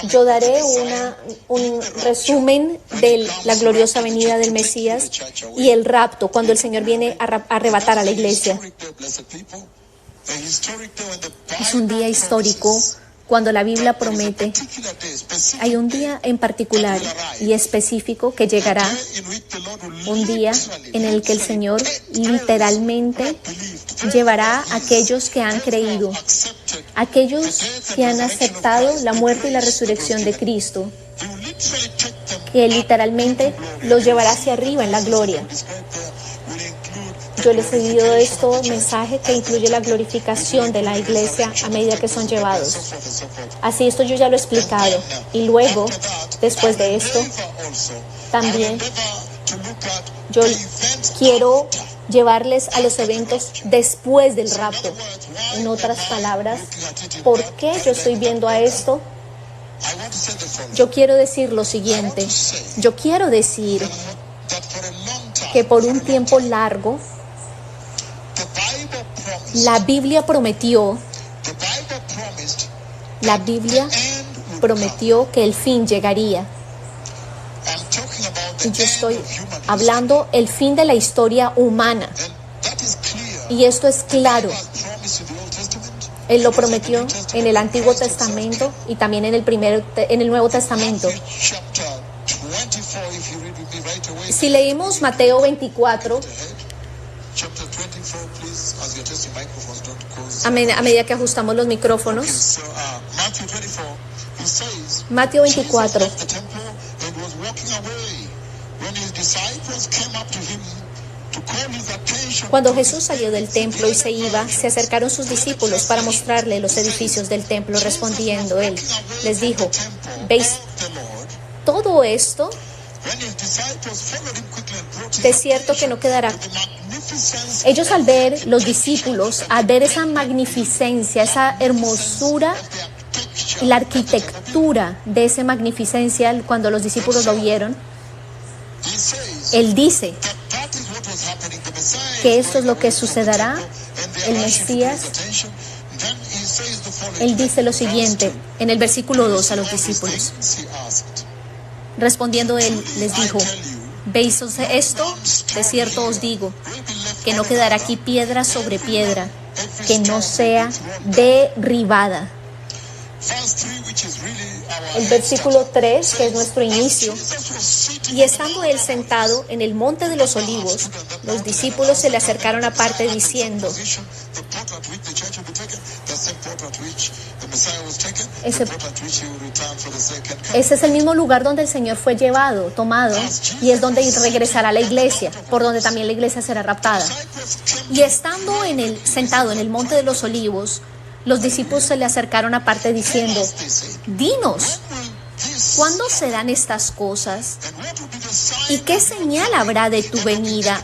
yo daré un resumen de la gloriosa venida del Mesías y el rapto, cuando el Señor viene a arrebatar a la iglesia. Es un día histórico cuando la Biblia promete. Hay un día en particular y específico que llegará, un día en el que el Señor literalmente llevará a aquellos que han creído, aquellos que han aceptado la muerte y la resurrección de Cristo, que literalmente los llevará hacia arriba en la gloria. Yo les he dicho esto, mensaje que incluye la glorificación de la iglesia a medida que son llevados. Así, esto yo ya lo he explicado. Y luego, después de esto, también yo quiero llevarles a los eventos después del rapto. En otras palabras, ¿por qué yo estoy viendo a esto? Yo quiero decir lo siguiente. Yo quiero decir que por un tiempo largo, la Biblia prometió que el fin llegaría. Y yo estoy hablando el fin de la historia humana. Y esto es claro. Él lo prometió en el Antiguo Testamento y también en el Nuevo Testamento. Si leímos Mateo 24, a medida que ajustamos los micrófonos, Mateo 24, cuando Jesús salió del templo y se iba, se acercaron sus discípulos para mostrarle los edificios del templo. Respondiendo él, les dijo: ¿veis todo esto? De cierto que no quedará. Ellos, al ver, los discípulos, al ver esa magnificencia, esa hermosura, la arquitectura de esa magnificencia, cuando los discípulos lo vieron, él dice que esto es lo que sucederá, el Mesías. Él dice lo siguiente en el versículo 2 a los discípulos. Respondiendo él, les dijo: ¿veis esto? De cierto os digo, que no quedará aquí piedra sobre piedra, que no sea derribada. El versículo 3, que es nuestro inicio. Y estando él sentado en el monte de los olivos, los discípulos se le acercaron aparte diciendo, ese es el mismo lugar donde el Señor fue tomado, y es donde regresará la iglesia, por donde también la iglesia será raptada. Y estando sentado en el monte de los olivos, los discípulos se le acercaron aparte diciendo, dinos, ¿cuándo serán estas cosas? ¿Y qué señal habrá de tu venida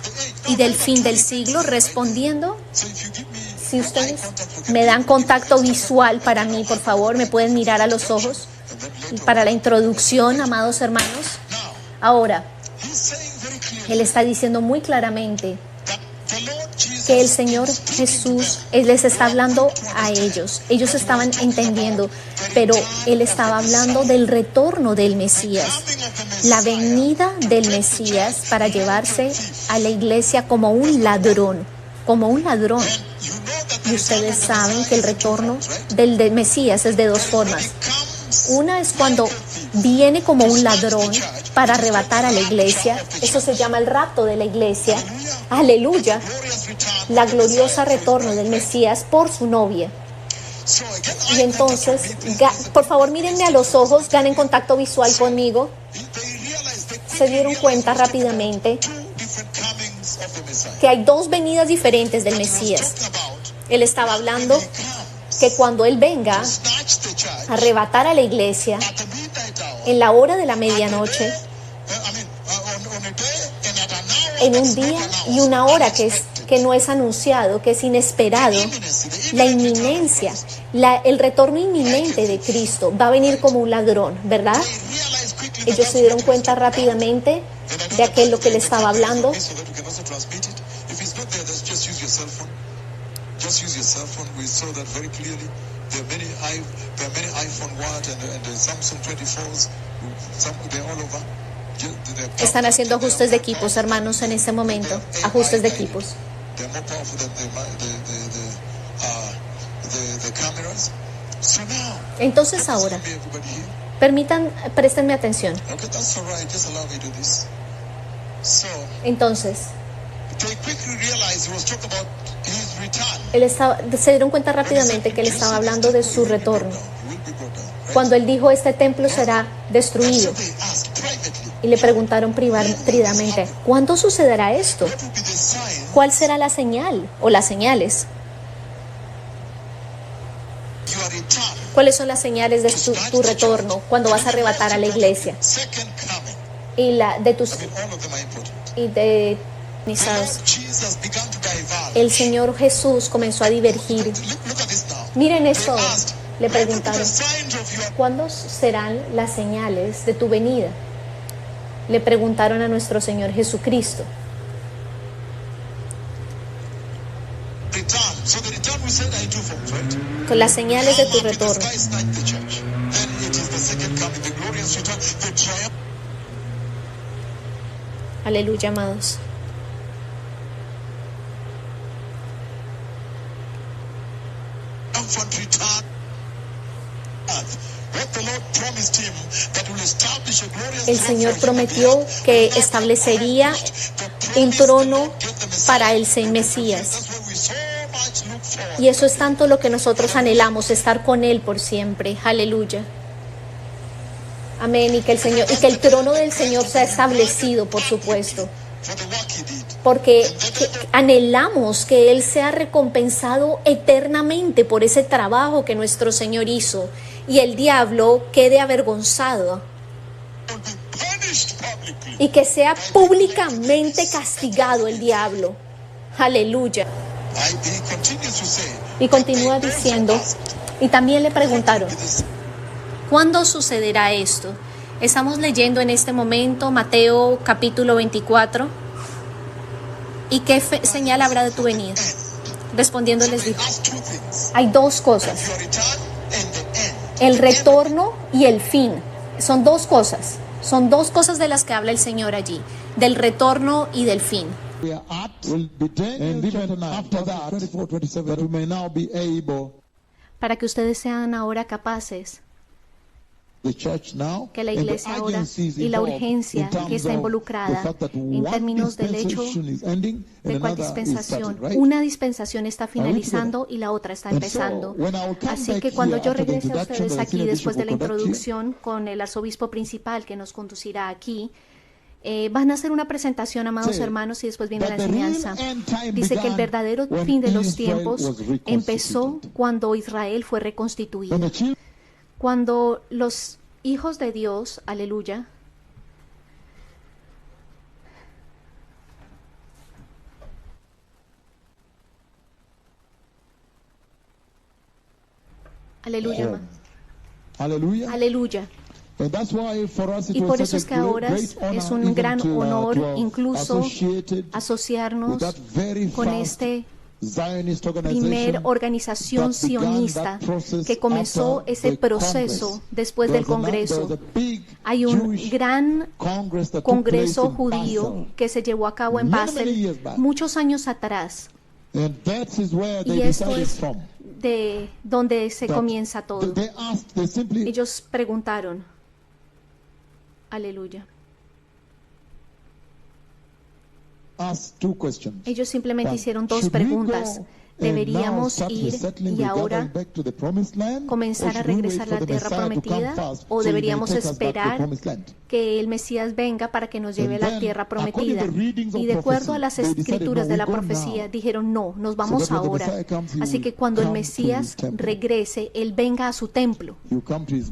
y del fin del siglo? Respondiendo, si ustedes me dan contacto visual para mí, por favor, me pueden mirar a los ojos. Para la introducción, amados hermanos. Ahora, él está diciendo muy claramente que el Señor Jesús, Él les está hablando a ellos. Ellos estaban entendiendo, pero Él estaba hablando del retorno del Mesías, la venida del Mesías para llevarse a la iglesia como un ladrón, Y ustedes saben que el retorno del Mesías es de dos formas. Una es cuando viene como un ladrón para arrebatar a la iglesia. Eso se llama el rapto de la iglesia. Aleluya. La gloriosa retorno del Mesías por su novia. Y entonces, por favor, mírenme a los ojos, ganen contacto visual conmigo. Se dieron cuenta rápidamente que hay dos venidas diferentes del Mesías. Él estaba hablando que cuando Él venga a arrebatar a la iglesia en la hora de la medianoche, en un día y una hora que no es anunciado, que es inesperado, la inminencia, el retorno inminente de Cristo va a venir como un ladrón, ¿verdad? Ellos se dieron cuenta rápidamente de aquello que Él estaba hablando. Están haciendo ajustes de equipos, hermanos, en este momento. Ajustes de equipos. Entonces ahora, préstenme atención. Entonces, se dieron cuenta rápidamente que él estaba hablando de su retorno. Cuando él dijo, este templo será destruido. Y le preguntaron privadamente, ¿cuándo sucederá esto? ¿Cuál será la señal o las señales? ¿Cuáles son las señales de tu retorno cuando vas a arrebatar a la iglesia? El Señor Jesús comenzó a divergir. Miren esto. Le preguntaron, ¿cuándo serán las señales de tu venida? Le preguntaron a nuestro Señor Jesucristo. Con las señales de tu retorno. Aleluya, amados. El Señor prometió que establecería un trono para el Mesías. Y eso es tanto lo que nosotros anhelamos, estar con Él por siempre. Aleluya. Amén. Y que el trono del Señor sea establecido, por supuesto. Porque anhelamos que Él sea recompensado eternamente por ese trabajo que nuestro Señor hizo. Y el diablo quede avergonzado. Y que sea públicamente castigado el diablo. Aleluya. Y continúa diciendo, y también le preguntaron, ¿cuándo sucederá esto? Estamos leyendo en este momento Mateo capítulo 24. ¿Y qué señal habrá de tu venida? Respondiendo les dijo, hay dos cosas. El retorno y el fin. Son dos cosas. Son dos cosas de las que habla el Señor allí. Del retorno y del fin. Para que ustedes sean ahora capaces, que la iglesia ahora y la urgencia que está involucrada en términos del hecho de cuál dispensación. Una dispensación está finalizando y la otra está empezando. Así que cuando yo regrese a ustedes aquí después de la introducción con el arzobispo principal que nos conducirá aquí, van a hacer una presentación, amados hermanos, y después viene la enseñanza. Dice que el verdadero fin de los tiempos empezó cuando Israel fue reconstituido. Cuando los hijos de Dios, aleluya, aleluya, aleluya, aleluya. Y por eso es que ahora es un gran honor incluso asociarnos con este primer organización sionista que comenzó ese proceso después del Congreso. Hay un gran Congreso judío que se llevó a cabo en Basel muchos años atrás. Y esto es de donde se comienza todo. Ellos preguntaron, aleluya. Ellos simplemente hicieron dos preguntas. ¿Deberíamos ir y ahora comenzar a regresar a la tierra prometida? ¿O deberíamos esperar que el Mesías venga para que nos lleve a la tierra prometida? Y de acuerdo a las escrituras de la profecía, dijeron no, nos vamos ahora. Así que cuando el Mesías regrese, Él venga a su templo.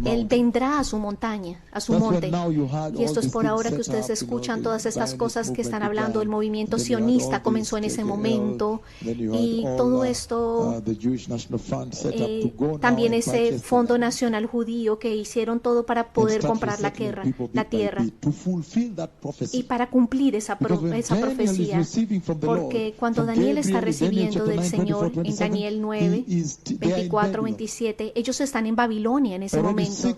Él vendrá a su montaña, a su monte. Y esto es por ahora que ustedes escuchan todas estas cosas que están hablando. El movimiento sionista comenzó en ese momento y todo todo esto, también ese Fondo Nacional Judío que hicieron todo para poder comprar la tierra, y para cumplir esa profecía, porque cuando Daniel está recibiendo del Señor en Daniel 9, 24, 27, ellos están en Babilonia en ese momento.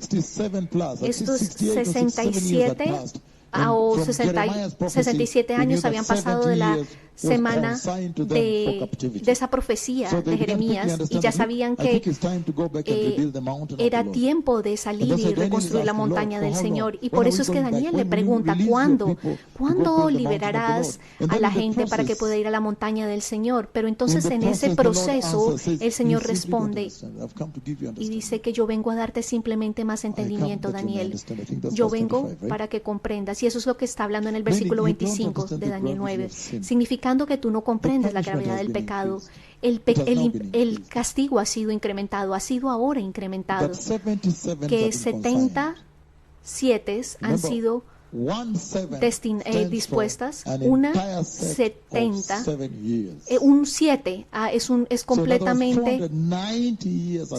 Estos 67 o 67 años habían pasado de la semana de esa profecía de Jeremías, y ya sabían que era tiempo de salir y reconstruir la montaña del Señor. Y por eso es que Daniel le pregunta, ¿cuándo liberarás a la gente para que pueda ir a la montaña del Señor? Pero entonces en ese proceso el Señor responde y dice que yo vengo a darte simplemente más entendimiento, Daniel. Yo vengo para que comprendas. Y eso es lo que está hablando en el versículo 25 de Daniel 9, significando que tú no comprendes la gravedad del pecado. El castigo ha sido incrementado, ha sido ahora incrementado, que 77 han sido dispuestas, una 70, un 7 es completamente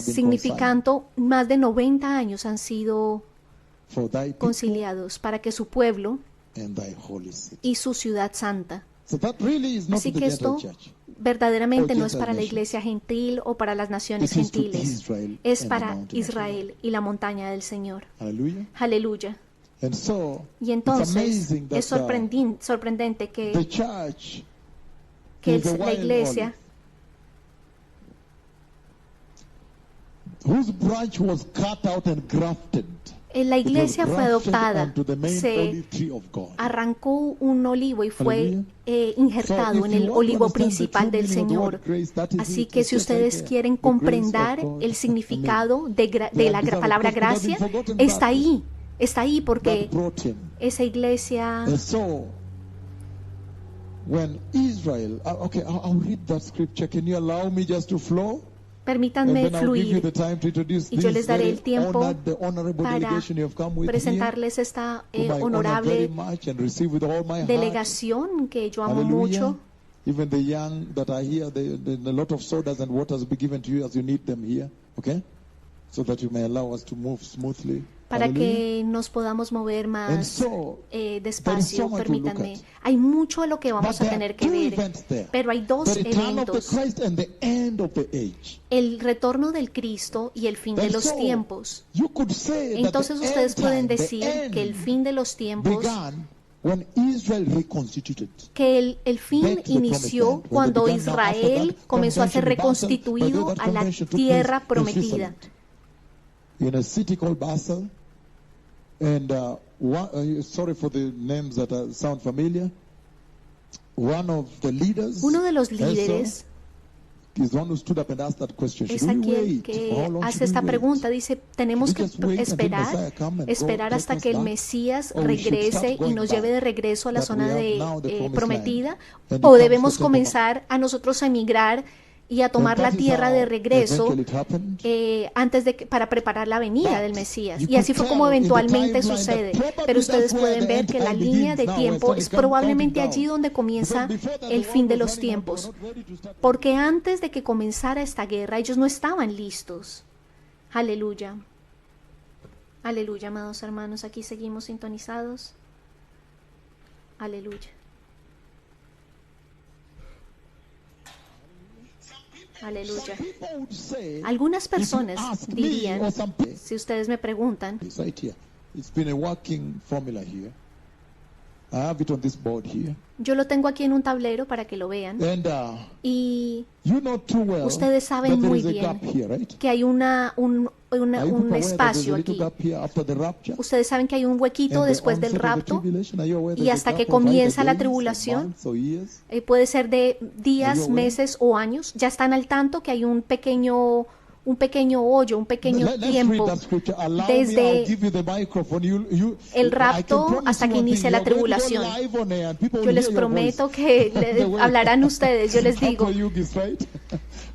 significando más de 90 años han sido conciliados para que su pueblo y su ciudad santa. Así que esto verdaderamente no es para la iglesia gentil o para las naciones gentiles, es para Israel y la montaña del Señor. Aleluya. Y entonces es sorprendente que la iglesia, la iglesia fue adoptada, se arrancó un olivo y fue injertado en el olivo principal del Señor. Así que si ustedes quieren comprender el significado de la palabra gracia, está ahí porque esa iglesia... Permítanme fluir y yo les daré el tiempo para presentarles esta honorable delegación que yo amo mucho. Even the young that are here, a lot of sodas and waters will be given to you as you need them here, okay? So that you may allow us to move smoothly. Para que nos podamos mover más despacio, permítanme. Hay mucho a lo que vamos a tener que ver, pero hay dos eventos: el retorno del Cristo y el fin de los tiempos. Entonces ustedes pueden decir que el fin de los tiempos, que el fin inició cuando Israel comenzó a ser reconstituido a la tierra prometida. In a city called Basel, and sorry for the names that sound familiar. One of the leaders, uno de los líderes, is the one who stood up and asked that question. Es aquel que hace esta pregunta. Dice, tenemos que esperar hasta que el Mesías regrese y nos lleve de regreso a la zona prometida, o debemos comenzar a nosotros a emigrar y a tomar la tierra de regreso para preparar la venida del Mesías. Y así fue como eventualmente sucede. Pero ustedes pueden ver que la línea de tiempo es probablemente allí donde comienza el fin de los tiempos. Porque antes de que comenzara esta guerra, ellos no estaban listos. Aleluya. Aleluya, amados hermanos. Aquí seguimos sintonizados. Aleluya. Aleluya. Algunas personas dirían, si ustedes me preguntan, yo lo tengo aquí en un tablero para que lo vean, y ustedes saben muy bien que hay un espacio aquí. Ustedes saben que hay un huequito después del rapto, y hasta que comienza la tribulación, puede ser de días, meses o años. Ya están al tanto que hay un pequeño hoyo, un pequeño tiempo desde el rapto hasta que inicia la tribulación. Yo les prometo que hablarán ustedes. Yo les digo,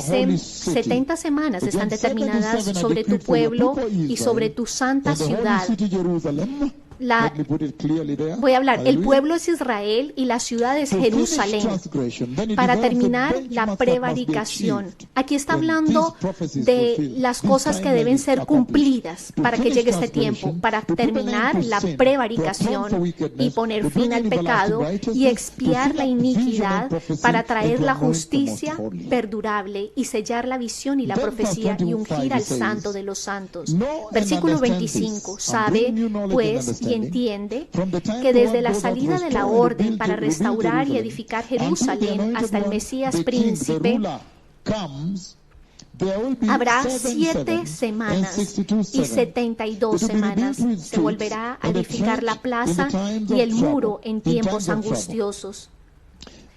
dice, holy city. 70 semanas están Again, determinadas 77 sobre tu decreed for your pueblo people y Israel, sobre tu santa and the holy ciudad. city Jerusalem Let me put it clearly there. Voy a hablar, el Hallelujah. pueblo es Israel y la ciudad es To finish Jerusalén. transgression, then it Para develops the terminar, la benchmarks that must be prevaricación. achieved Aquí está when hablando these prophecies de fulfill, las this cosas que deben timelines ser accomplished. cumplidas To para que finish llegue este transgression, tiempo, para to put an end terminar to la sin, to prevaricación atone for wickedness, y poner to fin bring al in pecado everlasting y righteousness, expiar to la seal up vision iniquidad, and prophecy, para and traer to la anoint the justicia most holy. perdurable y sellar la visión y la Then verse profecía y 25 ungir al says, santo de los santos. "Know and Versículo understand this. 25. I'm Sabe bringing you knowledge and pues y understanding. entiende From the time que God desde la goes out to salida de la restore and orden rebuild para restaurar y Jerusalem, edificar until the Jerusalén anointed hasta el one, Mesías the king, the príncipe, ruler, comes, there will be habrá 7 7 semanas and 62 y 7. 72 It will be semanas. rebuilt with Se streets volverá a and a edificar la trench plaza in the times y el of muro trouble, en in tiempos times of trouble. angustiosos.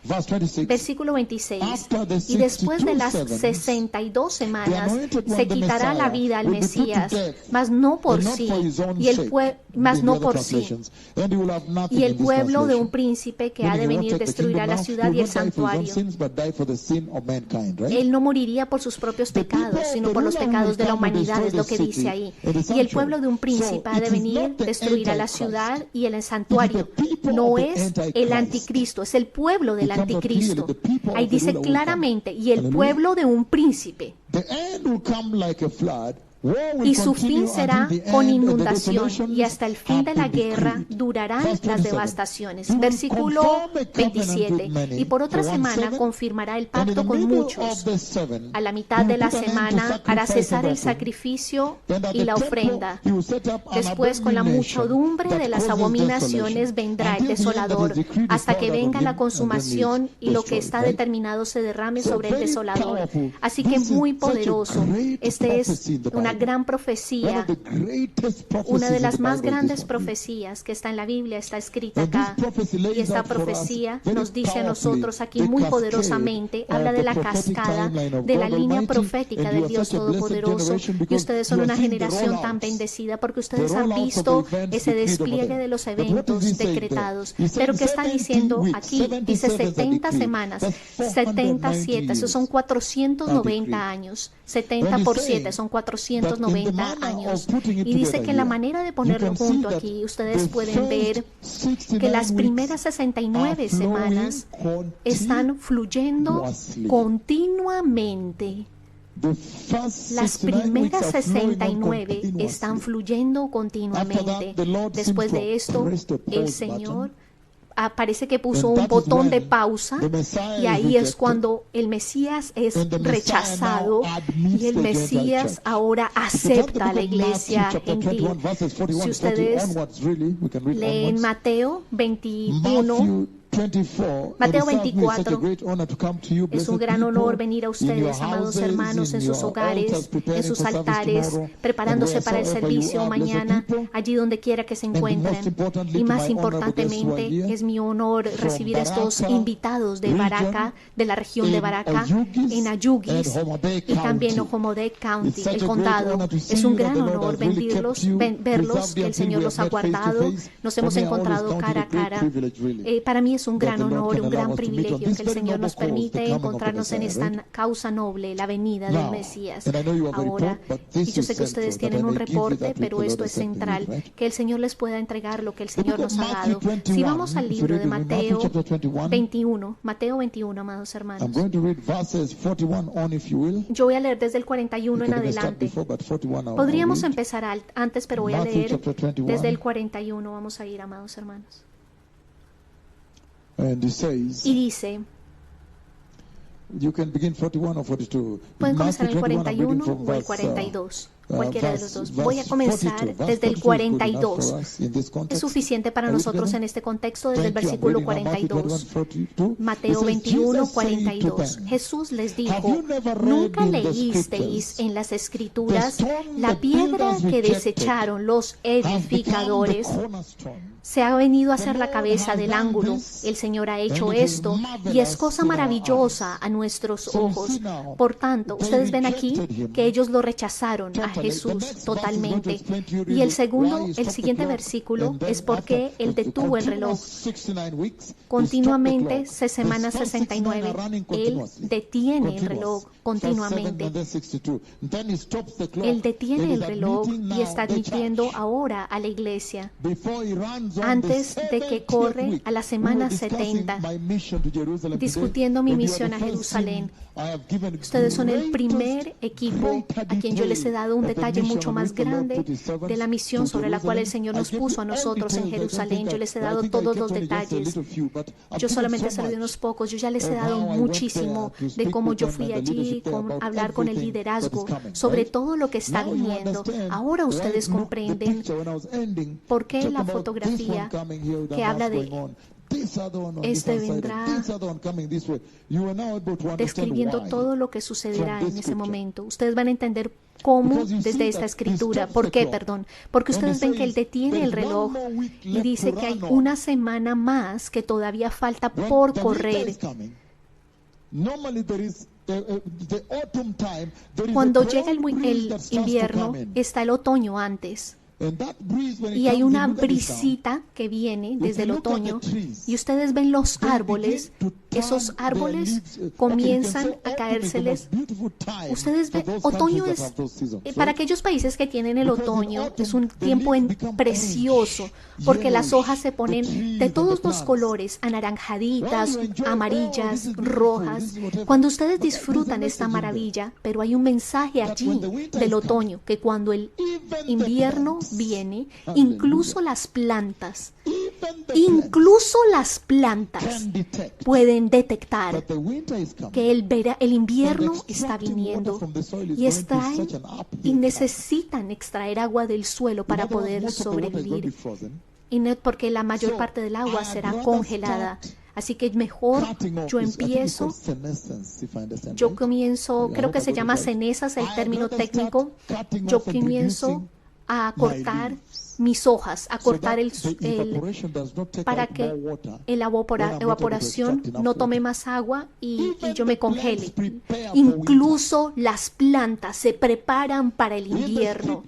Verse 26. Versículo 26. After the Y después de las 62 62 semanas anointed one, se the quitará la Messiah, vida al will be put to Mesías, death, mas no por and not sí, for his own y el sake, mas in no the other por sí, translations. And he will have nothing y el in this pueblo de translation. un príncipe que ha Meaning de he won't venir take the destruirá kingdom la now. ciudad He y will el not die for his own santuario. sins, but die for the sin of mankind, right? Él no moriría por sus propios pecados, sino por los pecados de la humanidad, es lo que dice ahí. Y el pueblo de un príncipe ha de venir, destruirá la ciudad y el santuario. No es el anticristo, es el pueblo del anticristo. Ahí dice claramente, y el pueblo de un príncipe. The end will come like a flood. War will Y su continue fin será until the con end, and the inundación, desolations y hasta el fin have de la been guerra decreed. durarán Verse las 27. devastaciones. He will Versículo confirm a covenant 27. with many Y por otra for one semana seven, confirmará el and in pacto the con middle muchos. of the 7, A la he mitad will de la put an end to semana hará sacrifice cesar and el offering. sacrificio Then at y the la temple, ofrenda. he will set up an Después, con la abomination muchedumbre de that las causes abominaciones desolation, vendrá el until the end that desolador, is decreed is hasta que poured out venga on la him, consumación and then y lo que destroyed, está right? determinado se derrame So sobre el very desolador. powerful. Así que This is muy such a poderoso. great Este es prophecy in the una Bible. gran One profecía. of the greatest prophecies Una de in las the más Bible is grandes this one. profecías que está en la Biblia está escrita And this acá. prophecy Y lays esta out for us profecía very nos dice a powerfully nosotros aquí the muy cascade poderosamente, of habla de the la prophetic cascada timeline of de la God línea Almighty, profética and you del are Dios such a blessed Todopoderoso. generation Y because ustedes son you una have seen the generación tan rollouts, bendecida porque the ustedes han rollouts of visto the events ese decreed over despliegue there. de los But what is eventos he saying there? decretados. He's saying Pero ¿qué está 70 diciendo weeks, aquí? 70 Dice sevens are 70 decreed. semanas, That's 77, 490 esos son years 490 años. 70 por 7 son 490 años. Y dice que en la manera de ponerlo junto aquí, ustedes pueden ver que las primeras 69 semanas están fluyendo continuamente. Las primeras 69 están fluyendo continuamente. Después de esto, el Señor parece que puso un botón de pausa y ahí es cuando el Mesías es rechazado y el Mesías ahora acepta a la iglesia gentil. Si ustedes leen Mateo 21, Mateo 24, es un gran honor venir a ustedes, amados hermanos, en sus hogares, en sus altares, preparándose para el servicio mañana, allí donde quiera que se encuentren. Y más importantemente, es mi honor recibir a estos invitados de Baraka, de la región de Baraka, en Ayugis y también en Ohomedec County, el condado. Es un gran honor verlos, que el Señor los ha guardado, nos hemos encontrado cara a cara. Para mí es un gran honor, un gran privilegio que el Señor nos permite encontrarnos en esta causa noble, la venida del Mesías. Ahora, y yo sé que ustedes tienen un reporte, pero esto es central, que el Señor les pueda entregar lo que el Señor nos ha dado. Si vamos al libro de Mateo 21, amados hermanos. Yo voy a leer desde el 41 en adelante. Podríamos empezar antes, pero voy a leer desde el 41. Vamos a ir, amados hermanos. Y dice, pueden comenzar el 41 o el 42, cualquiera de los dos. Voy a comenzar desde el 42. Es suficiente para nosotros en este contexto desde el versículo 42. Mateo 21, 42. Jesús les dijo, ¿nunca leísteis en las Escrituras la piedra que desecharon los edificadores? Se ha venido a ser la cabeza del ángulo. El Señor ha hecho esto y es cosa maravillosa a nuestros ojos. Por tanto, ustedes ven aquí que ellos lo rechazaron a Jesús totalmente. Y el siguiente versículo es porque Él detuvo el reloj. Continuamente, semana 69, Él detiene el reloj continuamente. Él detiene el reloj y está admitiendo ahora a la iglesia, antes de que corre a la semana 70, discutiendo mi misión a Jerusalén. Ustedes son el primer equipo a quien yo les he dado un detalle mucho más grande de la misión sobre la cual el Señor nos puso a nosotros en Jerusalén. Yo les he dado todos los detalles. Yo solamente se lo di unos pocos. Yo ya les he dado muchísimo de cómo yo fui allí, hablar con el liderazgo sobre todo lo que está viniendo. Ahora ustedes comprenden por qué la fotografía que habla de este vendrá describiendo todo lo que sucederá en ese momento. Ustedes van a entender cómo desde esta escritura. ¿Por qué? Perdón. Porque ustedes ven que Él detiene el reloj y dice que hay una semana más que todavía falta por correr. Cuando llega el invierno, está el otoño antes. Y hay una brisita que viene desde el otoño y ustedes ven los árboles. Esos árboles comienzan a caérseles. Ustedes ven, otoño es, para aquellos países que tienen el otoño, es un tiempo precioso, porque las hojas se ponen de todos los colores, anaranjaditas, amarillas, rojas. Cuando ustedes disfrutan esta maravilla, pero hay un mensaje allí del otoño, que cuando el invierno viene, incluso las plantas pueden detectar que el invierno está viniendo y necesitan extraer agua del suelo para poder sobrevivir, y no porque la mayor parte del agua será congelada. Así que mejor yo comienzo, creo que se llama cenezas el término técnico, yo comienzo a cortar mis hojas, a cortar para que la evaporación no tome más agua y yo me congele. Incluso las plantas se preparan para el invierno.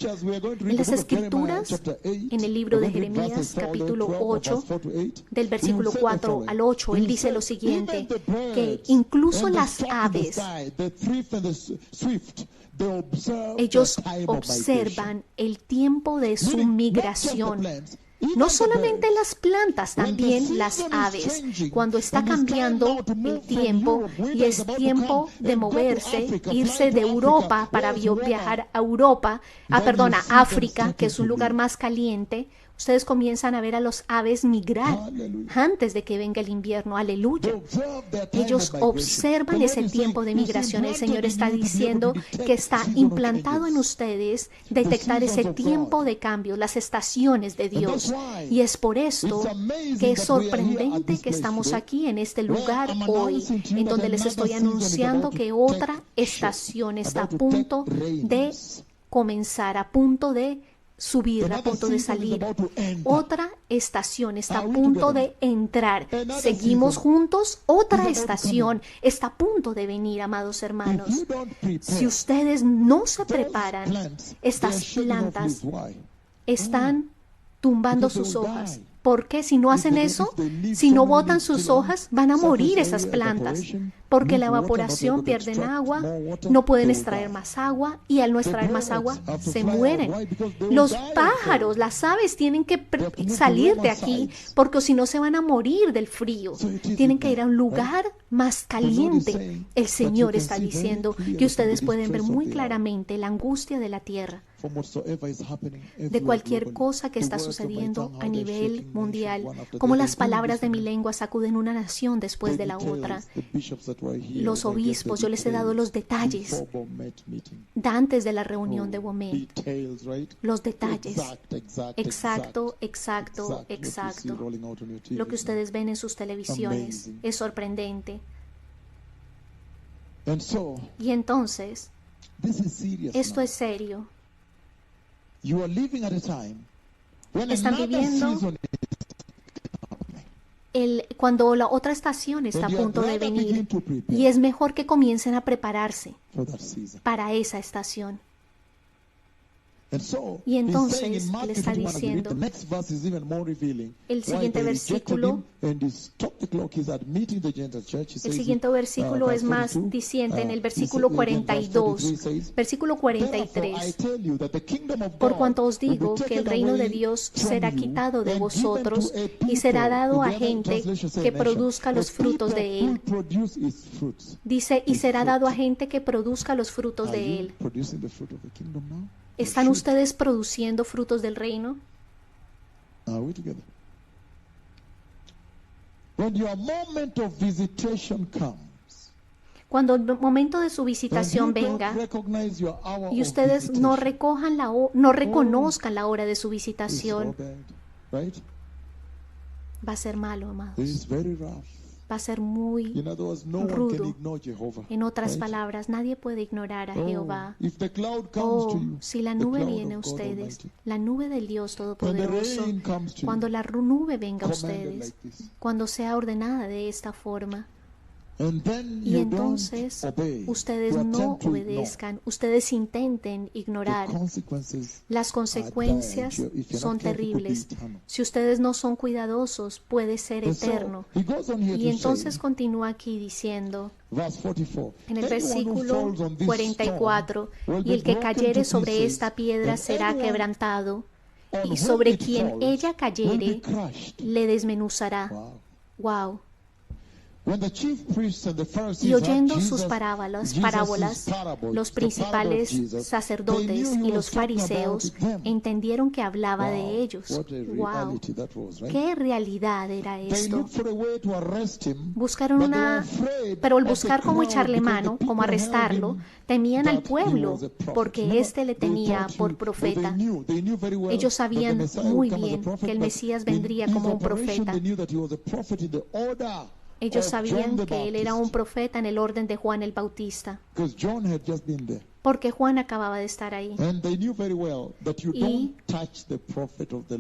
En las escrituras, en el libro de Jeremías, capítulo 8, del versículo 4 al 8, él dice lo siguiente, que incluso las aves, ellos observan el tiempo de su migración. No solamente las plantas, también las aves. Cuando está cambiando el tiempo y es tiempo de moverse, irse de Europa para viajar a a África, que es un lugar más caliente, ustedes comienzan a ver a los aves migrar antes de que venga el invierno. Aleluya. Ellos observan ese tiempo de migración. El Señor está diciendo que está implantado en ustedes detectar ese tiempo de cambio, las estaciones de Dios. Y es por esto que es sorprendente que estamos aquí en este lugar hoy, en donde les estoy anunciando que otra estación está a punto de comenzar, a punto de subir, a punto de salir. Otra estación está a punto de entrar. Seguimos juntos. Otra estación está a punto de venir, amados hermanos. Si ustedes no se preparan, estas plantas están tumbando sus hojas. Porque si no hacen eso, si no botan sus hojas, van a morir esas plantas. Porque la evaporación pierden agua, no pueden extraer más agua y al no extraer más agua se mueren. Los pájaros, las aves tienen que salir de aquí porque si no se van a morir del frío. Tienen que ir a un lugar más caliente. El Señor está diciendo que ustedes pueden ver muy claramente la angustia de la tierra, de cualquier cosa que está sucediendo a nivel mundial, como las palabras de mi lengua sacuden una nación después de la otra. Los obispos, yo les he dado los detalles antes de la reunión de Womet. Los detalles. Exacto. Lo que ustedes ven en sus televisiones es sorprendente. Y entonces, esto es serio. Están viviendo cuando la otra estación está a punto de venir, y es mejor que comiencen a prepararse para esa estación. Y entonces Él está diciendo, el siguiente versículo es más diciente en el versículo 42, versículo 43. Por cuanto os digo que el reino de Dios será quitado de vosotros y será dado a gente que produzca los frutos de él. Dice, y será dado a gente que produzca los frutos de él. ¿Están ustedes produciendo frutos del reino? Cuando el momento de su visitación venga y ustedes no reconozcan la hora de su visitación, va a ser malo, amados. Va a ser muy rudo. En otras palabras, nadie puede ignorar a Jehová. Si la nube viene a ustedes, la nube del Dios Todopoderoso, cuando la nube venga a ustedes, cuando sea ordenada de esta forma, y entonces ustedes no obedezcan, ustedes intenten ignorar, las consecuencias son terribles. Si ustedes no son cuidadosos, puede ser eterno. Y entonces continúa aquí diciendo, en el versículo 44, y el que cayere sobre esta piedra será quebrantado, y sobre quien ella cayere le desmenuzará. Wow. Y oyendo sus parábolas, los principales sacerdotes y los fariseos entendieron que hablaba de ellos. ¡Wow! ¡Qué realidad era esto! Buscaron pero al buscar cómo echarle mano, cómo arrestarlo, temían al pueblo, porque éste le tenía por profeta. Ellos sabían muy bien que el Mesías vendría como un profeta. Ellos sabían que él era un profeta en el orden de Juan el Bautista, porque Juan acababa de estar ahí. Y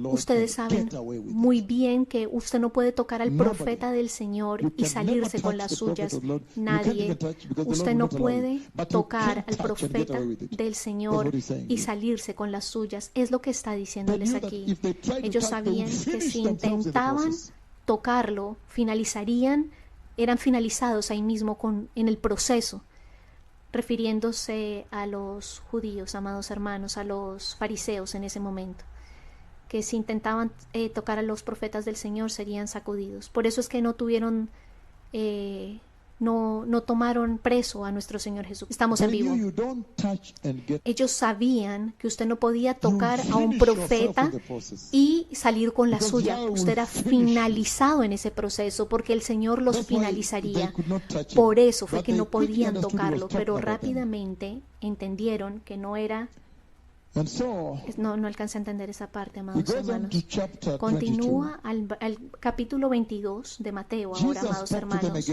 ustedes saben muy bien que usted no puede tocar al profeta del Señor y salirse con las suyas. Nadie. Usted no puede tocar al profeta del Señor y salirse con las suyas. Es lo que está diciéndoles aquí. Ellos sabían que si intentaban tocarlo, eran finalizados ahí mismo en el proceso, refiriéndose a los judíos, amados hermanos, a los fariseos en ese momento, que si intentaban tocar a los profetas del Señor serían sacudidos. Por eso es que no tomaron preso a nuestro Señor Jesús. Estamos en vivo. Ellos sabían que usted no podía tocar a un profeta y salir con la suya. Usted era finalizado en ese proceso porque el Señor los finalizaría. Por eso fue que no podían tocarlo, pero rápidamente entendieron que no era... No alcancé a entender esa parte, amados hermanos. Continúa al capítulo 22 de Mateo ahora, amados hermanos.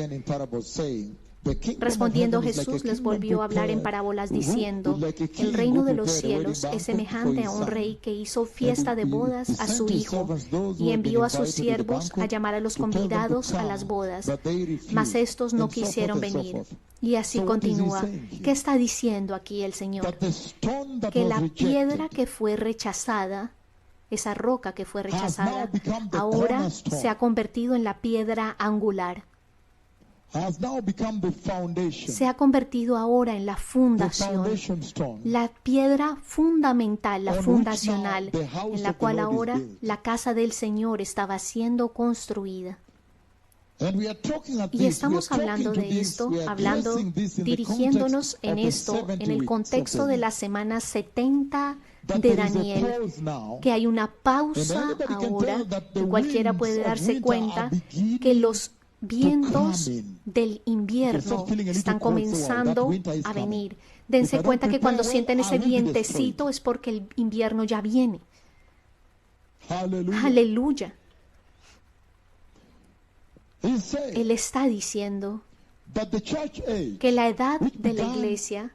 Respondiendo Jesús les volvió a hablar en parábolas diciendo, el reino de los cielos es semejante a un rey que hizo fiesta de bodas a su hijo y envió a sus siervos a llamar a los convidados a las bodas, mas estos no quisieron venir. Y así continúa. ¿Qué está diciendo aquí el Señor? Que la piedra que fue rechazada, esa roca que fue rechazada, ahora se ha convertido en la piedra angular. Se ha convertido ahora en la fundación, la piedra fundamental, la fundacional, en la cual ahora la casa del Señor estaba siendo construida. Y estamos hablando de esto, dirigiéndonos en esto, en el contexto de la semana 70 de Daniel, que hay una pausa ahora, que cualquiera puede darse cuenta que los vientos del invierno están comenzando a venir. Dense cuenta que cuando sienten ese vientecito es porque el invierno ya viene. Aleluya. Él está diciendo que la edad de la iglesia,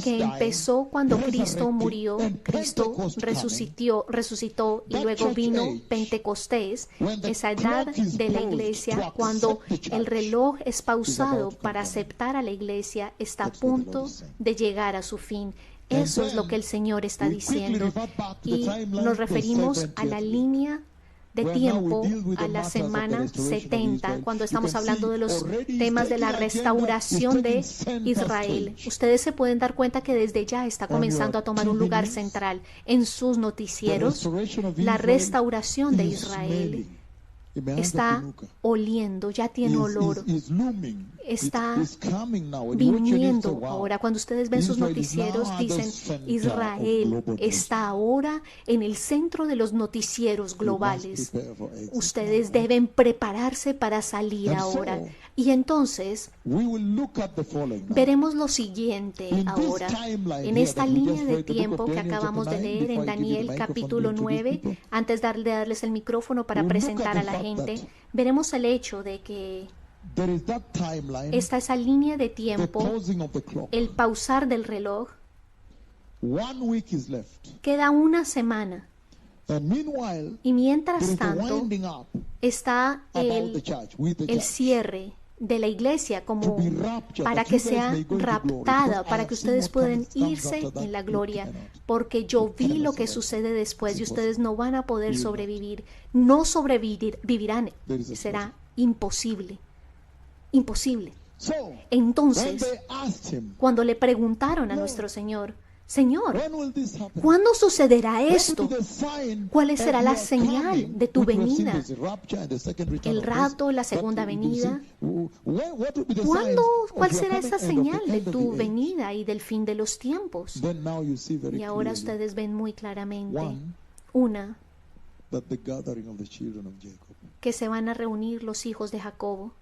que empezó cuando Cristo murió, Cristo resucitó y luego vino Pentecostés, esa edad de la iglesia, cuando el reloj es pausado para aceptar a la iglesia, está a punto de llegar a su fin. Eso es lo que el Señor está diciendo. Y nos referimos a la línea de tiempo, a la semana 70, cuando estamos hablando de los temas de la restauración de Israel. Ustedes se pueden dar cuenta que desde ya está comenzando a tomar un lugar central en sus noticieros. La restauración de Israel está oliendo, ya tiene olor, está viniendo ahora. Cuando ustedes ven sus noticieros, dicen, Israel está ahora en el centro de los noticieros globales. Ustedes deben prepararse para salir ahora. Y entonces veremos lo siguiente ahora. En esta línea de tiempo que acabamos de leer en Daniel capítulo 9, antes de darles el micrófono para presentar a la gente, veremos el hecho de que está esa línea de tiempo, el pausar del reloj. Queda una semana. Y mientras tanto está el cierre de la iglesia, como para que sea raptada, para que ustedes puedan irse en la gloria, porque yo vi lo que sucede después y ustedes no van a poder sobrevivir, no sobrevivirán, será imposible, imposible. Entonces, cuando le preguntaron a nuestro Señor, Señor, ¿cuándo sucederá esto? ¿Cuál será la señal de tu venida? ¿El rapto, la segunda venida? ¿Cuál será esa señal de tu venida y del fin de los tiempos? Y ahora ustedes ven muy claramente, una, que se van a reunir los hijos de Jacob,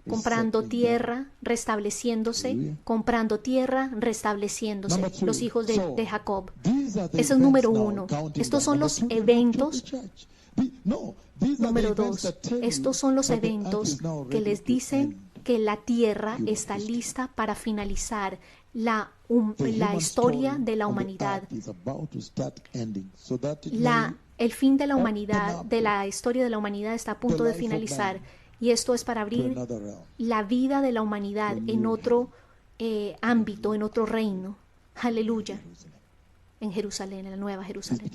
comprando tierra, restableciéndose, comprando tierra, restableciéndose, los hijos de Jacob. Ese es número uno. Estos son los eventos. Número dos, estos son los eventos que les dicen que la tierra está lista para finalizar la historia de la humanidad. El fin de la humanidad, de la historia de la humanidad está a punto de finalizar. Y esto es para abrir la vida de la humanidad en otro ámbito, en otro reino. Aleluya. En Jerusalén, en la nueva Jerusalén.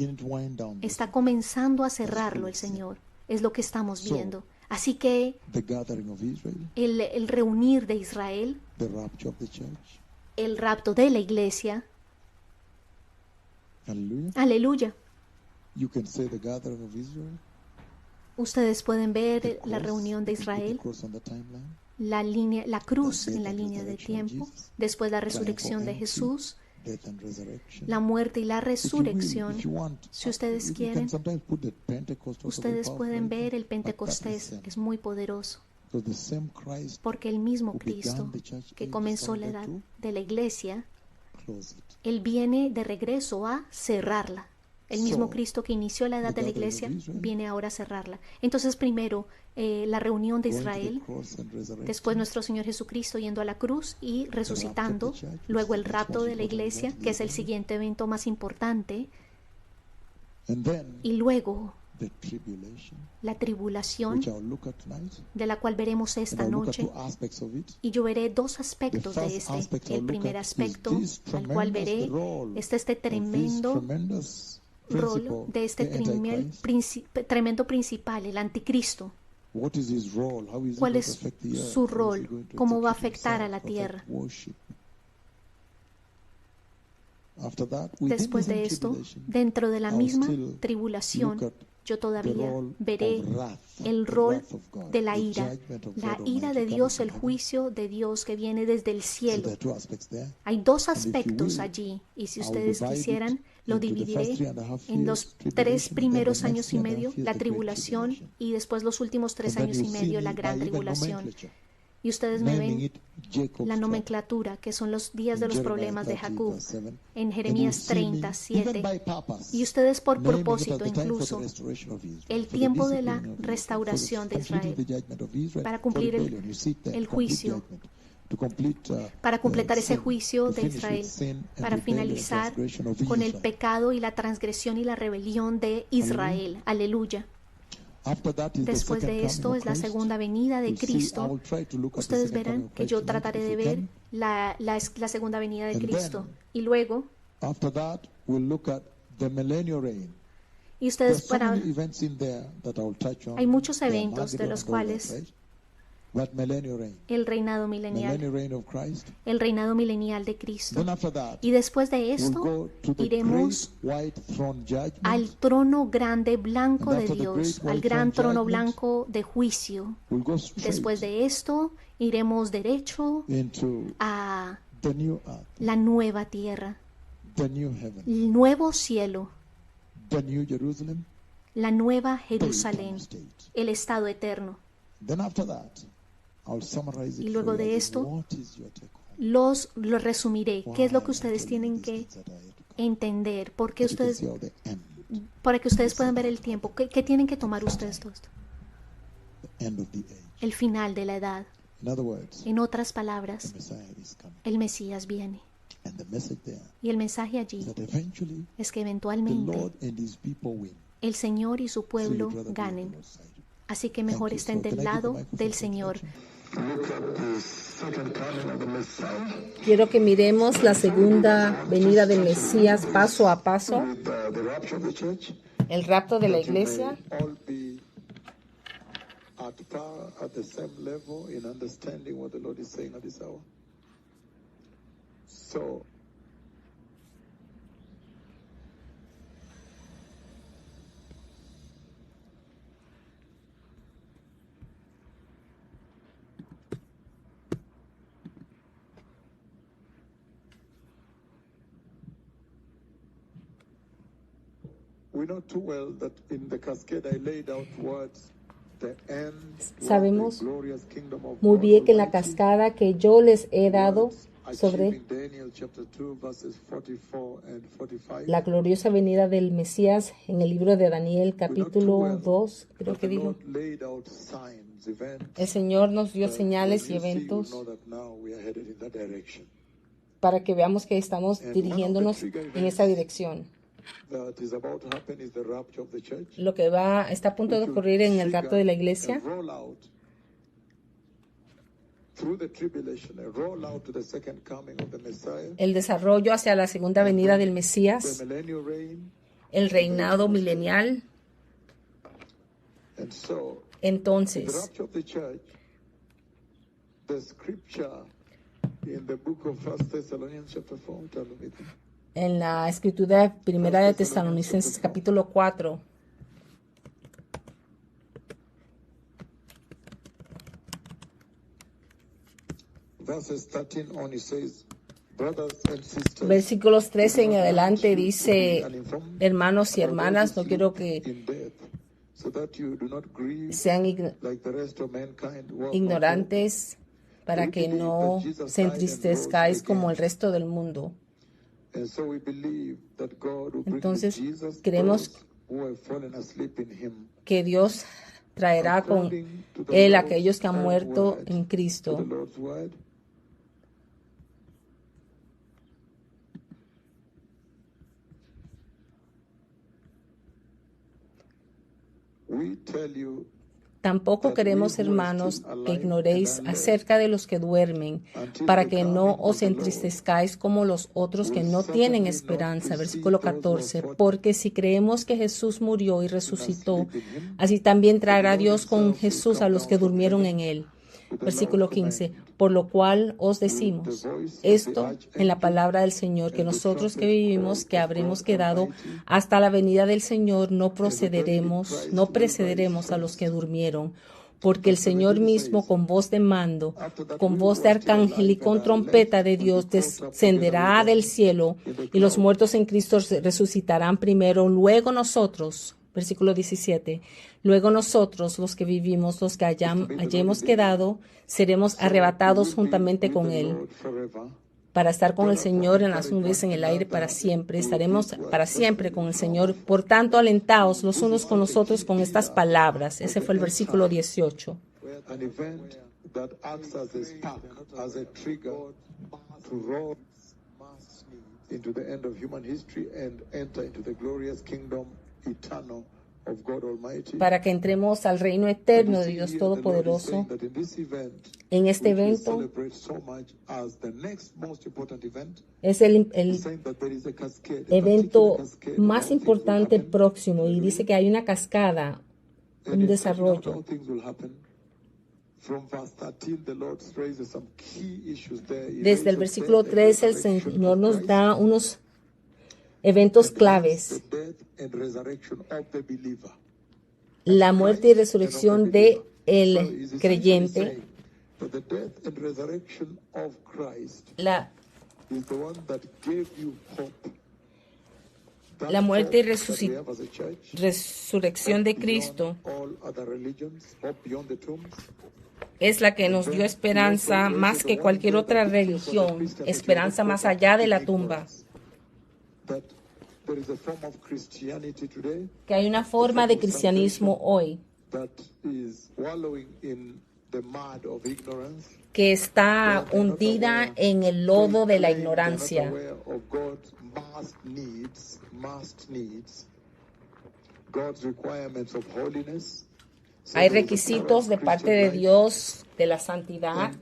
Está comenzando a cerrarlo el Señor. Es lo que estamos viendo. Así que el reunir de Israel, el rapto de la iglesia. Aleluya. Ustedes pueden ver la reunión de Israel, la cruz en la línea de tiempo, después la resurrección de Jesús, la muerte y la resurrección. Si ustedes quieren, ustedes pueden ver el Pentecostés, es muy poderoso, porque el mismo Cristo que comenzó la edad de la iglesia, Él viene de regreso a cerrarla. El mismo Cristo que inició la edad de la iglesia viene ahora a cerrarla. Entonces, primero, la reunión de Israel, después nuestro Señor Jesucristo yendo a la cruz y resucitando, luego el rapto de la iglesia, que es el siguiente evento más importante, y luego la tribulación, de la cual veremos esta noche, y yo veré dos aspectos de este. El primer aspecto, al cual veré, este tremendo rol de este tremendo principal, el anticristo. ¿Cuál es su rol? ¿Cómo va a afectar a la tierra? Después de esto, dentro de la misma tribulación, yo todavía veré el rol de la ira de Dios, el juicio de Dios que viene desde el cielo. Hay dos aspectos allí, y si ustedes quisieran, lo dividiré en los 3 primeros años y medio, la tribulación, y después los últimos 3 años y medio, la gran tribulación. Y ustedes me ven la nomenclatura, que son los días de los problemas de Jacob, en Jeremías 37. Y ustedes por propósito, incluso, el tiempo de la restauración de Israel, para cumplir el juicio, para completar ese juicio de Israel, para finalizar con el pecado y la transgresión y la rebelión de Israel. Aleluya. After that is the Después second de coming esto of es la Christ. segunda venida de You'll see, I Cristo. will try to look at the Ustedes second coming verán of que Christ yo tonight, trataré if de we ver can. la segunda venida de And Cristo. then, Y luego, after that, we'll look at the millennial reign. y There's ustedes so many verán, events in there that I will touch on. hay muchos The eventos de Armageddon los and all that, cuales right? But millennial reign. el reinado milenial, Millennial reign of Christ. el reinado milenial de Cristo. Then after that, Y después de we'll esto, go to the iremos great white throne judgment. al trono grande blanco And de after the Dios, great al white gran throne trono judgment, blanco de juicio. We'll go straight Después de esto, iremos derecho into a the new earth, la nueva tierra, the new heaven, el nuevo cielo, the new Jerusalem, la nueva the eternal Jerusalén, state. el estado eterno. Then after that, I'll summarize it Y luego for you de as esto, what is your take home. Lo resumiré. ¿Qué es lo que ustedes tienen que entender? ¿Por qué That you can ustedes, see all the end, para que ustedes puedan ver el tiempo? ¿Qué tienen que tomar ustedes todo esto? the end of the age. El final de la edad. In other words, En otras the palabras, Messiah is coming. el Mesías viene. And the message there Y el mensaje allí is that eventually es que the eventualmente Lord and his people win. el Señor y su So pueblo you'd rather be on the ganen. Lord's side. Así que mejor Thank you. estén So del can I give the lado microphone del for Señor. Quiero que miremos la segunda venida del Mesías paso a paso, el rapto de la iglesia, All be at par, at the same level in understanding what the Lord is saying at this hour. So, we know too well that in the cascade I laid out words. The end was Sabemos the glorious kingdom of muy God bien que en la Almighty. cascada que yo les he dado Words sobre achieving Daniel chapter 2 verses 44 and 45. la gloriosa venida del Mesías en el libro de Daniel capítulo 2, creo que digo. El Señor nos dio señales y eventos para que veamos que estamos dirigiéndonos en esa dirección. Lo que está a punto de ocurrir en el rapto de la iglesia, el desarrollo hacia la segunda venida del Mesías, el reinado milenial. Entonces, en la escritura de Primera de Tesalonicenses capítulo 4, versículos 13 en adelante dice: hermanos y hermanas, no quiero que sean ignorantes, para que no se entristezcáis como el resto del mundo. Entonces, creemos que Dios traerá con Él a aquellos que han muerto en Cristo. Tampoco queremos, hermanos, que ignoréis acerca de los que duermen, para que no os entristezcáis como los otros que no tienen esperanza. Versículo 14. Porque si creemos que Jesús murió y resucitó, así también traerá Dios con Jesús a los que durmieron en él. Versículo 15. Por lo cual os decimos esto en la palabra del Señor, que nosotros que vivimos, que habremos quedado hasta la venida del Señor, no precederemos a los que durmieron. Porque el Señor mismo, con voz de mando, con voz de arcángel y con trompeta de Dios, descenderá del cielo, y los muertos en Cristo resucitarán primero. Luego nosotros, versículo 17, luego nosotros, los que vivimos, los que hayamos quedado, seremos arrebatados juntamente con Él, para estar con el Señor en las nubes, en el aire para siempre. Estaremos para siempre con el Señor. Por tanto, alentaos los unos con los otros con estas palabras. Ese fue el versículo 18. Into the end of human history and enter into the glorious kingdom eternal of God Almighty. para que entremos al reino eterno de Dios Todopoderoso. That in this event, En este which we evento celebrate so much as the next most important event, es el saying that there is a cascade, a evento particular cascade of más how things will importante happen. próximo, y dice que hay una cascada, And un in talking about desarrollo. how things will happen, from verse 13, the Lord raises some key issues there. He Desde el raises versículo death and 13 el resurrection Señor of nos Christ, da unos eventos and claves: the death and resurrection of the believer. la muerte y resurrección de So el he's essentially creyente. saying that the death and resurrection of Christ La is the one that gave you hope. That La muerte y hope that we have as a church, resurrección de beyond Cristo all other religions, hope beyond the tombs. es la que nos dio esperanza más que cualquier otra religión, esperanza más allá de la tumba. That there is a form of Christianity today Que hay una forma de cristianismo hoy that is wallowing in the mud of ignorance. que está hundida en el lodo de la ignorancia. Hay requisitos de parte de Dios de la santidad,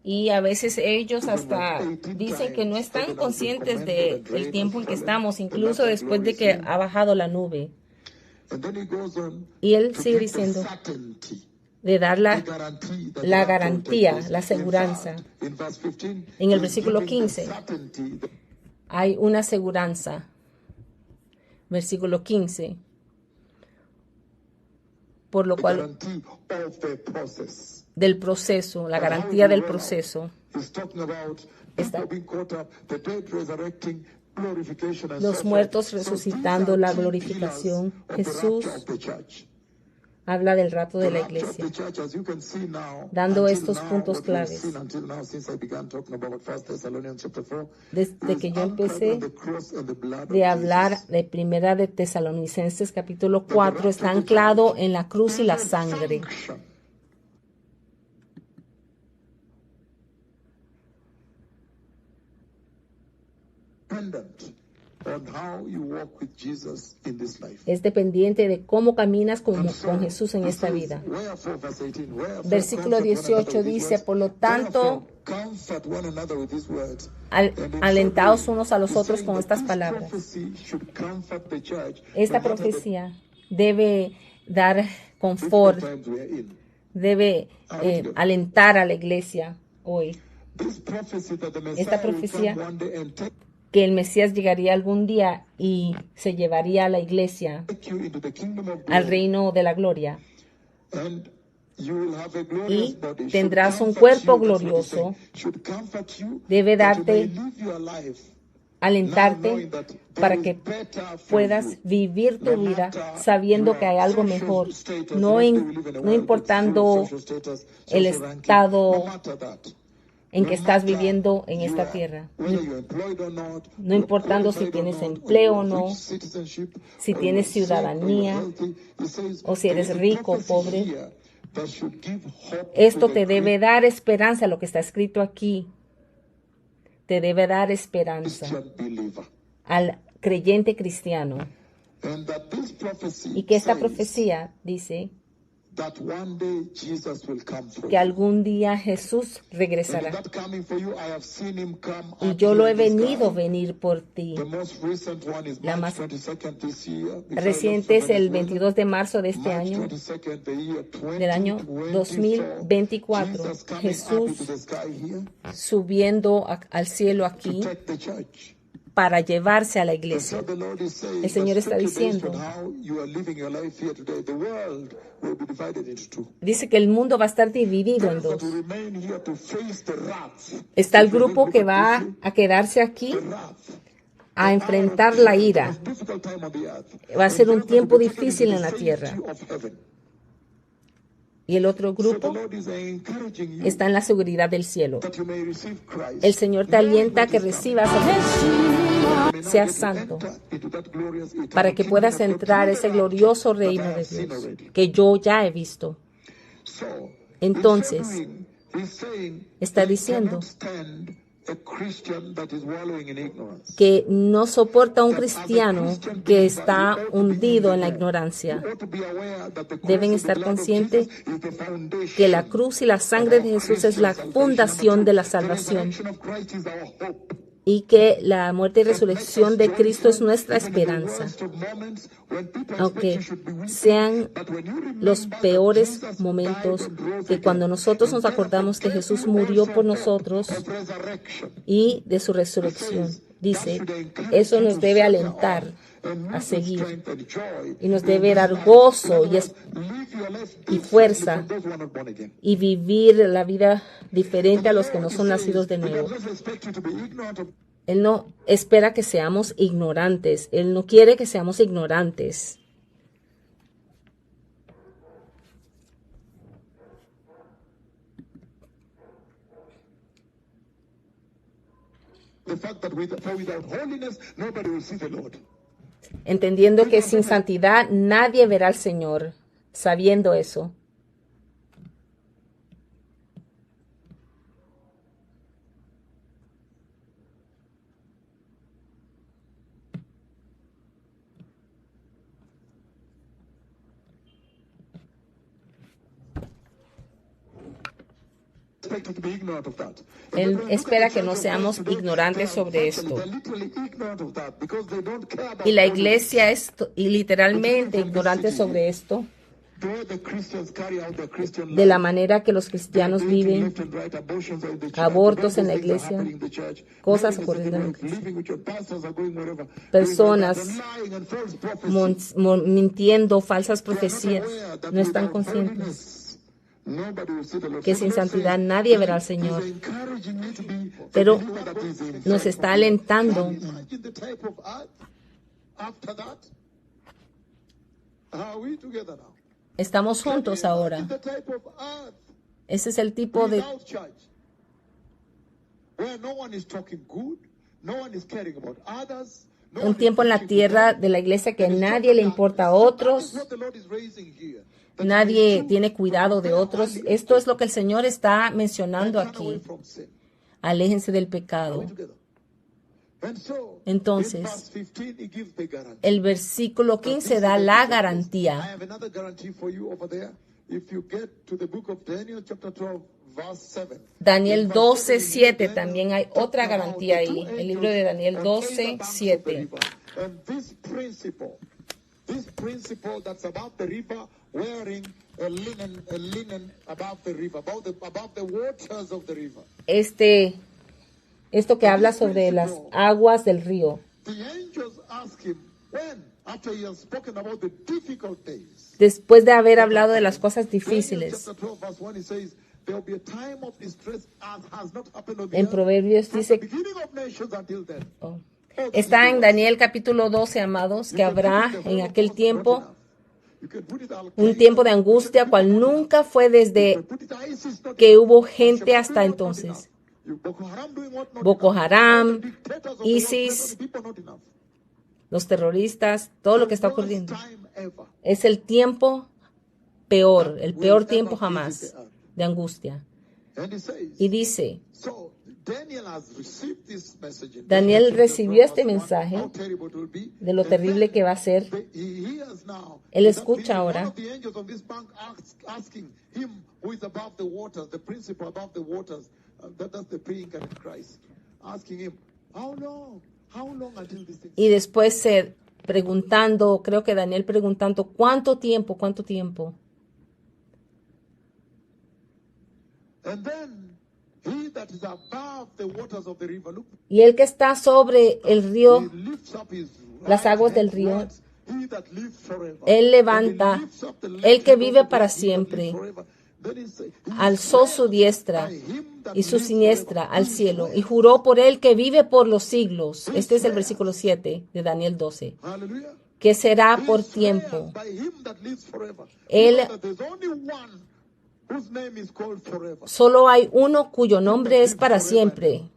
y a veces ellos hasta dicen que no están conscientes del tiempo en que estamos, incluso después de que ha bajado la nube. Y él sigue diciendo de dar la garantía, la aseguranza. En el versículo 15 hay una aseguranza. Versículo 15. Por lo cual, del proceso, la garantía del proceso. Los muertos resucitando, la glorificación. Jesús habla del rapto de la iglesia, dando estos puntos claves. Desde que yo empecé de hablar de Primera de Tesalonicenses capítulo 4, está anclado en la cruz y la sangre. Es dependiente de cómo caminas con Jesús en esta vida. Versículo 18 dice, por lo tanto, alentaos unos a los otros con estas palabras. Esta profecía debe dar confort, debe alentar a la iglesia hoy. Esta profecía que el Mesías llegaría algún día y se llevaría a la iglesia al reino de la gloria. Y tendrás un cuerpo glorioso. Debe darte, alentarte para que puedas vivir tu vida sabiendo que hay algo mejor, no importando el estado en que estás viviendo en esta tierra. No importando si tienes empleo o no, si tienes ciudadanía o si eres rico o pobre. Esto te debe dar esperanza, lo que está escrito aquí. Te debe dar esperanza al creyente cristiano. Y que esta profecía dice que algún día Jesús regresará. Y yo lo he venir por ti. La más reciente es el 22 de marzo de este año, del año 2024. Jesús subiendo al cielo aquí para llevarse a la iglesia. El Señor está diciendo, dice que el mundo va a estar dividido en dos. Está el grupo que va a quedarse aquí a enfrentar la ira. Va a ser un tiempo difícil en la tierra. Y el otro grupo está en la seguridad del cielo. El Señor te alienta a que recibas a Jesús, seas santo, para que puedas entrar a ese glorioso reino de Dios que yo ya he visto. Entonces, está diciendo a Christian that is wallowing in ignorance. que no soporta a un cristiano que está hundido en la ignorancia. You ought to be aware that the cross Deben and the estar blood of conscientes Jesus is the foundation que la cruz y la sangre de Jesús es la fundación de la The salvación resurrection of Christ is our hope. y que la muerte y resurrección de Cristo es nuestra esperanza. Aunque sean los peores momentos, que cuando nosotros nos acordamos que Jesús murió por nosotros y de su resurrección, dice, eso nos debe alentar a seguir y nos debe dar gozo y fuerza y vivir la vida diferente a los que no son nacidos de nuevo. Él no espera que seamos ignorantes. Él no quiere que seamos ignorantes. Entendiendo que sin santidad nadie verá al Señor, sabiendo eso. Él espera que no seamos ignorantes sobre esto. Y la iglesia es literalmente ignorante sobre esto, de la manera que los cristianos viven, abortos en la iglesia, cosas ocurriendo en la iglesia, personas mintiendo, falsas profecías, no están conscientes que sin santidad nadie verá al Señor. Pero nos está alentando. Estamos juntos ahora. Ese es el tipo de un tiempo en la tierra de la iglesia que nadie le importa a otros. Nadie tiene cuidado de otros. Esto es lo que el Señor está mencionando aquí. Aléjense del pecado. Entonces, el versículo 15 da la garantía. Daniel 12:7, también hay otra garantía ahí. El libro de Daniel 12:7. This principle that's above the river, wearing a linen above the river, above the waters of the river. Esto que habla sobre las aguas del río. The angels ask him when, after he has spoken about the difficult days. Después de haber hablado de las cosas difíciles. En Proverbios dice, está en Daniel capítulo 12, amados, que habrá en aquel tiempo un tiempo de angustia cual nunca fue desde que hubo gente hasta entonces. Boko Haram, ISIS, los terroristas, todo lo que está ocurriendo. Es el tiempo peor, el peor tiempo jamás de angustia. Y dice, Daniel recibió este mensaje de lo terrible que va a ser. Él escucha ahora. Y después preguntando, creo que Daniel preguntando, ¿cuánto tiempo? ¿Cuánto tiempo? Y el que está sobre el río, las aguas del río, él levanta, el que vive para siempre, alzó su diestra y su siniestra al cielo y juró por él que vive por los siglos. Este es el versículo 7 de Daniel 12. Que será por tiempo. Solo hay uno cuyo nombre es para siempre.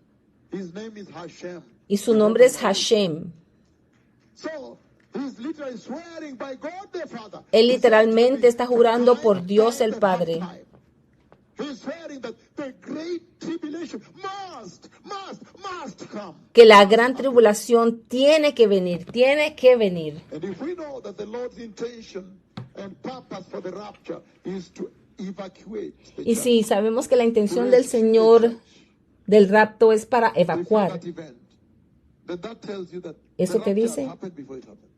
Y su nombre es Hashem. Él literalmente está jurando por Dios el Padre. must come. que la gran tribulación tiene que venir, tiene que venir. And if we know that the Lord's intention and purpose for the rapture is to evacuate the Y church, si sabemos que la intención del Señor del rapto es para before evacuar, that event, then that tells you that ¿eso the qué rapture dice? happened before it happens.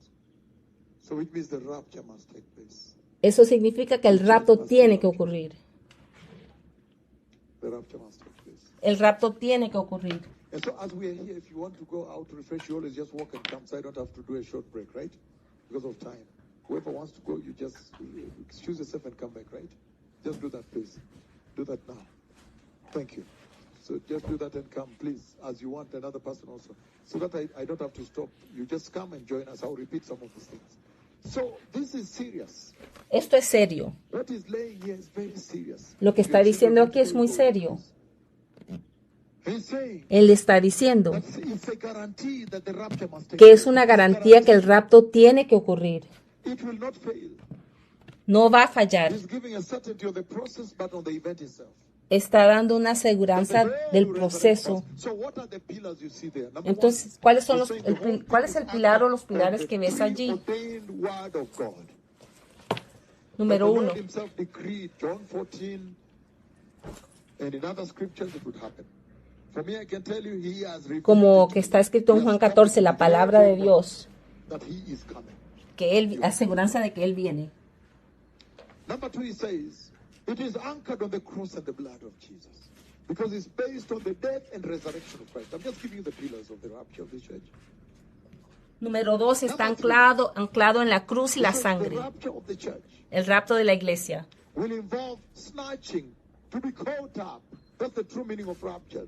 So it means the rapture must take place. Eso significa que el rapto tiene que ocurrir. The rapture must take place. El rapto tiene que ocurrir. And so as we are here, if you want to go out to refresh, you always just walk and come, so I don't have to do a short break, right? Because of time. Whoever wants to go, you just excuse yourself and come back, right? Just do that, please. Do that now. Thank you. So just do that and come, please, as you want another person also. So that I don't have to stop. You just come and join us. I'll repeat some of these things. So this is serious. Esto es serio. What is laying here is very serious. Lo que está diciendo aquí es muy serio. He's saying Él está diciendo that it's a guarantee that the rapture must take que es place. una garantía que el rapto tiene que ocurrir. It will not fail. No va a fallar. He's giving a certainty of the process, but on the event itself. Está dando una aseguranza del proceso. So what are the pillars you see there? Number Entonces, ¿cuáles son one, ¿cuál es el pilar o los pilares que ves allí? ordained word of God. Número The Lord 1. himself decreed, John 14, and in other scriptures it would happen. For me, I can tell you, he has revealed Como it que está escrito en Juan 14, la palabra de Dios, that he is coming. que Él, aseguranza de que Él viene. Number 2, he says, it is anchored on the cross and the blood of Jesus. Because it's based on the death and resurrection of Christ. I'm just giving you the pillars of the rapture of the church. Número 2, está anclado en la cruz y la So sangre. the rapture of the church El rapto de la iglesia will involve snatching, to be caught up. That's the true meaning of rapture.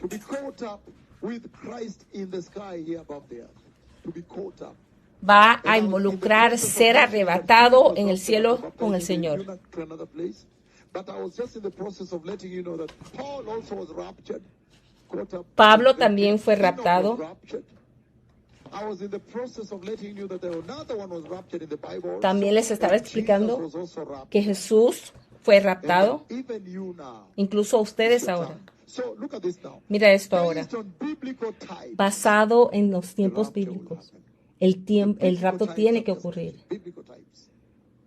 To be caught up with Christ in the sky here above the earth. To be caught up. va a involucrar ser arrebatado en el cielo con el Señor. But I was just in the process of letting you know that Paul also was raptured, caught up. Pablo también fue raptado. I was in the process of letting you that another one was raptured in the Bible. También les estaba And explicando Jesus was also raptured. que Jesús fue raptado, And even you now. incluso a ustedes ahora. So look at this now. Mira esto ahora. Based on biblical types, Basado en los the tiempos rapture will bíblicos. happen. El rapto tiene que ocurrir. Biblical types.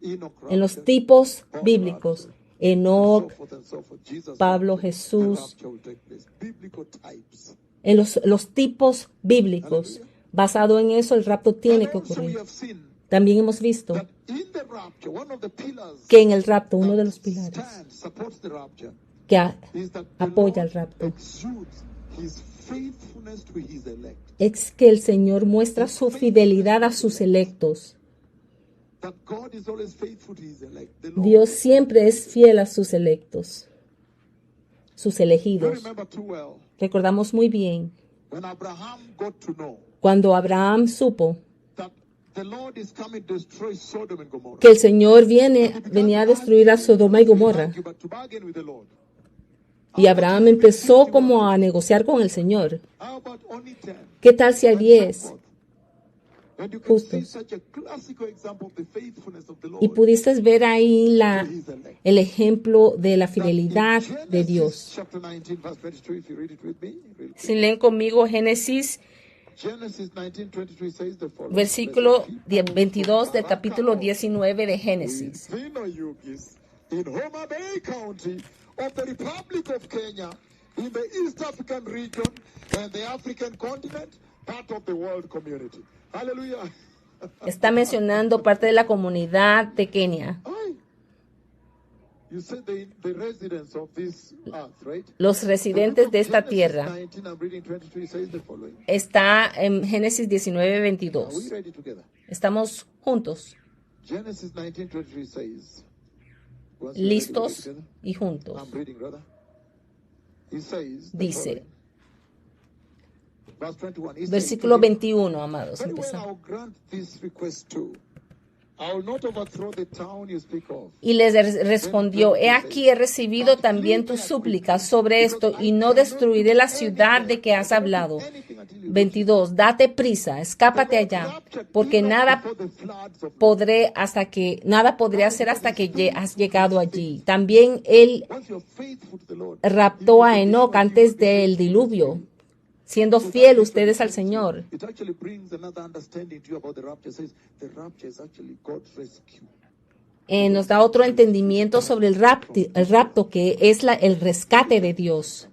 Enoch En los raptured, tipos Paul bíblicos. raptured, Enoch, so forth and so forth. Jesus Pablo, raptured, Jesús. the rapture will take place. Biblical types. en los tipos bíblicos. Basado en eso, el rapto tiene And que also we ocurrir. have seen También hemos visto that in the rapture, one of the pillars que en el rapto, uno de that los pilares stands, supports the rapture, que is that the apoya el Lord rapto exudes his faithfulness to his elect. es que el Señor muestra su fidelidad a sus electos. That God is always faithful to his elect. The Lord. Dios siempre es fiel a sus electos, sus You elegidos. remember too well Recordamos muy bien when Abraham got to know cuando Abraham supo that the Lord is coming to destroy Sodom and Gomorrah. que el Señor venía a destruir a Sodoma y Gomorra. But to bargain with the Lord. Y Abraham empezó como a negociar con el Señor. How about only 10? ¿Qué tal si hay 10? And you can see Justos. such a classical example of the faithfulness of the Lord Y pudiste ver ahí to his elect. el ejemplo de la That fidelidad in de Dios. Genesis chapter 19, verse 22, if you read it with me. Read it. Si leen conmigo Génesis, Genesis 19:22 says the following. versículo 22 del capítulo 19 de Génesis. Zeno Yugis, in Homa Bay County of the Republic of Kenya, in the East African region and the African continent, part of the world community. Hallelujah. Está mencionando parte de la comunidad de Kenia. Ay. You said the residents of this earth, right? Los residentes de esta Genesis tierra. 19, I'm reading 22, says the following. Está en Génesis 19, Are we 22. ready together? Estamos juntos, Genesis 19:23 says. Once you're ready, listos together. y juntos. I'm reading, brother. He says. the Dice, following. Verse 21. He says, versículo 21, amados. very well, Empezamos. I'll grant this request too. I will not overthrow the town you speak of. Y les respondió, he aquí he recibido también tu súplica sobre esto y no destruiré la ciudad de que has hablado. 22. Date prisa, escápate allá, porque nada podré hacer hasta que has llegado allí. También él Once you're faithful to the Lord, raptó a Enoc antes del diluvio, siendo fiel ustedes al Señor. it actually brings another understanding to you about the rapture. It says the rapture is actually God's rescue. Nos da otro entendimiento sobre el rapto que es el rescate de Dios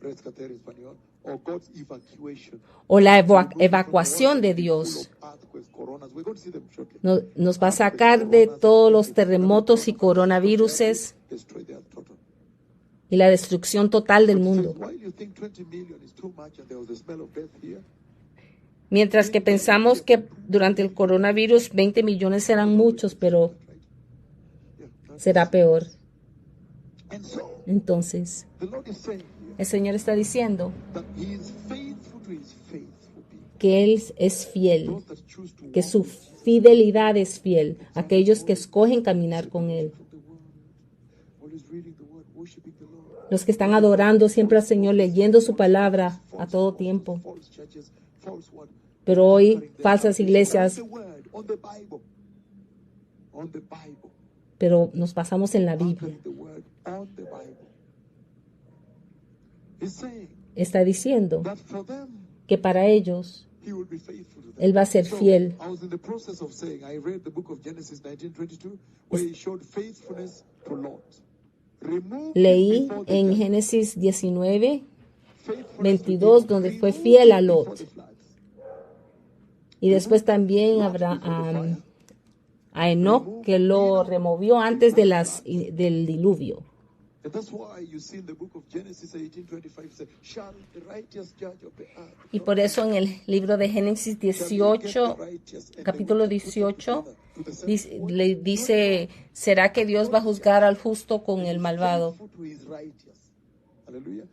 Rescate en español. Or God's evacuation. o la evacuación de Dios. Earthquakes, coronas. We're going to see them shortly. Nos va a sacar de todos los terremotos y coronaviruses Destroy the earth total. y la destrucción total del mundo. While you think 20 million is too much and there was the smell of death here, Mientras que pensamos que durante el coronavirus 20 millones serán muchos, pero será peor. and so Entonces, the Lord is saying here el Señor está diciendo that He is faithful to His faithful people. que Él es fiel, Those that choose to que walk su fidelidad es fiel, aquellos que escogen caminar con Él. the word, always reading the word, worshiping the Lord. Los que están adorando siempre al Señor, leyendo su palabra a todo tiempo. False churches, false word. Pero hoy falsas iglesias, The word on the Bible. On the Bible. pero nos pasamos en la Biblia. The word on the Bible. He's saying Está diciendo that for them, que para ellos He will be faithful to them. Él va a ser So, fiel. I was in the process of saying, I read the book of Genesis 19:22, where He showed faithfulness to Lot. Remove Leí before the en flood, Génesis 19, faithfulness 22, to Him, donde fue remove fiel a before Lot. the floods. Y después también habrá a Enoc, que lo removió antes de del diluvio. And that's why you see in the book of Genesis 18:25 say, shall the righteous judge of the earth? Y por eso en el libro de Génesis 18, capítulo 18, le dice, ¿será que Dios va a juzgar al justo con el malvado? Faithful to his righteous. Hallelujah.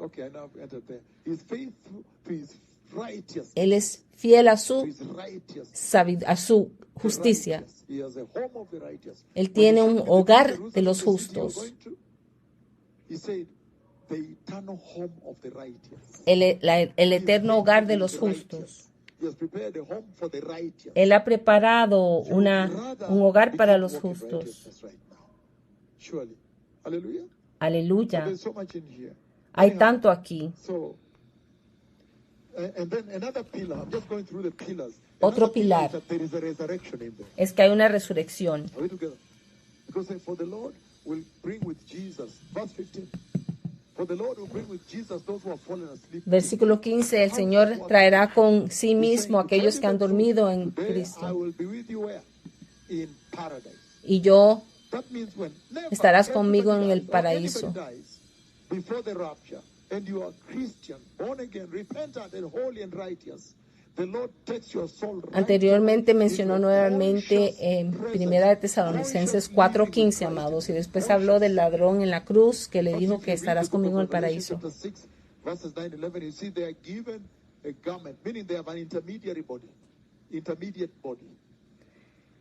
Okay, I now entered there. He's faithful to his righteous. Él es fiel a To su, his righteous. a su justicia. He has a home of the righteous. Él tiene un hogar de los justos. He said, the eternal home of the righteous. El eterno hogar de los justos. He has prepared a home for the righteous. Él ha preparado un hogar para los justos. Surely. Hallelujah. Aleluya. There's so much in here. Hay tanto aquí. So, and then another pillar. I'm just going through the pillars. Otro Another pillar pilar. is that there is a resurrection in there. Es que hay una resurrección. Are we together? Because for the Lord will bring with Jesus. Verse 15. For the Lord will bring with Jesus those who have fallen asleep. Versículo 15, el Señor traerá con sí mismo a aquellos que han dormido en There I Cristo. will be with you where? In paradise. Y yo That means when never estarás everybody conmigo en el dies, or paraíso. anybody dies before the rapture, and you are Christian, born again, repentant and holy and righteous, the Lord takes your soul right Anteriormente into mencionó his nuevamente conscious en presence, Primera de Tesalonicenses conscious 4:15, living with amados, y Christ. después habló del ladrón en la cruz que le But dijo if que you read estarás the book conmigo en of el Revelation paraíso. chapter 6, verses 9 and 11, you see they are given a garment, meaning they have an intermediate body.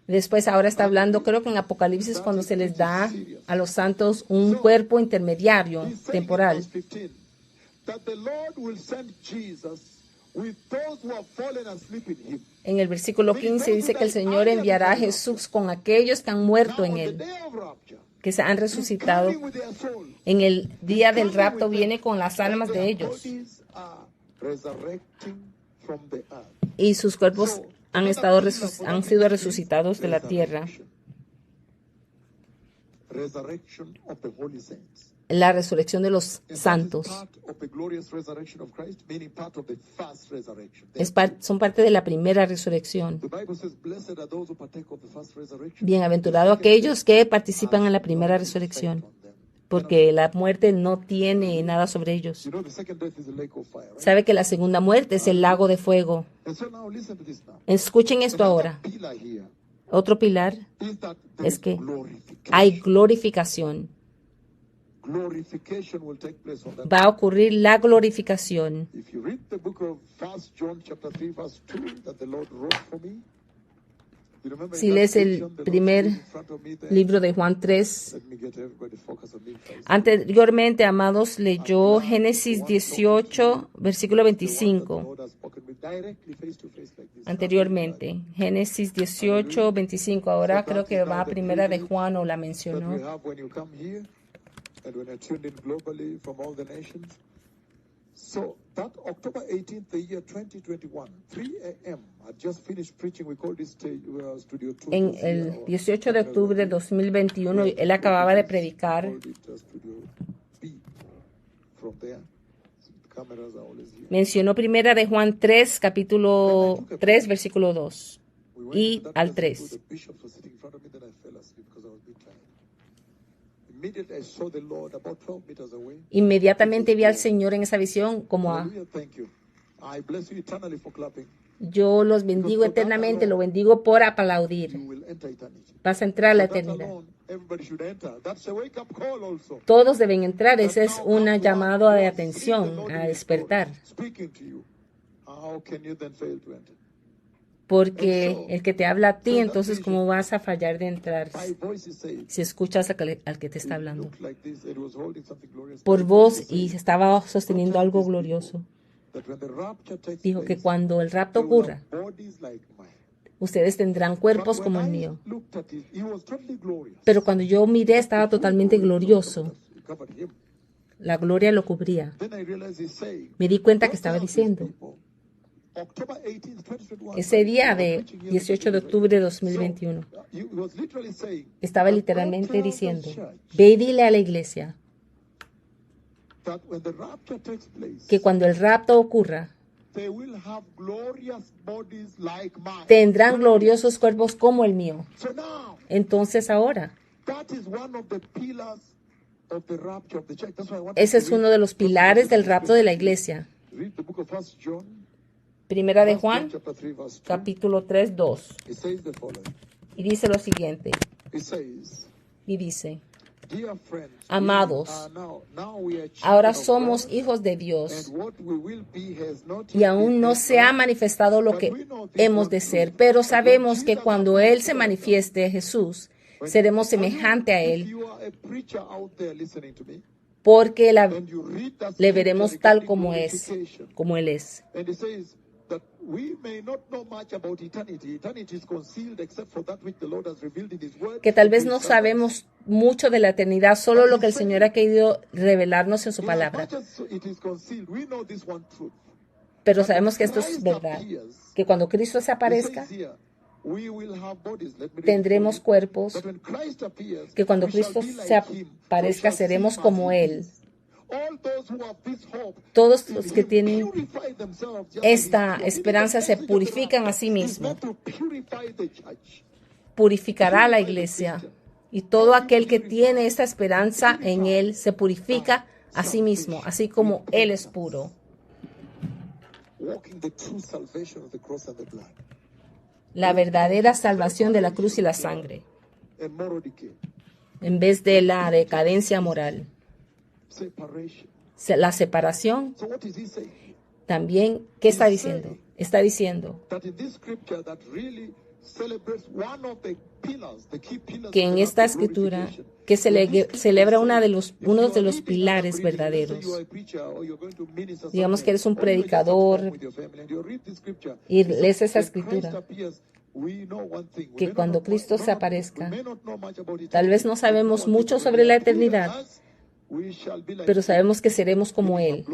Después ahora está hablando, creo que en Apocalipsis, cuando se les da a los santos un cuerpo intermediario, He's saying in temporal. verse 15 that the Lord will send Jesus with those who have fallen asleep in him. En el versículo 15 dice que el Señor enviará a Jesús con aquellos que han muerto Now, en on the él, day of rapture, que se han he's resucitado. coming with their soul. En el día del Coming rapto with viene them, con las and almas de their ellos bodies are resurrecting from the earth. y sus cuerpos han sido resucitados de la tierra. Resurrection of the holy saints. La resurrección de los And that is santos part of the glorious resurrection of Christ, meaning part of the first resurrection. son parte de la primera resurrección. The Bible says, "Blessed are those who partake of the first resurrection." Bienaventurados aquellos que participan en la primera resurrección, porque la muerte no tiene nada sobre ellos. You know, the second death is the lake of fire, right? Sabe que la segunda muerte es el lago de fuego. And so now listen to this now. Escuchen esto ahora. Another pillar here Otro pilar is that there es is que glorification. hay glorificación. Glorification will take place on that. Va a ocurrir la glorificación. If you read the book of 1 John chapter 3 verse 2 that the Lord wrote for me, Si lees el primer libro de Juan 3, anteriormente, amados, leyó Génesis 18, versículo 25. Anteriormente, Génesis 18, 25. Ahora creo que va a primera de Juan o la mencionó. So that October 18th, the year 2021, 3 a.m., I just finished preaching. We call this studio 2. En el 18 de octubre de 2021, él acababa de predicar. Mencionó primera de Juan 3, capítulo 3, versículo 2 y al 3. Inmediatamente vi al Señor en esa visión como a... Yo los bendigo eternamente, lo bendigo por aplaudir. Vas a entrar a la eternidad. Todos deben entrar, ese es un llamado de atención, a despertar. Porque el que te habla a ti, entonces, ¿cómo vas a fallar de entrar si escuchas al que te está hablando? Por voz, y estaba sosteniendo algo glorioso. Dijo que cuando el rapto ocurra, ustedes tendrán cuerpos como el mío. Pero cuando yo miré, estaba totalmente glorioso. La gloria lo cubría. Me di cuenta que estaba diciendo, ese día de 18 de octubre de 2021, estaba literalmente diciendo, ve y dile a la iglesia que cuando el rapto ocurra, tendrán gloriosos cuerpos como el mío. Entonces ahora, ese es uno de los pilares del rapto de la iglesia. Primera de Juan, capítulo 3, 2. Y dice lo siguiente. Y dice, amados, ahora somos hijos de Dios y aún no se ha manifestado lo que hemos de ser, pero sabemos que cuando Él se manifieste, Jesús, seremos semejante a Él, porque le veremos tal como es, como Él es. Que tal vez no sabemos mucho de la eternidad, solo lo que el Señor ha querido revelarnos en su palabra. Pero sabemos que esto es verdad, que cuando Cristo se aparezca, tendremos cuerpos, que cuando Cristo se aparezca seremos como Él. Todos los que tienen esta esperanza se purifican a sí mismos. Purificará a la iglesia. Y todo aquel que tiene esta esperanza en Él se purifica a sí mismo, así como Él es puro. La verdadera salvación de la cruz y la sangre, en vez de la decadencia moral. La separación. También, ¿qué está diciendo? Está diciendo que en esta escritura que celebra uno de los pilares verdaderos. Digamos que eres un predicador y lees esa escritura, que cuando Cristo se aparezca, tal vez no sabemos mucho sobre la eternidad, pero sabemos que seremos como Él,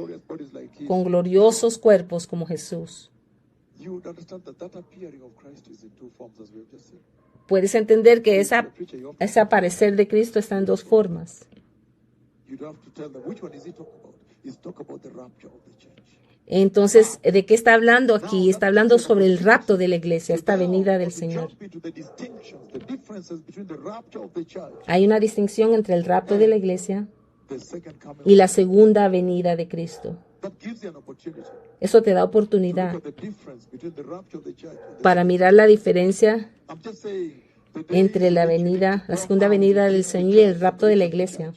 con gloriosos cuerpos como Jesús. Puedes entender que ese aparecer de Cristo está en dos formas. Entonces, ¿de qué está hablando aquí? Está hablando sobre el rapto de la iglesia, esta venida del Señor. Hay una distinción entre el rapto de la iglesia y la segunda venida de Cristo. Eso te da oportunidad para mirar la diferencia entre la segunda venida del Señor y el rapto de la iglesia.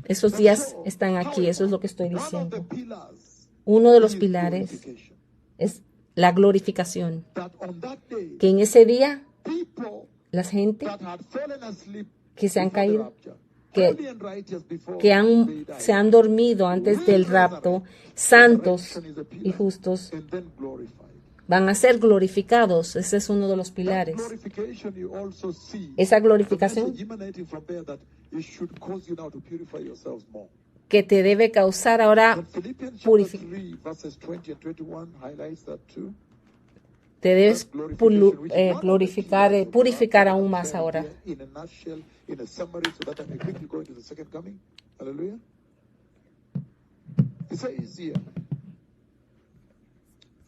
Esos días están aquí, eso es lo que estoy diciendo. Uno de los pilares es la glorificación. that on that day, Que en ese día, people la gente that had fallen asleep que se han before the caído, rapture, que, holy and righteous before que they died, se han dormido antes del rapto, santos y justos, and then glorified. van a ser glorificados. Ese es uno de los That pilares. glorification you also see Esa the glorificación message emanating from there that it should cause you now to purify yourselves more. que te debe causar ahora And Philippians chapter purificar. 3 verses 20 and 21 highlights that too. Te debes That glorification, which is one of the glorificar, pillars of the purificar rapture, aún I'm más sharing ahora. here in a nutshell, in a summary, so that I may quickly go into the second coming. Hallelujah. It says here,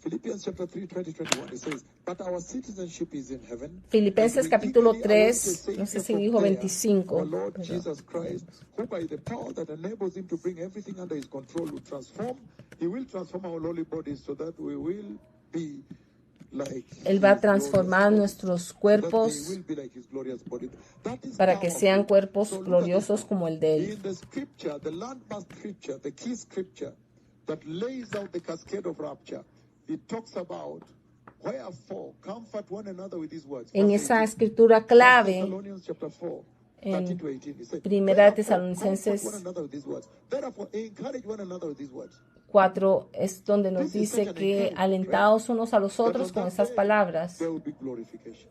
Philippians chapter 3, 20, 21, it says, but our citizenship is in heaven. Filipenses and we capítulo eagerly await 3, the no sé Savior si from dijo there, 25. our Lord Jesus Christ, who by the power that enables him to bring everything under his control will transform, he will transform our lowly bodies so that we will be like Él va a his transformar glorious nuestros body. cuerpos So that they will be like his glorious body. That is para que sean powerful. cuerpos So look at gloriosos this now. como el de Él. In the scripture, the landmark scripture, the key scripture that lays out the cascade of rapture, it talks about wherefore comfort one another with these words. En Verse esa 18. escritura 1 clave, Thessalonians chapter 4, en 13 to 18. It says, Primera "Therefore, Tesalonicenses comfort one another with these words. Therefore, encourage one another with these words." 4 es donde nos dice que alentados unos a los otros con esas palabras. There will be glorification.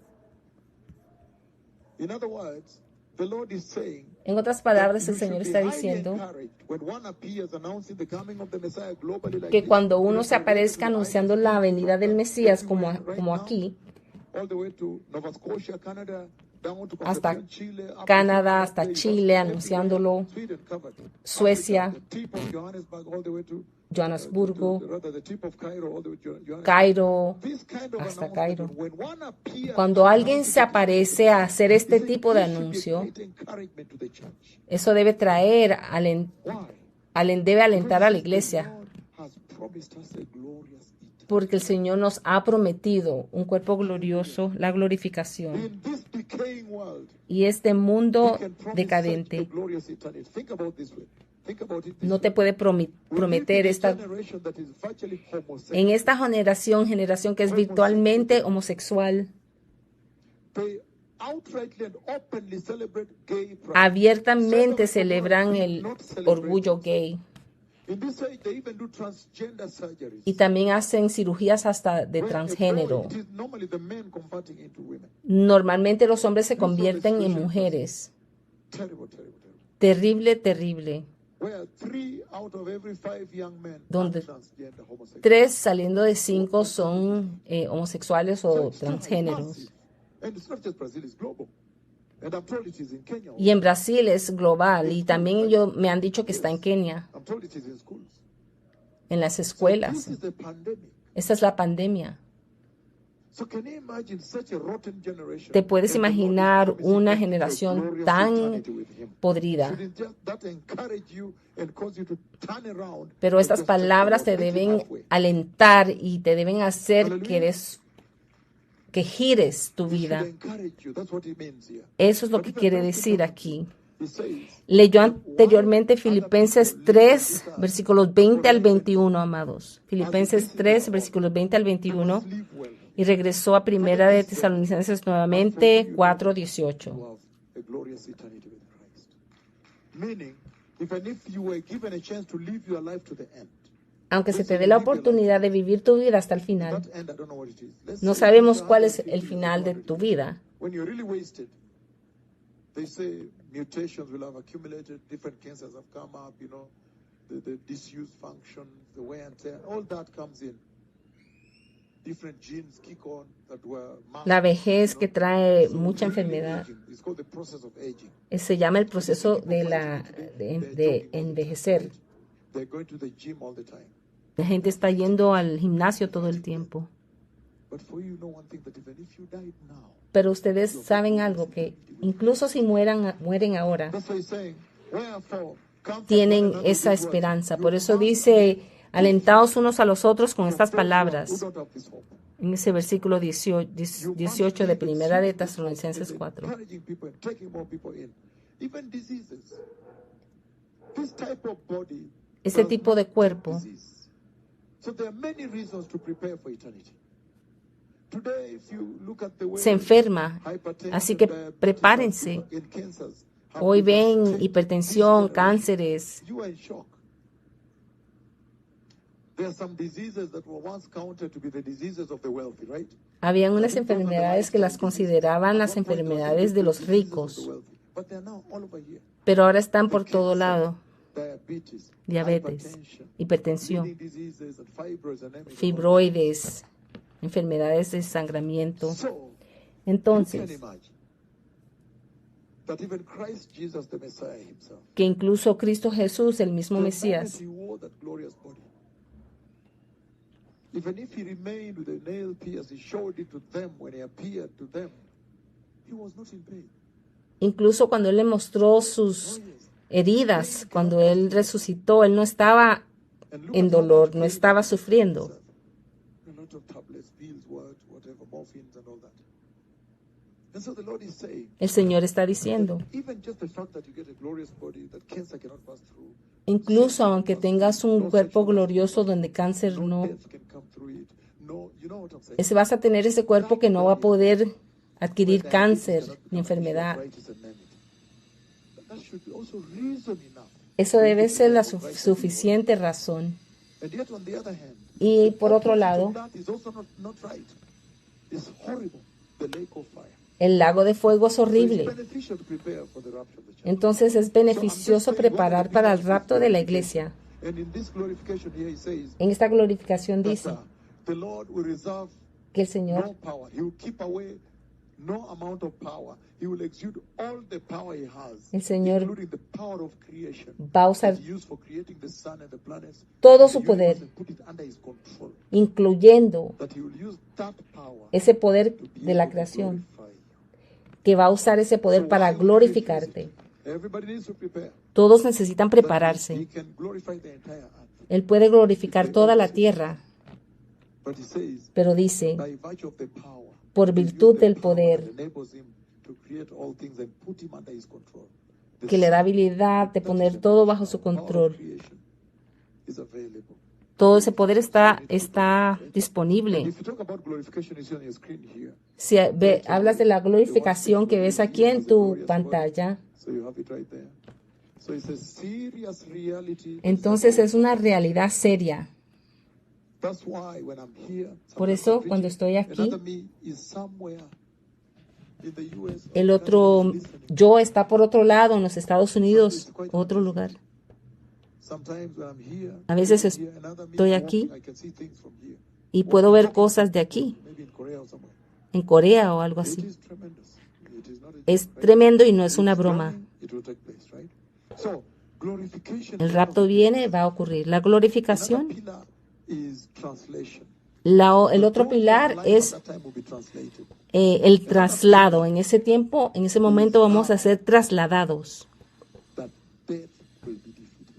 In other words, the Lord is saying En otras palabras, el Señor está diciendo que cuando uno se aparezca anunciando la venida del Mesías, como aquí, hasta Canadá, hasta Chile, anunciándolo, Suecia, Johannesburgo, Cairo, hasta Cairo. Cuando alguien se aparece a hacer este tipo de anuncio, eso debe traer, debe alentar a la iglesia, porque el Señor nos ha prometido un cuerpo glorioso, la glorificación. Y este mundo decadente no te puede prometer en esta generación que es virtualmente homosexual, abiertamente celebran el orgullo gay. Y también hacen cirugías hasta de transgénero. Normalmente los hombres se convierten en mujeres. Terrible, terrible. Donde 3 saliendo de 5 son homosexuales o transgéneros. Y en Brasil es global, y también me han dicho que está en Kenia, en las escuelas. Esta es la pandemia. ¿Te puedes imaginar una generación tan podrida? Pero estas palabras te deben alentar y te deben hacer que gires tu vida. Eso es lo que quiere decir aquí. Leyó anteriormente Filipenses 3, versículos 20 al 21, amados. Filipenses 3, versículos 20 al 21. Y regresó a Primera de Tesalonicenses nuevamente 4, 18. Aunque se te dé la oportunidad de vivir tu vida hasta el final, no sabemos cuál es el final de tu vida. La vejez que trae mucha enfermedad. Se llama el proceso de envejecer. La gente está yendo al gimnasio todo el tiempo. Pero ustedes saben algo, que incluso si mueren ahora, tienen esa esperanza. Por eso dice, alentaos unos a los otros con estas palabras. En ese versículo 18 de Primera de Tesalonicenses 4. Este tipo de cuerpo So there are many reasons to prepare for eternity. Today, if you look at the way Se enferma, hypertension, así que diabetes, prepárense. and cancers have Hoy ven devastated hipertensión, this generation. cánceres. You are in shock. There are some diseases that were once counted to be the diseases of the wealthy, right? Habían unas enfermedades que las consideraban las enfermedades de los ricos, But they are now all over here. pero ahora están por todo lado. Diabetes, Diabetes, hipertensión, bleeding diseases, and fibroids and everything. fibroides, enfermedades de sangramiento. So, you can Entonces, imagine that even Christ Jesus, the Messiah himself, que incluso Cristo Jesús, el mismo the Mesías, moment he wore that glorious body, even if he remained with the nail pierced, he showed it to them when he appeared to them, he was not in pain. incluso cuando Él le mostró sus heridas, cuando Él resucitó, Él no estaba And look en at how dolor, much no pain estaba he sufriendo. himself. A lot of tablets, pills, whatever, morphines and all that. And so the Lord is saying, El Señor está diciendo, even just the fact that you get a glorious body that cancer cannot pass through, incluso aunque tengas un cuerpo glorioso donde cáncer no, death can come through it. No, you know what I'm saying? vas a tener ese cuerpo que no va a poder adquirir cáncer ni enfermedad. Arthritis and name it. That should be also reason enough. Eso debe ser la suficiente razón. And yet on the other hand, Y por otro lado, that is also not right. It's horrible, the lake of fire. el lago de fuego es So it's horrible. beneficial to prepare for the rapture of the church. Entonces es beneficioso preparar para el rapto de la iglesia. And in this glorification here he says En esta glorificación that dice the Lord will reserve que el Señor no power. He will keep away no amount of power. He will exude all the power he has, El Señor including the power of creation va a usar that he used for creating the sun and the planets, todo and su the universe, poder, and put it under his control. incluyendo That he will use that power ese poder to be de la able to creación, glorify you. que va a usar ese poder para glorificarte. Everybody needs to prepare. Todos necesitan He prepararse. can glorify the entire earth. Él puede glorificar toda la tierra, But he says, pero dice, by virtue of the power, por he will use virtud the del power poder that enables him to create all things and put him under his control. The que le da sun, habilidad de that poner is todo the bajo su power of control. creation is available. Todo ese poder está disponible. If you talk about glorification, it's on your screen here. Si hablas de la glorificación que ves aquí en tu pantalla, So you have it right there. So it's a serious reality. entonces es una realidad seria. That's why when I'm here, Por eso, cuando estoy aquí, another me is somewhere in the US. el otro yo está por otro lado, en los Estados Unidos, otro lugar. Sometimes when I'm here, A veces here, another me estoy is aquí walking, I can see things from here. y puedo ver cosas de aquí, Maybe in Korea or somewhere. en Corea o algo It así. is tremendous. It is not a Es joke, right? tremendo y no es una It's broma. coming, it will take place, right? So, glorification. El rapto viene, va a ocurrir. La Another glorificación, pillar is translation. el otro pilar es That time will be translated. el traslado. En ese tiempo, en ese momento vamos a ser trasladados. That death will be defeated.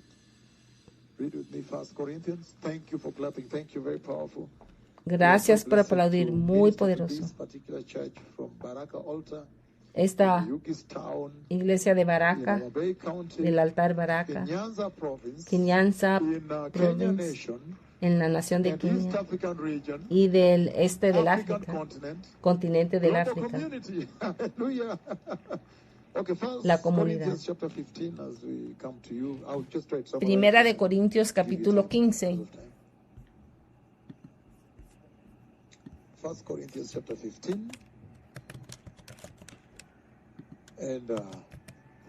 Read with me 1 Corinthians. Thank you for clapping. Thank you, very powerful. Gracias por Blessed aplaudir, to muy minister to poderoso. this particular church from Baraka Altar, Esta Yukistown, iglesia de in Baraka, Bay County, del altar in Baraka, Nyanza Province, Kinyanza in Kenya Province, Nation, en la nación de and East Kenia African region, y del este del African África, continent, continente del global África, community. Hallelujah. Okay, first la comunidad. Corinthians chapter 15 as we come to you. I'll just try to summarize Primera de this. Corintios capítulo 15. 1 Corinthians chapter 15 and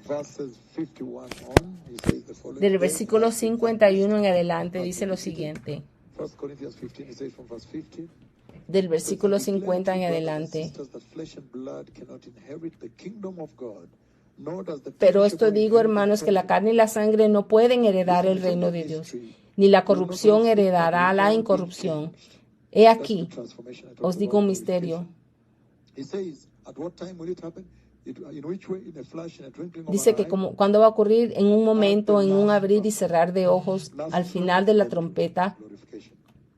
verses 51 on, he says the following. Del versículo 51 en adelante dice lo siguiente. 1 Corinthians 15, he says from verse 50. Del versículo 50 en adelante. Pero esto digo, hermanos, que la carne y la sangre no pueden heredar el reino de Dios, ni la corrupción heredará la incorrupción. He aquí, os digo un misterio. Dice que cuando va a ocurrir en un momento, en un abrir y cerrar de ojos, al final de la trompeta,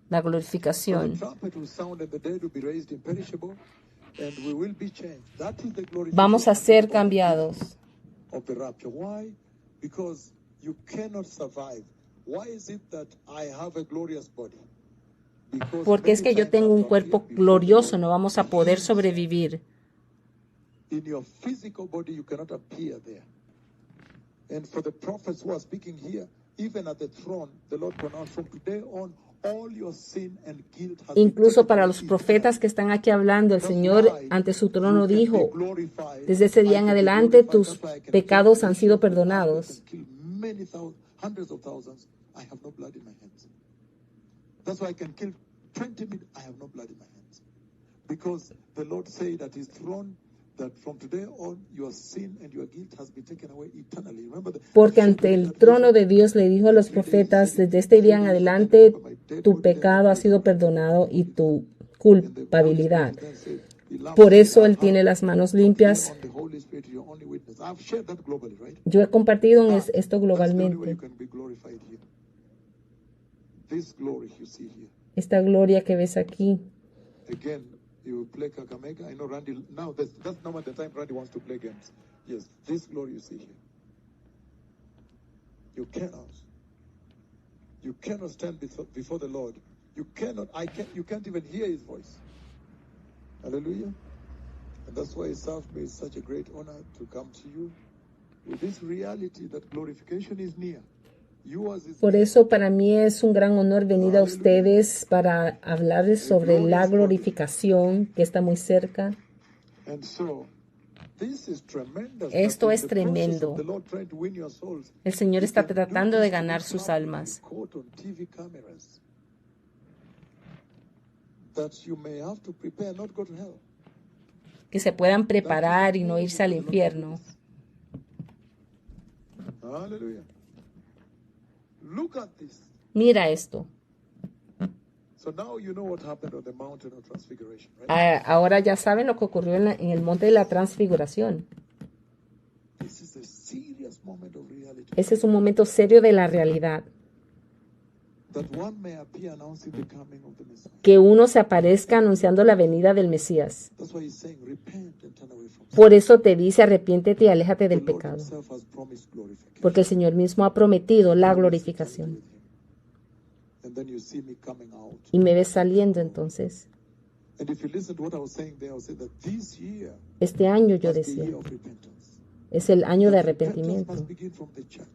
la glorificación. Vamos a ser cambiados. porque es que yo tengo un cuerpo glorioso, no vamos a poder sobrevivir. In your physical body, you cannot appear there. And for the prophets who are speaking here, even at the throne, the Lord pronounced, from today on, all your sin and guilt has been Incluso taken para away los eternally. profetas que están aquí hablando, el That's Señor why ante su you trono can be dijo, glorified. desde ese día I en can be adelante glorified. tus That's why I can pecados kill han sido nations with perdonados. armies and kill many hundreds of thousands. I have no blood in my hands. That's why I can kill 20 million. I have no blood in my hands. Because the Lord said at his throne that from today on your sin and your guilt has been taken away eternally. Remember Porque ante el trono de Dios le dijo a los profetas, desde este día en adelante tu pecado ha sido perdonado y tu culpabilidad. Por eso Él tiene las manos limpias. Yo he compartido esto globalmente. Esta gloria que ves aquí. Again, you play Kakamega. I know Randy. Now that's not the time Randy wants to play games. Yes, this glory you see here. You cannot stand before the Lord. You can't even hear His voice. Hallelujah. And that's why it serves me such a great honor to come to you with this reality that glorification is near. Por eso para mí es un gran honor venir a ustedes para hablarles sobre la glorificación que está muy cerca. Esto es tremendo. El Señor está tratando de ganar sus almas. Que se puedan preparar y no irse al infierno. Aleluya. Look at this. Mira esto. So now you know what happened on the mountain of transfiguration, right? Ahora ya saben lo que ocurrió en el monte de la transfiguración. This is a serious moment of reality. Ese es un momento serio de la realidad. That one may appear announcing the coming of the Messiah. Que uno se aparezca anunciando la venida del Mesías. That's why he's saying, repent and turn away from sin. Por eso te dice, arrepiéntete y aléjate del The Lord pecado. himself has promised glorification. Porque el Señor mismo ha prometido la glorificación. And then you see me coming out. Y me ves saliendo entonces. And if you listen to what I was saying there, I was saying that this year Este año yo was the decía, year of repentance. es el año de That repentance arrepentimiento. must begin from the church.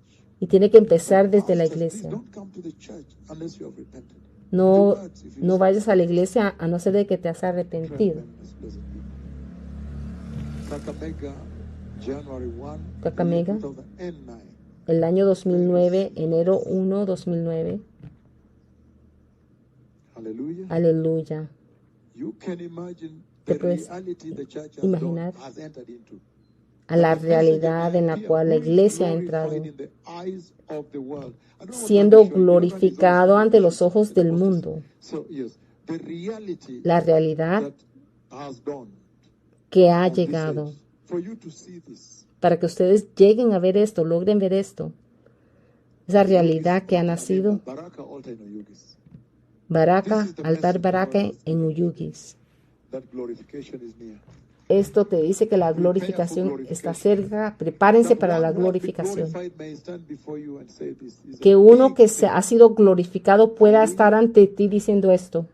Y tiene que empezar desde la Pastors, iglesia. please don't come to the church unless you have repented. No, Do that if you no vayas a la iglesia a no ser de que te has arrepentido. Tremendous, blessed people. Kakamega, January 1, Kakamega. 2009. El año 2009, enero 1, 2009. Hallelujah. Aleluya. You can imagine Te the puedes reality the church imaginar has entered into. A la realidad en la cual la iglesia ha entrado, siendo glorificado ante los ojos del mundo. La realidad que ha llegado. Para que ustedes lleguen a ver esto, logren ver esto. Esa realidad que ha nacido. Baraka, altar Baraka en Uyugis. Esto te dice que la glorificación está cerca. Prepárense para la glorificación. Que uno que ha sido glorificado pueda estar ante ti diciendo esto.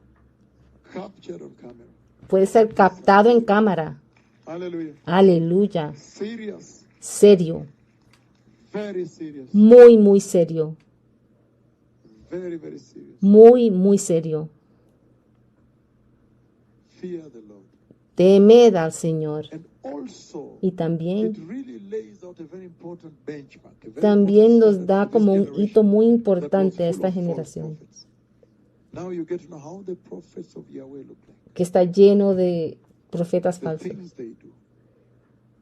Puede ser captado en cámara. Aleluya. Serio. Muy, muy serio. Muy, muy serio. Temed al Señor. Y también nos da como un hito muy importante a esta generación, que está lleno de profetas falsos.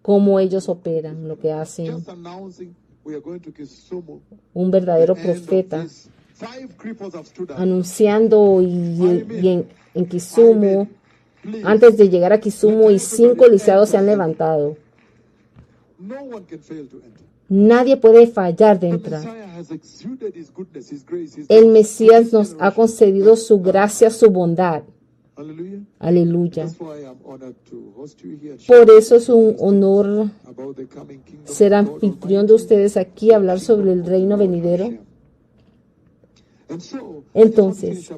Cómo ellos operan, lo que hacen. Un verdadero profeta anunciando y en Kisumu. Antes de llegar a Kisumu y 5 lisiados se han levantado. Nadie puede fallar de entrar. El Mesías nos ha concedido su gracia, su bondad. Aleluya. Por eso es un honor ser anfitrión de ustedes aquí, hablar sobre el reino venidero. Entonces,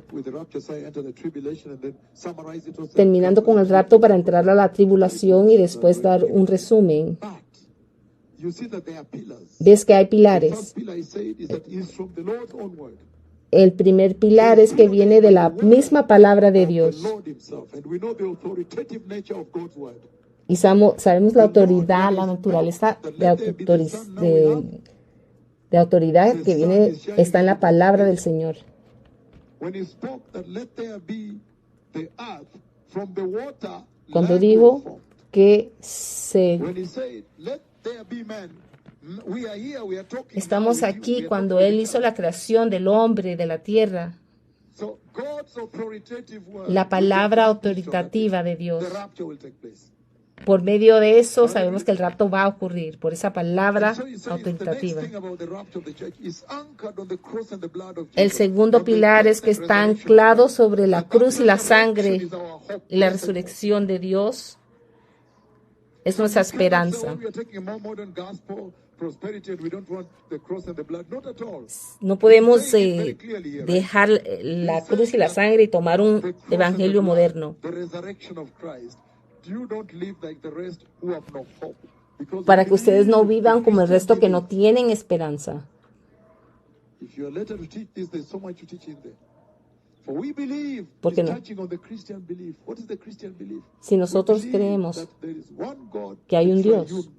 terminando con el rapto para entrar a la tribulación y después dar un resumen, ves que hay pilares. El primer pilar es que viene de la misma palabra de Dios. Y sabemos la autoridad, la naturaleza de autoridad que está en la palabra del Señor. Cuando dijo que estamos aquí cuando Él hizo la creación del hombre, de la tierra, la palabra autoritativa de Dios. Por medio de eso sabemos que el rapto va a ocurrir, por esa palabra autoritativa. El segundo pilar es que está anclado sobre la cruz y la sangre y la resurrección de Dios. Es nuestra esperanza. No podemos dejar la cruz y la sangre y tomar un evangelio moderno. Para que ustedes no vivan como el resto que no tienen esperanza. Porque no. Si nosotros creemos que hay un Dios,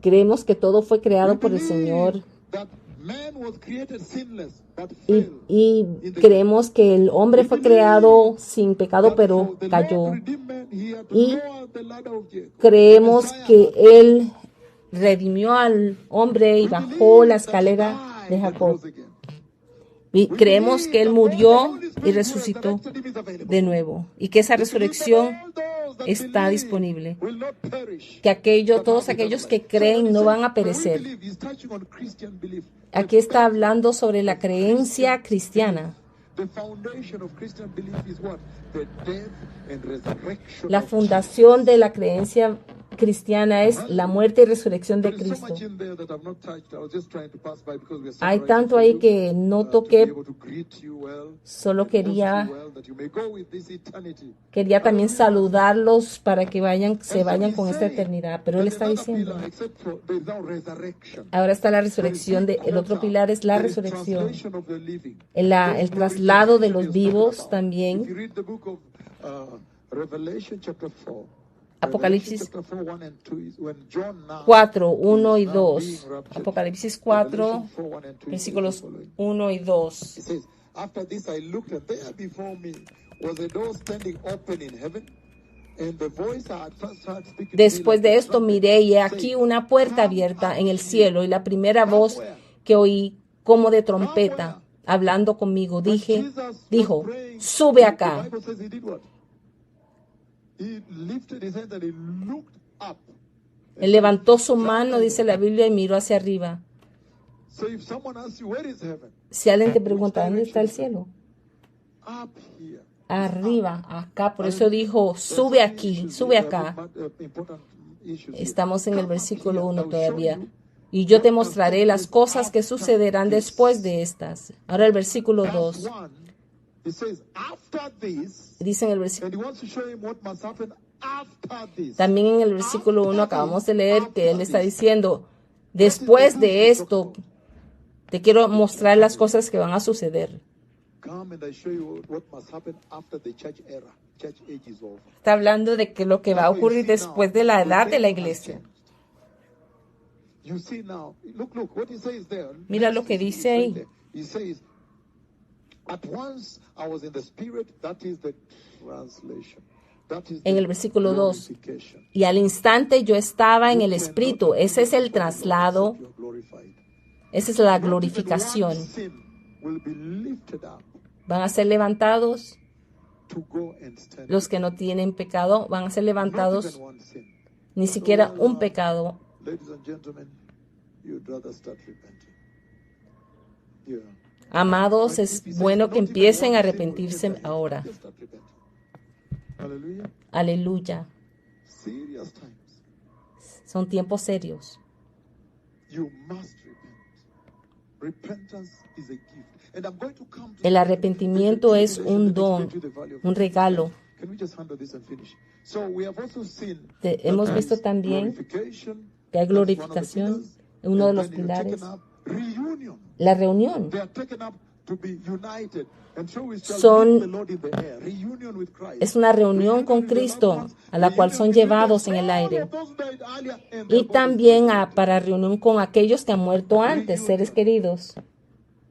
creemos que todo fue creado por el Señor. Y creemos que el hombre fue creado sin pecado, pero cayó. Y creemos que Él redimió al hombre y bajó la escalera de Jacob. Y creemos que Él murió y resucitó de nuevo. Y que esa resurrección está disponible. Que todos aquellos que creen no van a perecer. Aquí está hablando sobre la creencia cristiana. La fundación de la creencia cristiana es la muerte y resurrección de Cristo. Hay tanto ahí que no toqué, solo quería también saludarlos para que se vayan con esta eternidad, pero Él está diciendo, ahora está la resurrección, el otro pilar es la resurrección, el traslado de los vivos también. Apocalipsis 4, 1 y 2. Apocalipsis 4, versículos 1 y 2. Después de esto miré y he aquí una puerta abierta en el cielo, y la primera voz que oí como de trompeta hablando conmigo dijo, sube acá. Él levantó su mano, dice la Biblia, y miró hacia arriba. Si alguien te pregunta, ¿dónde está el cielo? Arriba, acá. Por eso dijo, sube aquí, sube acá. Estamos en el versículo 1 todavía. Y yo te mostraré las cosas que sucederán después de estas. Ahora el versículo 2. Dice en el versículo. También en el versículo 1 acabamos de leer que Él está diciendo, después de esto, te quiero mostrar las cosas que van a suceder. Está hablando de que lo que va a ocurrir después de la edad de la iglesia. Mira lo que dice ahí. En el versículo 2, y al instante yo estaba en el Espíritu. Ese es el traslado, esa es la glorificación. Van a ser levantados los que no tienen pecado, van a ser levantados, ni siquiera un pecado. Amados, es bueno que empiecen a arrepentirse ahora. Aleluya. Son tiempos serios. You must repent. Repentance is a gift. And I'm going to come to El arrepentimiento es un don, un regalo. Can we just handle this and finish? So we have also seen Hemos that visto there is también glorification, que hay that's one of the glorificación, pillars, uno de and los then you're taken pilares. up. Reunion. La reunión. They are taken up to be united. And so we shall Son- meet the Lord in the air. Reunion with Christ. Es una reunión con Reunion with the Cristo, loved ones, a la cual reunion son between llevados them, en el all aire. of those who died earlier, and their Y bodies también resurrected. para reunión con aquellos que han muerto antes, seres queridos,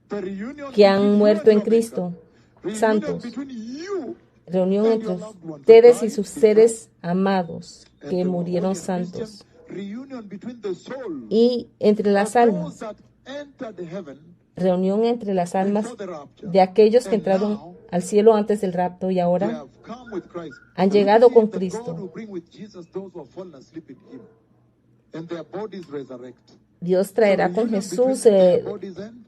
The reunion que han between you muerto and en your Cristo, Maker. Reunion santos. between you Reunión and entre your loved ones. ustedes y sus Died, seres amados and que the murieron audience Christians, santos. reunion between the souls Y entre las of those almas, that entered heaven reunión entre las almas before the rapture. de aquellos que And entraron now al cielo antes del rapto y they ahora have come with Christ. han And we llegado believe con that Cristo. God will bring with Jesus those who have fallen asleep in Him, and their bodies resurrect. Dios traerá So con reunion Jesús between their bodies and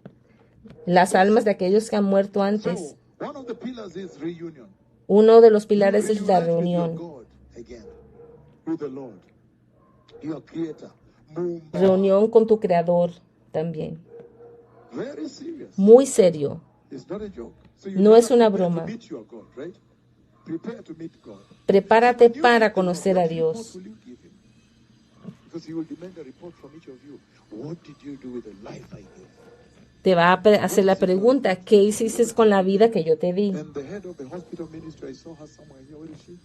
las almas de aquellos que han muerto antes. so one of the pillars is reunion. Uno de los pilares es la Reunite with your reunión. God again, with the Lord, your Creator. Mumba. Reunión con tu Creador también. Very serious. Muy serio. It's not a joke. So you No better es una prepare to broma. meet your God, right? Prepare to meet God. Prepárate When you para meet the Lord, conocer a what report Dios. will you give him? Because he will demand a report from each of you. What did you do with the life I gave? Te va a hacer la pregunta, ¿qué hiciste con la vida que yo te di? And the head of the hospital ministry, I saw her somewhere here. Where is she?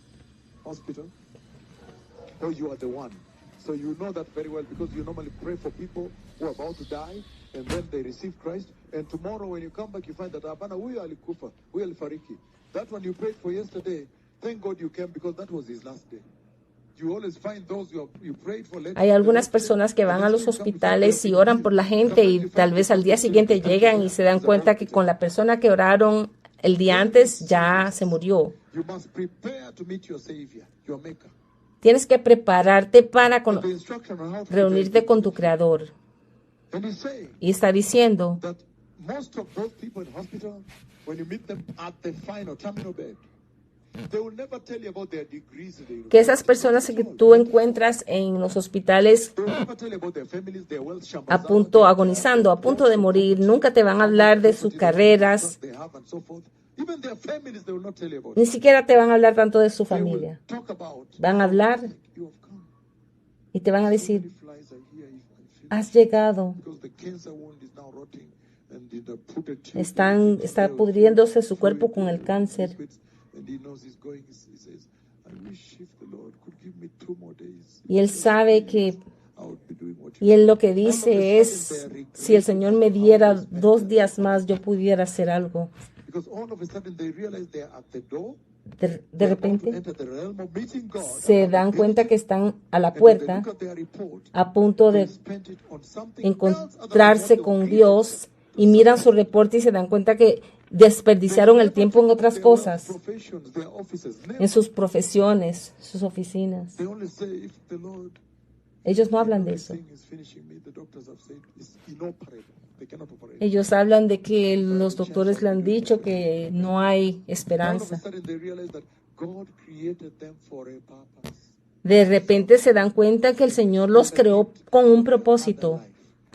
Hospital? Oh, you are the one. So you know that very well because you normally pray for people who are about to die and then they receive Christ. And tomorrow when you come back, you find that Abana, huyu alikufa, huyu alifariki. That one you prayed for yesterday, thank God you came because that was his last day. You always find those you prayed for later. Hay algunas personas que van a los hospitales y oran por la gente y tal vez al día siguiente llegan y se dan cuenta que con la persona que oraron el día antes ya se murió. You must prepare to meet your Savior, your Maker. Tienes que prepararte para And the instruction on how to reunirte con tu Creador. And he's saying Y está diciendo that most of those people in hospital, when you meet them at the final terminal bed, they will never tell you about their degrees. que esas personas que tú encuentras en los hospitales They will never tell you about their families, their wealth, a punto agonizando, a punto de morir, nunca te van a hablar de sus carreras, they have and so forth. Even their families, they will not tell you about. ni siquiera te van a hablar tanto de su They will familia. talk about Van a hablar you have come. y te van a decir, Many flies are here, I feel, has llegado. because the cancer wound is now rotting and they put a tube Está pudriéndose su cuerpo con el cáncer. And he knows he's going. He says, I wish if the Lord could give me 2 more days. Y él sabe que, I would be doing what y él lo que dice es, si el Señor me diera 2 días más, yo pudiera hacer algo. Because all of a sudden they realize they're at the door. De repente Enter the realm of meeting God. se dan cuenta que están a la And when they puerta look at their report, a punto they de spent it on something else encontrarse other than what con they Dios y miran su reporte y se dan cuenta que desperdiciaron el tiempo en otras cosas, professions, their offices. Never. en sus profesiones, sus oficinas. They only say if the Lord Ellos no hablan de eso. thing is finishing me, the doctors have said it's inoperable. They cannot operate. Ellos hablan de que los doctores le han dicho que no hay All of a esperanza. sudden they realize that God created them for a purpose. De repente se dan cuenta que el Señor los creó con un propósito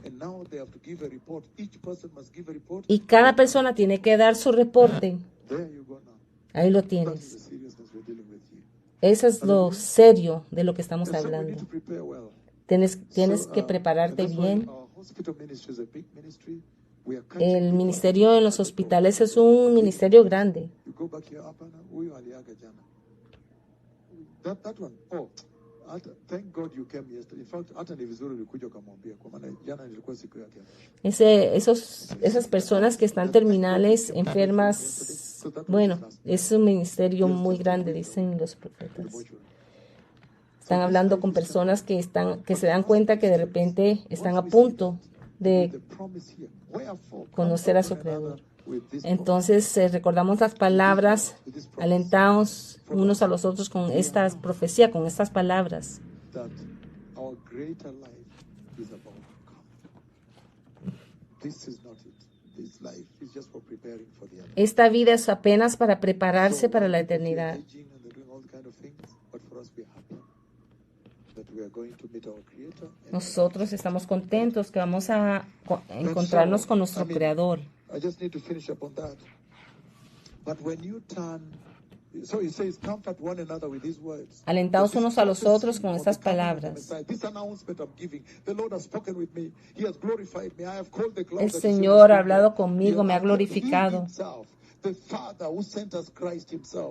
And now they have to give a report. Each person must give a report. y cada persona tiene que dar su reporte. There you go now. Ahí lo That is tienes. the seriousness we're dealing with here. Eso es lo serio de lo que estamos And so we need hablando. to prepare well. Tienes So, que prepararte and that's why bien. our hospital ministry is a big ministry. We are catching El people ministerio en los hospitales es un ministerio grande. You go back here, Apana, huyu aliaga jana. That one. Oh, thank God you came yesterday. In fact, hata ni vizuri ulikuja ukamwambia kwa maana jana ilikuwa siku yake. Esas personas que están terminales, enfermas, bueno, es un ministerio muy grande, dicen los profetas. Están hablando con personas que se dan cuenta que de repente están a punto de The promise here. Wherefore, conocer a su Creador. Entonces recordamos las palabras, alentados unos a los otros con esta profecía, con estas palabras. that our greater life is about to come. This is not it. This life is just for preparing for the other. Esta vida es apenas para prepararse para la eternidad. Aging and they're doing all kind of things, but for us we're happy. that we are going to meet our Creator. Nosotros estamos contentos que vamos a encontrarnos con nuestro Creador. I just need to finish up on that. But when you turn, so he says, comfort one another with these words. Alentaos unos a los otros con estas palabras. This announcement I'm giving, the Lord has spoken with me. He has glorified me. I have called the cloud. El Señor ha hablado conmigo, me ha glorificado.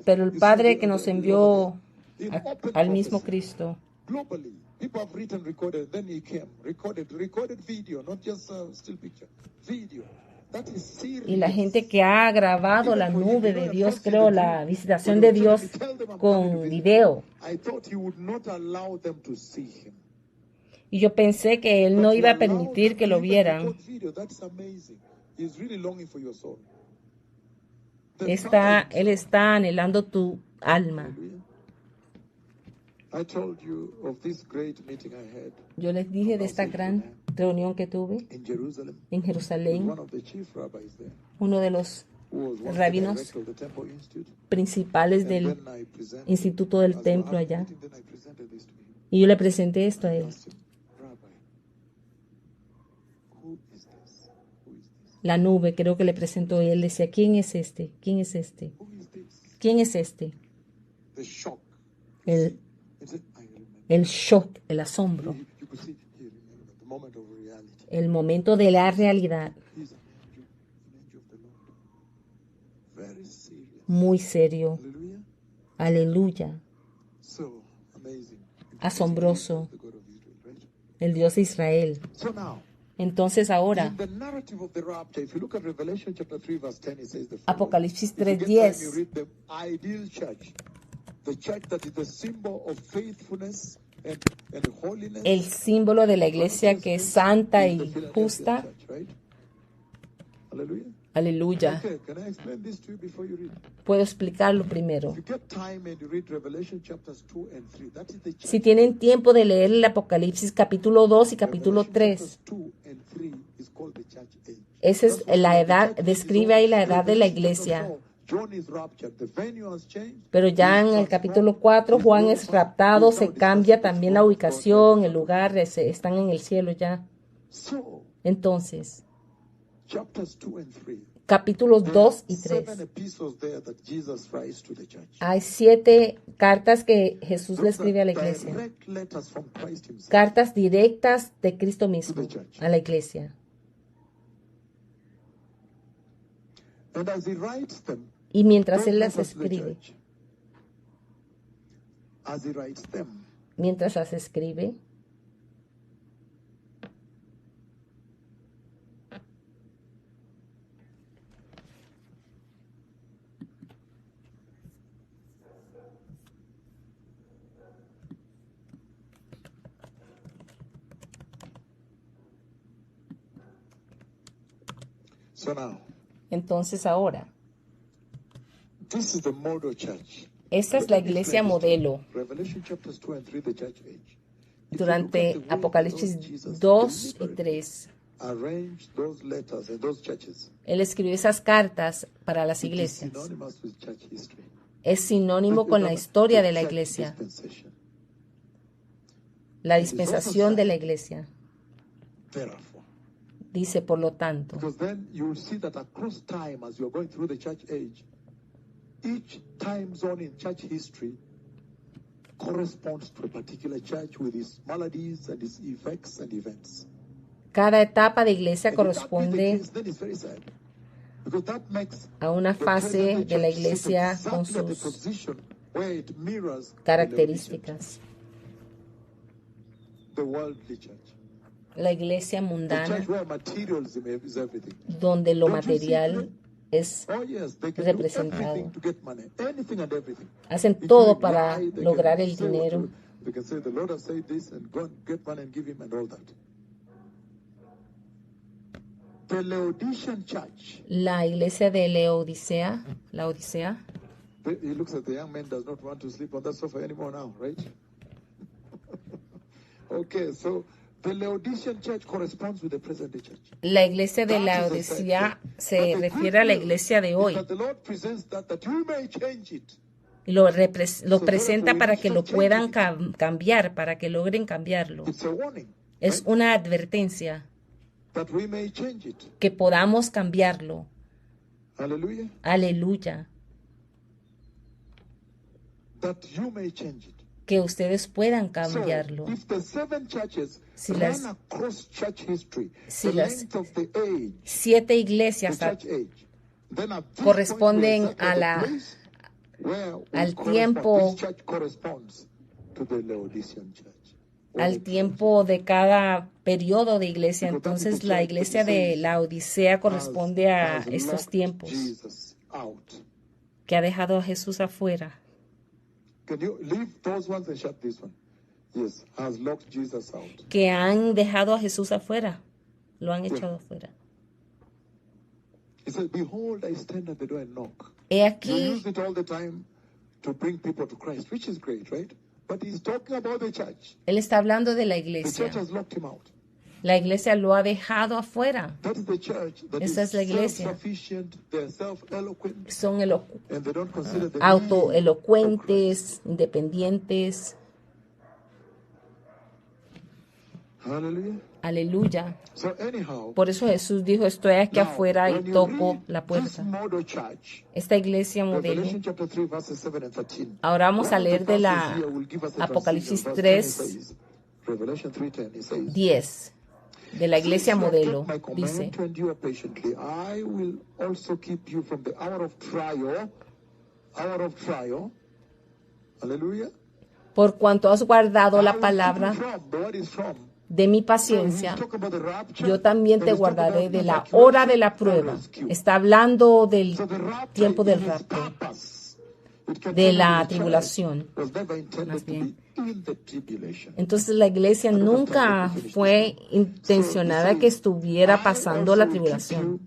Pero el Padre que nos envió al mismo Cristo. Globally, people have written, recorded, then he came, recorded video, not just still picture, video. That is serious. Y la gente que ha grabado la nube de Dios, creo, la visitación de Dios con video. I thought he would not allow them to see him. Y yo pensé que Él no iba a permitir que lo vieran. That's amazing. He's really longing for your soul. Él está anhelando tu alma. I told you of this great meeting I had Yo les dije de esta gran reunión que tuve in Jerusalem. en Jerusalén. One of the chief rabbis there, Uno de los who was one of the rabinos director of the Temple Institute. principales del Then I presented, Instituto del as we Templo had a allá. meeting, then I presented this to him. Y yo le presenté esto a él. I asked him, Rabbi, who is this? Who is this? La nube, creo que le presentó y él decía, ¿quién es este? ¿Quién es este? Who is this? ¿Quién es este? The shock. El, He said, I remember. el shock, el asombro, You could see he remembered the moment of reality. el momento de la realidad, He's an angel of the Lord. Very serious. muy serio. Hallelujah. Aleluya. So amazing. Asombroso. The God of Israel, right? El Dios de Israel. So now, Entonces ahora, in the narrative of the rapture, if you look at Revelation chapter 3, verse 10, it says the following. Apocalipsis If you get time, you 3:10. read the ideal church, the church that is the symbol of faithfulness and holiness. El símbolo de la iglesia que es santa is the y Philadelphia justa. church, right? Hallelujah. Aleluya. Okay, can I explain this to you before you read? Puedo explicarlo primero. If you get time and you read Revelation chapters 2 and 3, that is the church. Si tienen tiempo de leer el Apocalipsis capítulo 2 y capítulo Revelation 3, chapters 2 and 3 is called the church age. esa es la edad, describe ahí la edad de la Revelation chapter iglesia. 4, John is raptured. The venue has changed. Pero ya en el capítulo 4, Juan es raptado, se cambia también la ubicación, el lugar, están en el cielo ya. So, Entonces, chapters 2 and 3. capítulos 2 y 7 3. epistles there that Jesus writes to the church. Hay 7 cartas que Jesús le escribe a la iglesia. Direct letters from Christ himself. Cartas directas de Cristo mismo a la iglesia. And as he writes them, Y mientras Él don't las listen to the escribe, church. As he writes them, mientras las escribe, so now, entonces ahora, this is the model church. esta es la iglesia modelo. Revelation chapters 2 and 3, the church age. If you look at Durante the way the Lord Apocalipsis Jesus 2 y deliberately 3, arranged those letters and those churches, Él escribió esas cartas para las it is iglesias. synonymous with church history. Es sinónimo con la historia de la Church iglesia, dispensation. la dispensación de la iglesia. Therefore, Dice, por lo tanto, because then you will see that across time, as you are going through the church age, each time zone in church history corresponds to a particular church with its maladies and its effects and events. cada etapa de iglesia And if that be the corresponde case, then it's very sad. Because that makes a una the fase present de la church sit iglesia con exactly at the sus position where it mirrors características. the worldly church. La iglesia The mundana, church where materialism is everything. donde lo material es Oh yes, they can do representado. everything to get money, anything and everything. Hacen If todo you para lie, they lograr can el say what dinero. you- They can say the Lord has said this and go and get money and give him and all that. The Laodicean church. La iglesia de Laodicea, He looks at the young man, does not want to sleep on that sofa anymore now, right? Okay, so the Laodicean church corresponds with the present day church. la iglesia de Laodicea se refiere a la iglesia de hoy. That the Lord presents that you may change it. y lo presenta para que lo puedan cambiar, para que logren cambiarlo. It's a warning Es una advertencia that we may change it. que podamos cambiarlo. Hallelujah. Aleluya. That you may change it. Que ustedes puedan So, cambiarlo. if the 7 churches Si ran las- across church history, si the las- length of the age, 7 the iglesias church age, then at this corresponden point we're a exactly la- the place where we al correspond. tiempo- This church corresponds to the Laodicean church. al tiempo de cada periodo de iglesia. Entonces la iglesia de la Odisea corresponde a Has estos locked tiempos Jesus out. que ha dejado a Jesús afuera. Can you leave those ones and shut this one? Yes, has locked Jesus out. Que han dejado a Jesús afuera. Lo han echado afuera. He said, behold, I stand at the door and knock. He You aquí, use it all the time to bring people to Christ, which is great, right? But he's talking about the church. él está hablando de la The iglesia. church has locked him out. La iglesia lo ha dejado afuera. That is the church that Esa es la is iglesia. self-sufficient, they're self-eloquent, Son and they don't consider the need of Christ. autoelocuentes, independientes. Hallelujah. Aleluya. So anyhow, Por eso Jesús dijo, estoy aquí now, afuera y when you toco read la this puerta. model church, Esta iglesia modelo. Revelation chapter 3, verses 7 and 13. Ahora vamos One a of the leer de la verses here will give us a Apocalipsis transition. Verse 10 3, says, Revelation 3:10, it says, 10, de la iglesia "Since you have modelo. kept my Dice, command to endure patiently, I will also keep you from the hour of trial. Hour of trial. Hallelujah. por cuanto has guardado I la will palabra keep you from. The word is from. de mi So paciencia, he's talking about the rapture, yo también and te he's talking guardaré about de la evacuation hora de la and prueba. rescue. Está hablando del So the rapture tiempo del in its rapto, purpose, it can de tell you la the church tribulación. was never intended Más to bien. be in the tribulation. Entonces la iglesia nunca fue intencionada que estuviera pasando la tribulación.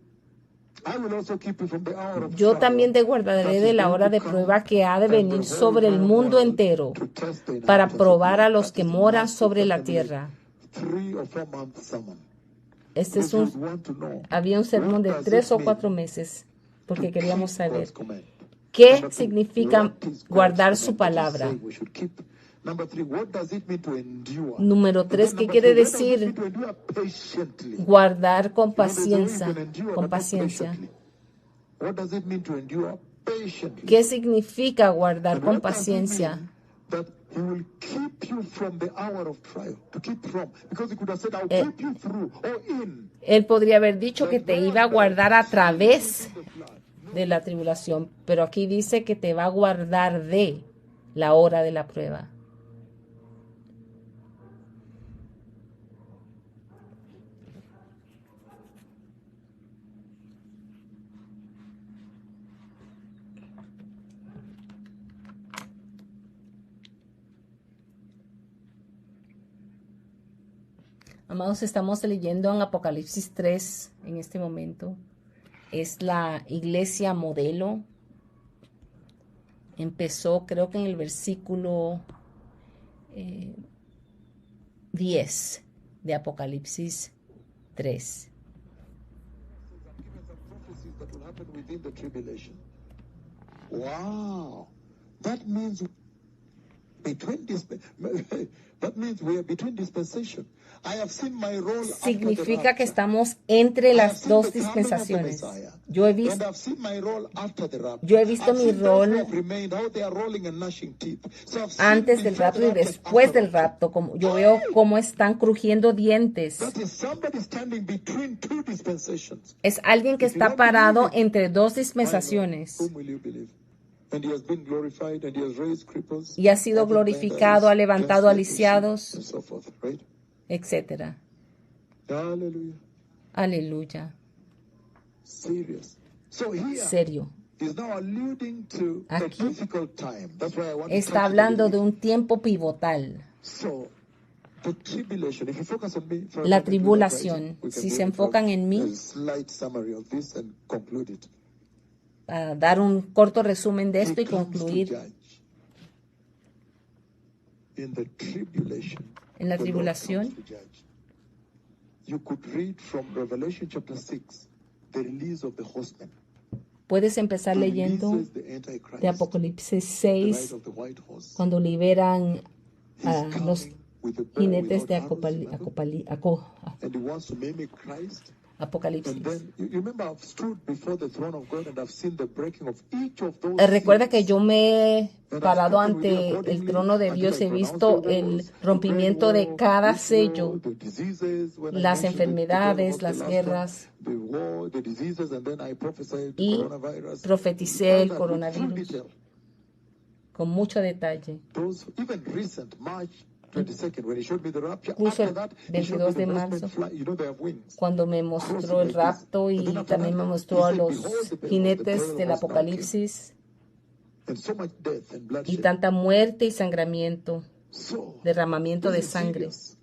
Yo también te guardaré de la hora de prueba que ha de venir sobre el mundo entero para probar a los que moran sobre la tierra. Este es había un sermón de 3 o 4 meses porque queríamos saber qué significa guardar su palabra. Número 3, ¿qué quiere decir guardar con paciencia? Con paciencia. ¿Qué significa guardar con paciencia? Él podría haber dicho que te iba a guardar a través de la tribulación, pero aquí dice que te va a guardar de la hora de la prueba. Amados, estamos leyendo en Apocalipsis 3 en este momento. Es la iglesia modelo. Empezó, creo que en el versículo 10 de Apocalipsis 3. Wow, that means we are between dispensation. I have seen my role. Significa que estamos entre las dos dispensaciones. Yo he visto mi rol antes del rapto y después del rapto. Como yo veo cómo están crujiendo dientes. Es alguien que está parado entre dos dispensaciones. Y ha sido glorificado, ha levantado a lisiados, etcétera. Aleluya. Serio. Aquí está hablando de un tiempo pivotal. La tribulación. Si se enfocan en mí, a dar un corto resumen de esto y concluir. En la tribulación, Puedes empezar leyendo releases the Antichrist, de Apocalipsis the 6, ride of the white horse. cuando liberan a He's los coming with a bow jinetes de without arrows, remember? And he wants to mimic Christ. And Apocalipsis. then, you remember, I've stood before the throne of God and I've seen the breaking of each of those Recuerda que seals. yo me he And I've parado spoken with you ante el accordingly trono de until Dios, I he pronounced visto the el wars, the rompimiento great de war, cada this sello, war, the diseases, when I las mentioned it, because enfermedades, of the las last guerras, one, the war, the diseases, and then I prophesied the y coronavirus. profeticé el With full coronavirus detail. con mucho detalle. Those, even recent, March 22nd, when he showed me the rapture, Incluso after el that, he showed me 22 the de horsemen marzo, fly. You know they have wings. cuando me mostró el rapto y también me mostró a los jinetes del Apocalipsis And so much death and y bloodshed. tanta muerte y sangramiento, So, derramamiento de this is sangre. serious.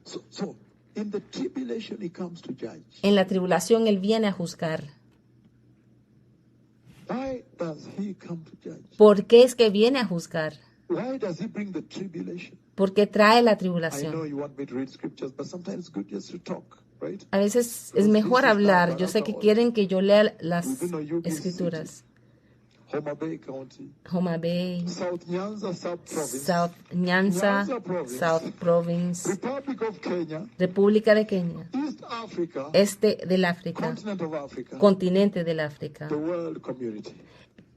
So, in the tribulation, he comes to judge. En la tribulación Él viene a juzgar. Why does he come to judge? ¿Por qué es que viene a juzgar? Why does he bring the tribulation? ¿Por qué trae la I know tribulación? you want me to read scriptures, but sometimes it's good just to talk, right? A veces es mejor hablar. Yo sé que quieren que yo lea las escrituras. Homa Bay County, Homa Bay, South Nyanza Sub-Province, South Nyanza, South Province, Republic of Kenya, República de Kenia, East Africa, este del África, continent of Africa, continente del África, the world community,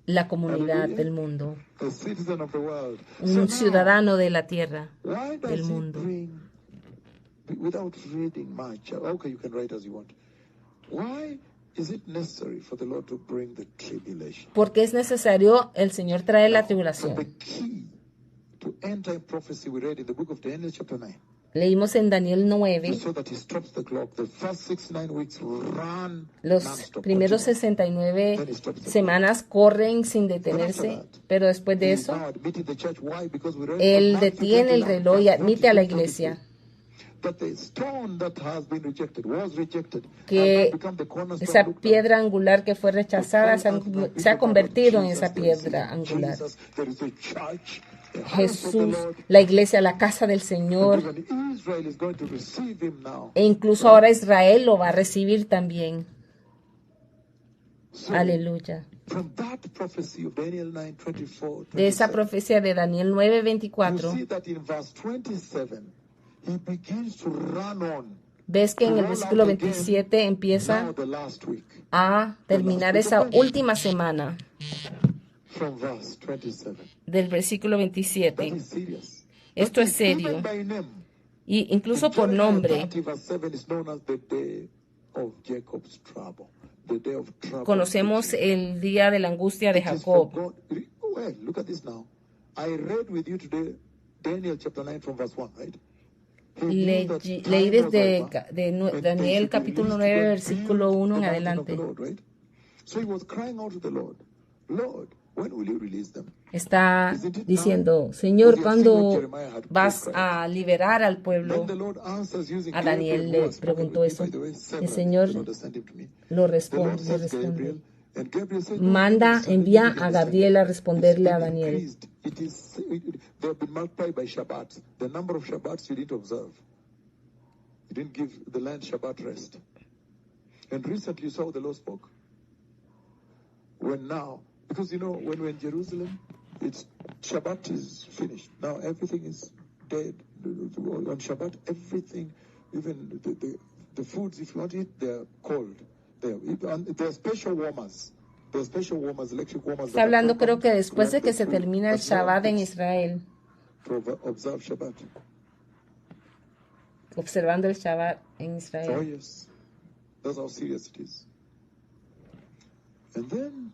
la comunidad del mundo, a citizen of the world. un ciudadano de la tierra, Why del does he mundo. bring, without reading much, okay, you can write as you want. Why is it necessary for the Lord to bring the tribulation? Porque es necesario el Señor traer la The tribulación. key to end-time prophecy we read in the book of Daniel chapter 9. Leímos en Daniel 9, So that he stops the clock. The first 69 weeks run los non-stop, primeros continuous. 69 semanas corren sin detenerse, pero después de He is eso, now admitted the church. Why? Because we read Él from Matthew detiene el 29, reloj y verse admite a la 42, iglesia. that the stone that has been rejected was rejected, Que has now become the cornerstone. esa Look, piedra angular que fue rechazada se ha convertido en esa piedra angular. Jesus, there is a church, the house of the Jesús, Lord, la iglesia, la casa del Señor, even Israel is going to receive him now. e incluso ahora Israel lo va a recibir también. So, Aleluya. from that prophecy of Daniel 9:24, De esa profecía de Daniel you 9:24, see that in verse 27, he begins to run on. ves que en el versículo 27 empieza Now the last week, a terminar esa última semana from verse 27. del versículo That 27. is serious. Esto es serio. Even by name, Y incluso por Jeremiah nombre, 30 verse 7 is known as the day of Jacob's trouble. The day of trouble. conocemos el día de la angustia de It is for Jacob. God. Well, look at this now. I read with you today Daniel chapter 9 from verse 1, right? He knew that time Leí was desde over, de and Daniel they should capítulo release 9, to go versículo build 1 en the mountain of adelante. the Lord, right? So he was crying out to the Lord, Lord, when will you release them? Está diciendo, Señor, ¿cuándo vas a liberar al pueblo? Then the Lord answers using A Gabriel, Daniel who le has spoken preguntó with me, eso. by the way, El severally. Señor The Lord has sent him to me. lo The Lord responde. says Gabriel, and Gabriel said, "No, Manda, it is envía suddenly a it is Gabriel a suddenly. responderle a It's been Daniel. increased. They have been multiplied by Shabbat. The number of Shabbats you didn't observe. You didn't give the land Shabbat rest. And recently you saw the Lord spoke. When now, because you know, when we're in Jerusalem, it's Shabbat is finished. Now everything is dead. On Shabbat, everything, even the foods, if you want to eat, they're cold. There are special warmers. There are special warmers, electric warmers. Está hablando, creo que después de que se termina el Shabbat en Israel, Observe Shabbat. observando el Shabbat en Oh, Israel. yes. That's how serious it is. And then,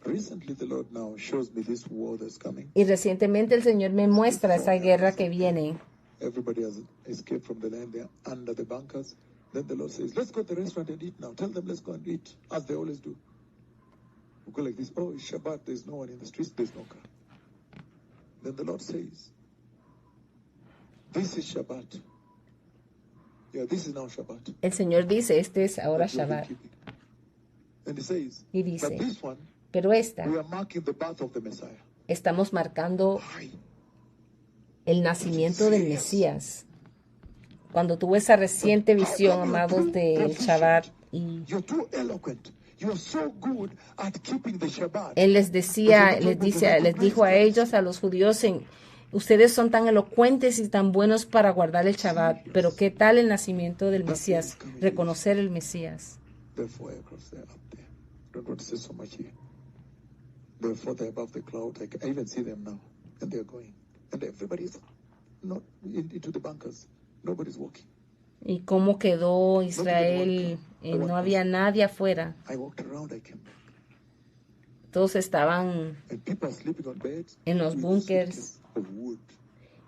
recently the Lord now shows me this war that's coming. Y recientemente el Señor me muestra esa guerra que viene. Everybody has escaped from the land. They're under the bunkers. Then the Lord says, let's go to the restaurant and eat now. Tell them, let's go and eat, as they always do. We go like this. Oh, it's Shabbat. There's no one in the streets. There's no car. Then the Lord says, this is Shabbat. Yeah, this is now Shabbat. El Señor dice, este es ahora that you have been Shabbat. keeping. And he says, Y but dice, this one, pero esta, we are marking the birth of the Messiah. estamos marcando Why? el nacimiento del Mesías. Cuando tuve esa reciente visión, amados, del Shabbat, Y You're too eloquent. You're so good at keeping the Shabbat. él les dijo a ellos, a los judíos, ustedes son tan elocuentes y tan buenos para guardar el Shabbat, pero ¿qué tal el nacimiento del Mesías? Reconocer el Mesías. Therefore, aircrafts, they're up there. Don't want to say so much here. Therefore, they're above the cloud. I even see them now, and they're going. And everybody's not into the bunkers. Nobody's walking. ¿Y cómo quedó Israel? No había nadie afuera. I walked around, I came back. Todos estaban And people are sleeping on beds en los with búnkers suitcases of wood.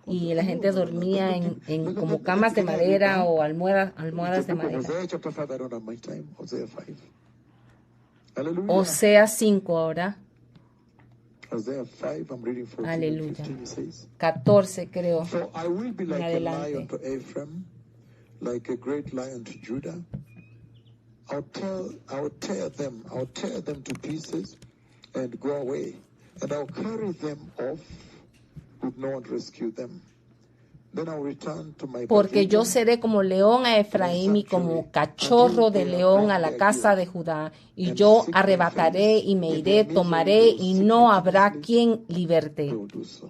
y la gente dormía en como camas de madera o almohadas de madera. Hosea chapter 5, I don't have my time. Hosea 5. Hallelujah. Oseas 5 ahora, Hosea 5, I'm reading 14 and aleluya. 15, it says. 14 creo. For I will be like a adelante. lion to Ephraim, like a great lion to Judah. I'll tear them to pieces and go away, and I'll carry them off with no one to rescue them. Then I'll return to my Porque yo pavilion, seré como león a Efraín y como cachorro de león a la casa de Judá, y yo arrebataré y me iré, tomaré y no habrá quien they liberte. will do so.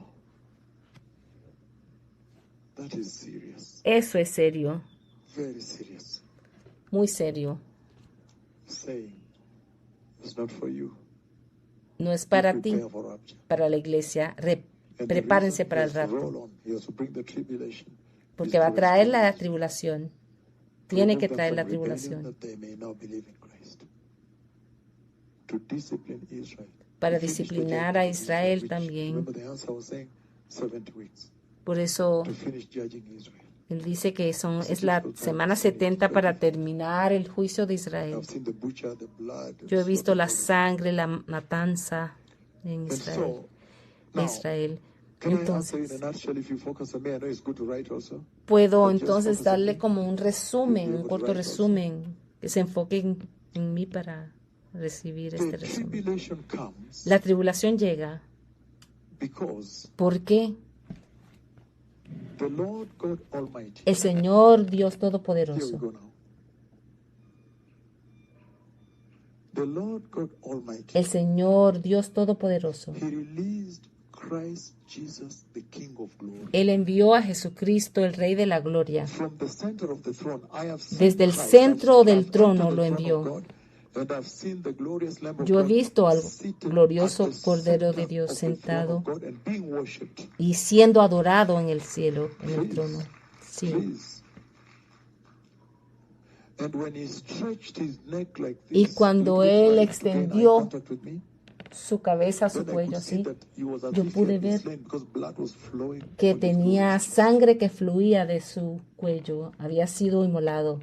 That is serious, Eso es serio, very serious. muy serio. Saying it's not for you. No es para ti, Prepare for rapture. para la iglesia. And the Prepárense reason para he el has to rapto, roll on, he has to bring the tribulation, is porque va a to traer restore la us, tribulación. to Tiene remove que them traer from la rebellion, tribulación that they may now believe in Christ. To discipline Israel. para To finish the disciplinar judgment a of Israel which, también. remember the answer was saying 70 weeks. Por eso To finish judging Israel. él dice que es la semana 70 para terminar el juicio de Israel. I've seen the butcher, the blood. Yo he visto la slaughter. sangre, la matanza en And Israel. so, De now, Israel. can I answer in a Entonces, nutshell if you focus on me? I know it's good to write also. puedo But just entonces focus on darle me. como un resumen, You'll be un able to corto write also. resumen, que se enfoque en mí para recibir este The resumen. tribulation comes La tribulación llega. because ¿Por qué? the Lord God Almighty, El Señor Dios here we Todopoderoso. go now. The Lord God Almighty, El Señor Dios Todopoderoso. He released Christ Jesus, the King of Glory. Él envió a Jesucristo, el Rey de la Gloria. From the center of the throne, I have seen Desde el Christ. centro del I've trono entered lo the throne envió. of God, and I've seen the glorious Lamb of Yo he God visto al seated glorioso at the Cordero de center Dios of the throne sentado of God and being worshipped. y siendo adorado en el cielo, en el trono. Sí. Please. And when he stretched his neck like Y this, cuando look at él eye extendió contact with me, su cabeza, su then I cuello could see así, that he was as yo if he pude had been ver slain because blood was flowing que on his tenía glorious sangre que fluía de su cuello, había sido inmolado.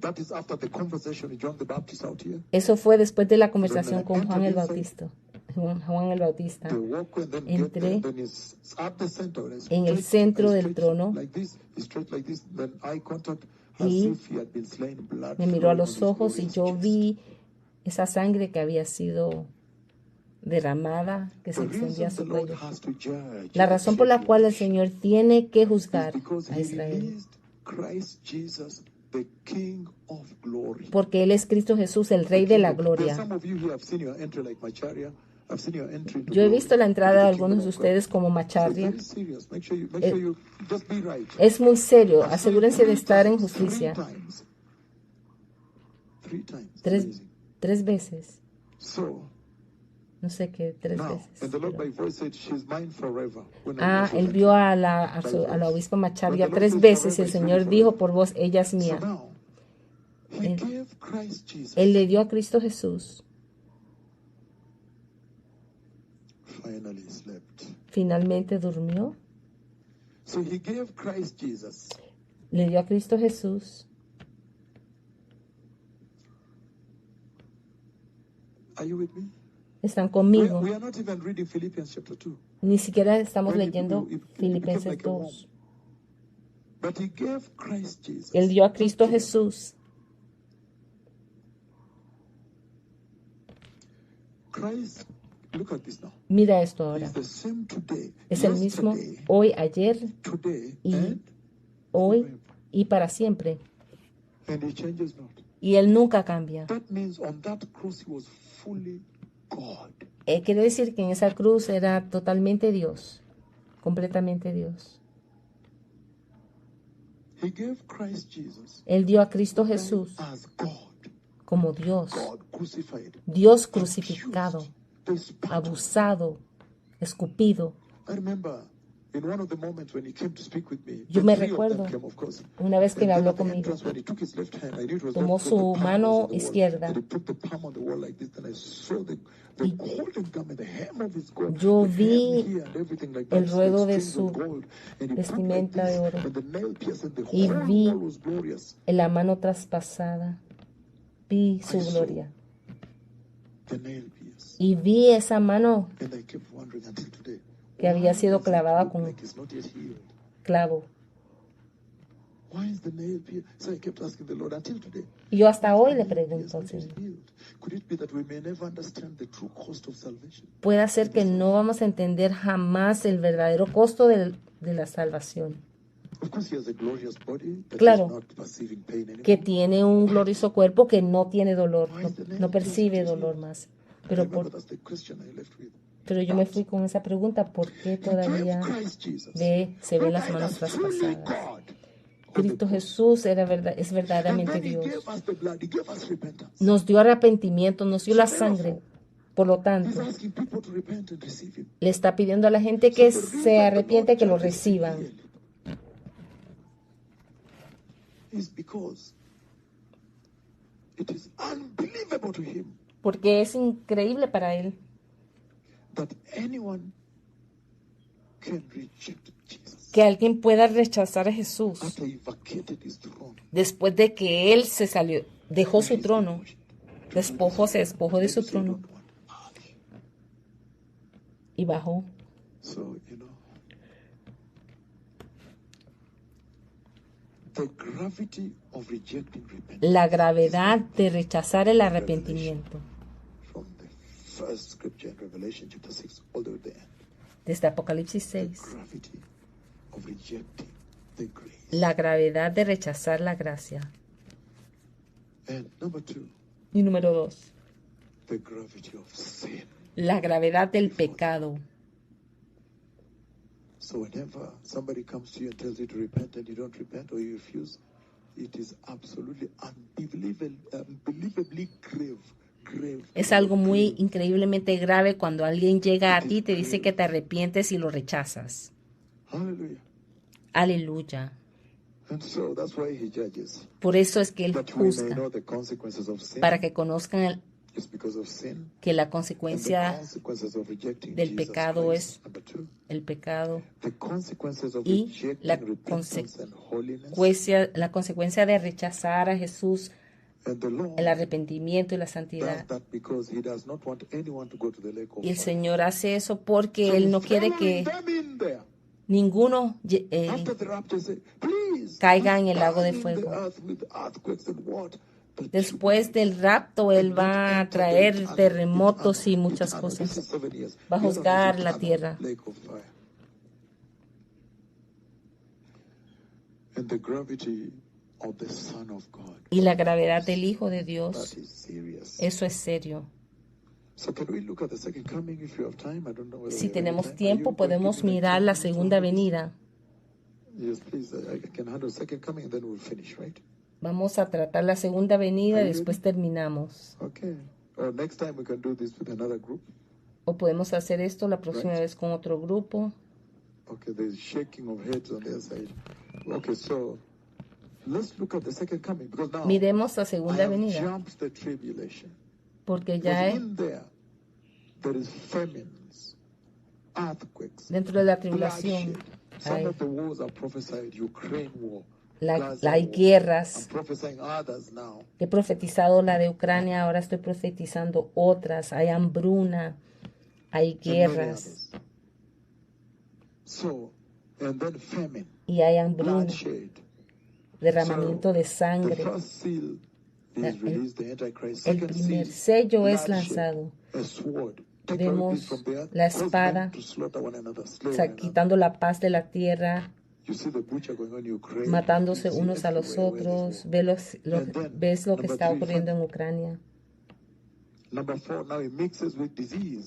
That is after the conversation with John the Baptist out here. Eso fue después de la conversación con Juan el Bautista. Juan el Bautista. They walk and then Entré get there, then he's at the center. And en el straight- centro and del straight trono like this, he's straight like this, then eye contact as y if he had been slain, blood me miró a flowing los on his ojos y glorious yo chest. vi esa sangre que había sido derramada, que se The extendía a reason su the Lord cuello. has to judge La razón por la the cual el Señor tiene que is juzgar because a he Israel, released Christ Jesus, the King of Glory. porque Él es Cristo Jesús, el Rey de la There's Gloria. some of you here have seen your entry like Macharia. I've seen your entry into Yo he glory, visto la entrada de into the algunos de kingdom of ustedes God. como So Macharria. very serious. Make sure you just be right. Es muy serio, I've seen it asegúrense de estar en three justicia. times. Three times. Tres, Amazing. tres veces, So no sé qué, tres now, veces. and the Lord pero- by voice said, "She's mine forever." When I Ah, mentioned él that. vio a la obispa Macharria tres veces y el Señor dijo por voz, ella es So mía. now, He gave Christ Jesus. Él le dio a Cristo Jesús. Finally slept. Finalmente durmió. So He gave Christ Jesus. Le dio a Cristo Jesús. Are you with me? Están We conmigo. are not even reading Philippians chapter 2. Ni siquiera estamos When leyendo it became Filipenses like a 2. worm. But He gave Christ Jesus. Él dio a Cristo Jesús. Christ, look at this now. Mira esto ahora. He's the same today. Es el mismo yesterday, hoy, ayer, today, y and hoy y para siempre. He changes not. y Él nunca cambia. That means on that cross he was fully God. Quiere decir que en esa cruz era totalmente Dios, completamente Dios. He gave Christ Jesus Él dio a Cristo Jesús as God, como Dios, God crucified, Dios crucificado, abused, spat. abusado, escupido. I remember in one of the moments when he came to speak with me, Yo the me three of recuerdo them came, of course. una vez que And me then habló at the conmigo. entrance, when he took his left hand, I knew it was Tomó God, because su the palm mano was on the wall. izquierda. And he put the palm on the wall like this, and I saw the golden garment, the hem of his gold, Yo the vi hem here and everything like el that, ruedo de strings of su gold. And he put like vestimenta this, de oro. and the nail pierced, and the Y whole vi wall was glorious. en la mano traspasada, vi su gloria. The nail pierced. Y vi esa mano And I kept wondering until today, que había why sido does it clavada look con like it's not yet healed? clavo. Why is the nail pierced? So I kept asking the Lord until today. Y yo hasta hoy le Yes, pregunto al not yet Señor. healed. Could it be that we may never understand the true cost of salvation? Puede ser que no vamos a entender jamás el verdadero costo de la salvación. Of course, he has a glorious body that Claro. is not perceiving pain anymore. Que tiene un glorioso cuerpo que no tiene dolor, no percibe dolor más. I remember that's the question I left with. Pero yo me fui con esa pregunta, ¿por qué todavía Christ Jesus. se ven las manos traspasadas? Cristo Jesús es verdaderamente Then he Dios. gave us the blood, he gave us repentance. Nos dio arrepentimiento, nos dio la sangre. Por lo He's tanto, asking people to repent and receive him. le está pidiendo a la gente que se arrepiente, que lo reciban. Is because it is unbelievable to him Porque es increíble para Él that anyone can reject Jesus que alguien pueda rechazar a Jesús after he vacated his throne. después de que Él se salió, dejó su trono, se despojó de su trono y bajó. So, the gravity of rejecting repentance La gravedad de rechazar el arrepentimiento. from the first scripture in Revelation chapter 6 all the way to the end. Desde Apocalipsis The 6. gravity of rejecting the grace. La gravedad de rechazar la gracia. And number 2, Y número 2. the gravity of sin. La gravedad del pecado. So whenever somebody comes to you and tells you to repent and you don't repent or you refuse, it is absolutely unbelievably grave. Es algo muy increíblemente grave cuando alguien llega a ti y te dice que te arrepientes y lo rechazas. Hallelujah. Aleluya. And so that's why he judges. Por eso es que Él That we may juzga, know the consequences of sin para que conozcan is because of sin. que la And the consecuencia consequences of rejecting del Jesus pecado Christ. es Number 2, el pecado the consequences of y rejecting la repentance and holiness la consecuencia de rechazar a Jesús, and the Lord el arrepentimiento y la does santidad. that because he does not want anyone to go to the lake of Y el fire. Señor hace eso porque So Él no he's quiere throwing que them in there. ninguno After the rapture, say, please, caiga en el lago de burn fuego. the earth with earthquakes and what? That Después del rapto, Él va a traer terremotos y muchas cosas. Va a juzgar la tierra. And the gravity of the Son of God. Y la gravedad del Hijo de That Dios, is serious. eso es serio. So can we look at the second coming if you have time? I don't know whether Si we have tenemos time. tiempo, Are you podemos going to give me mirar la 10 segunda minutes? venida. Yes, please. I can handle second coming and then we'll finish, right? Vamos a tratar la segunda venida y después terminamos. Okay. Or next time we can do this with another group. O podemos hacer esto la próxima vez con otro grupo. Okay, there's shaking of heads on their side. Okay, so let's look at the second coming because now Miremos la I segunda have venida, jumped the tribulation. porque ya Because in there is famines, earthquakes, dentro de la tribulación bloodshed. Some hay, of the wars are prophesied, Ukraine war, Gaza hay war. guerras. I'm prophesying others now. He profetizado la de Ucrania, ahora estoy profetizando otras. Hay hambruna, hay and many guerras others. So, and then famine, y hay hambruna, bloodshed. derramamiento de The sangre. first seal is released, the Antichrist. El Second primer seal, sello es bloodshed, lanzado. a sword. Take Vemos away peace from the earth, la cause espada, men to slaughter one another, slay o sea, one another. quitando la paz de la tierra, matándose unos a los otros. Ves lo que está ocurriendo en Ucrania.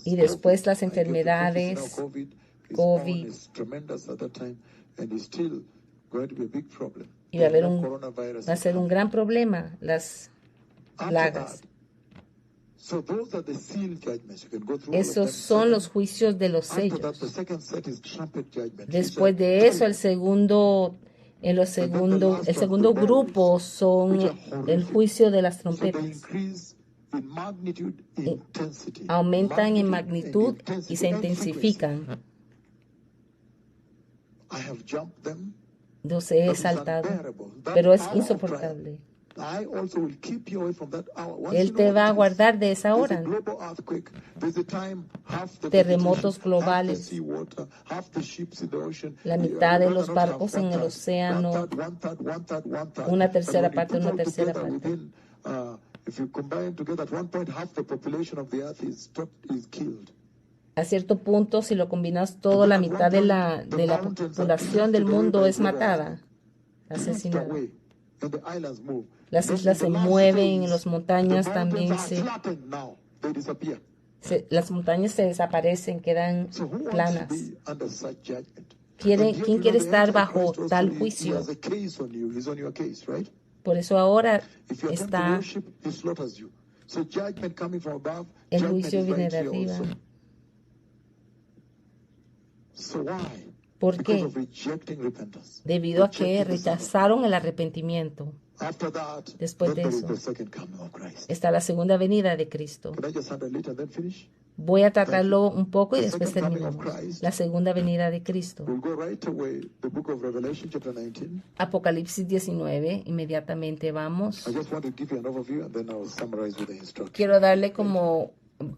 Y después las enfermedades, COVID. Y va a ser un gran problema, las plagas. Esos son los juicios de los sellos. Después de eso, el segundo grupo son el juicio de las trompetas. Aumentan en magnitud y se intensifican. Los he saltado, pero es insoportable. Él te va a guardar de esa hora. Terremotos globales, la mitad de los barcos en el océano, una tercera parte. A cierto punto, si lo combinas todo, la mitad de la población del mundo es matada, asesinada. Las islas se mueven, y las montañas también las montañas se desaparecen, quedan planas. ¿Quién quiere estar bajo tal juicio? Por eso ahora está el juicio viene de arriba. ¿Por qué? Debido a que rechazaron el arrepentimiento. Después de eso, está la segunda venida de Cristo. Voy a tratarlo un poco y después terminamos. La segunda venida de Cristo. Apocalipsis 19, inmediatamente vamos. Quiero darle como,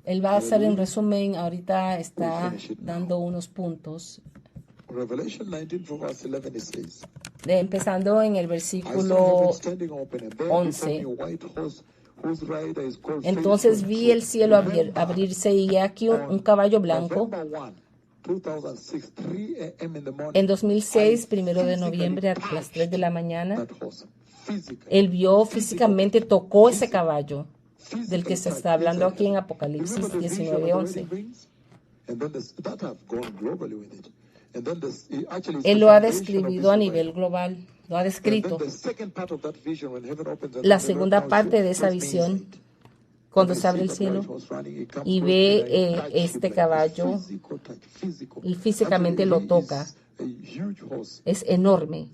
él va a hacer un resumen, ahorita está dando unos puntos. Empezando en el versículo 11. Entonces vi el cielo abrirse y aquí un caballo blanco. En 2006, 1 de noviembre, a las 3 de la mañana, él vio físicamente, tocó ese caballo del que se está hablando aquí en Apocalipsis 19:11. Él lo ha descrito a nivel global, lo ha descrito. La segunda parte de esa visión, cuando se abre el cielo y ve este caballo y físicamente lo toca, es enorme.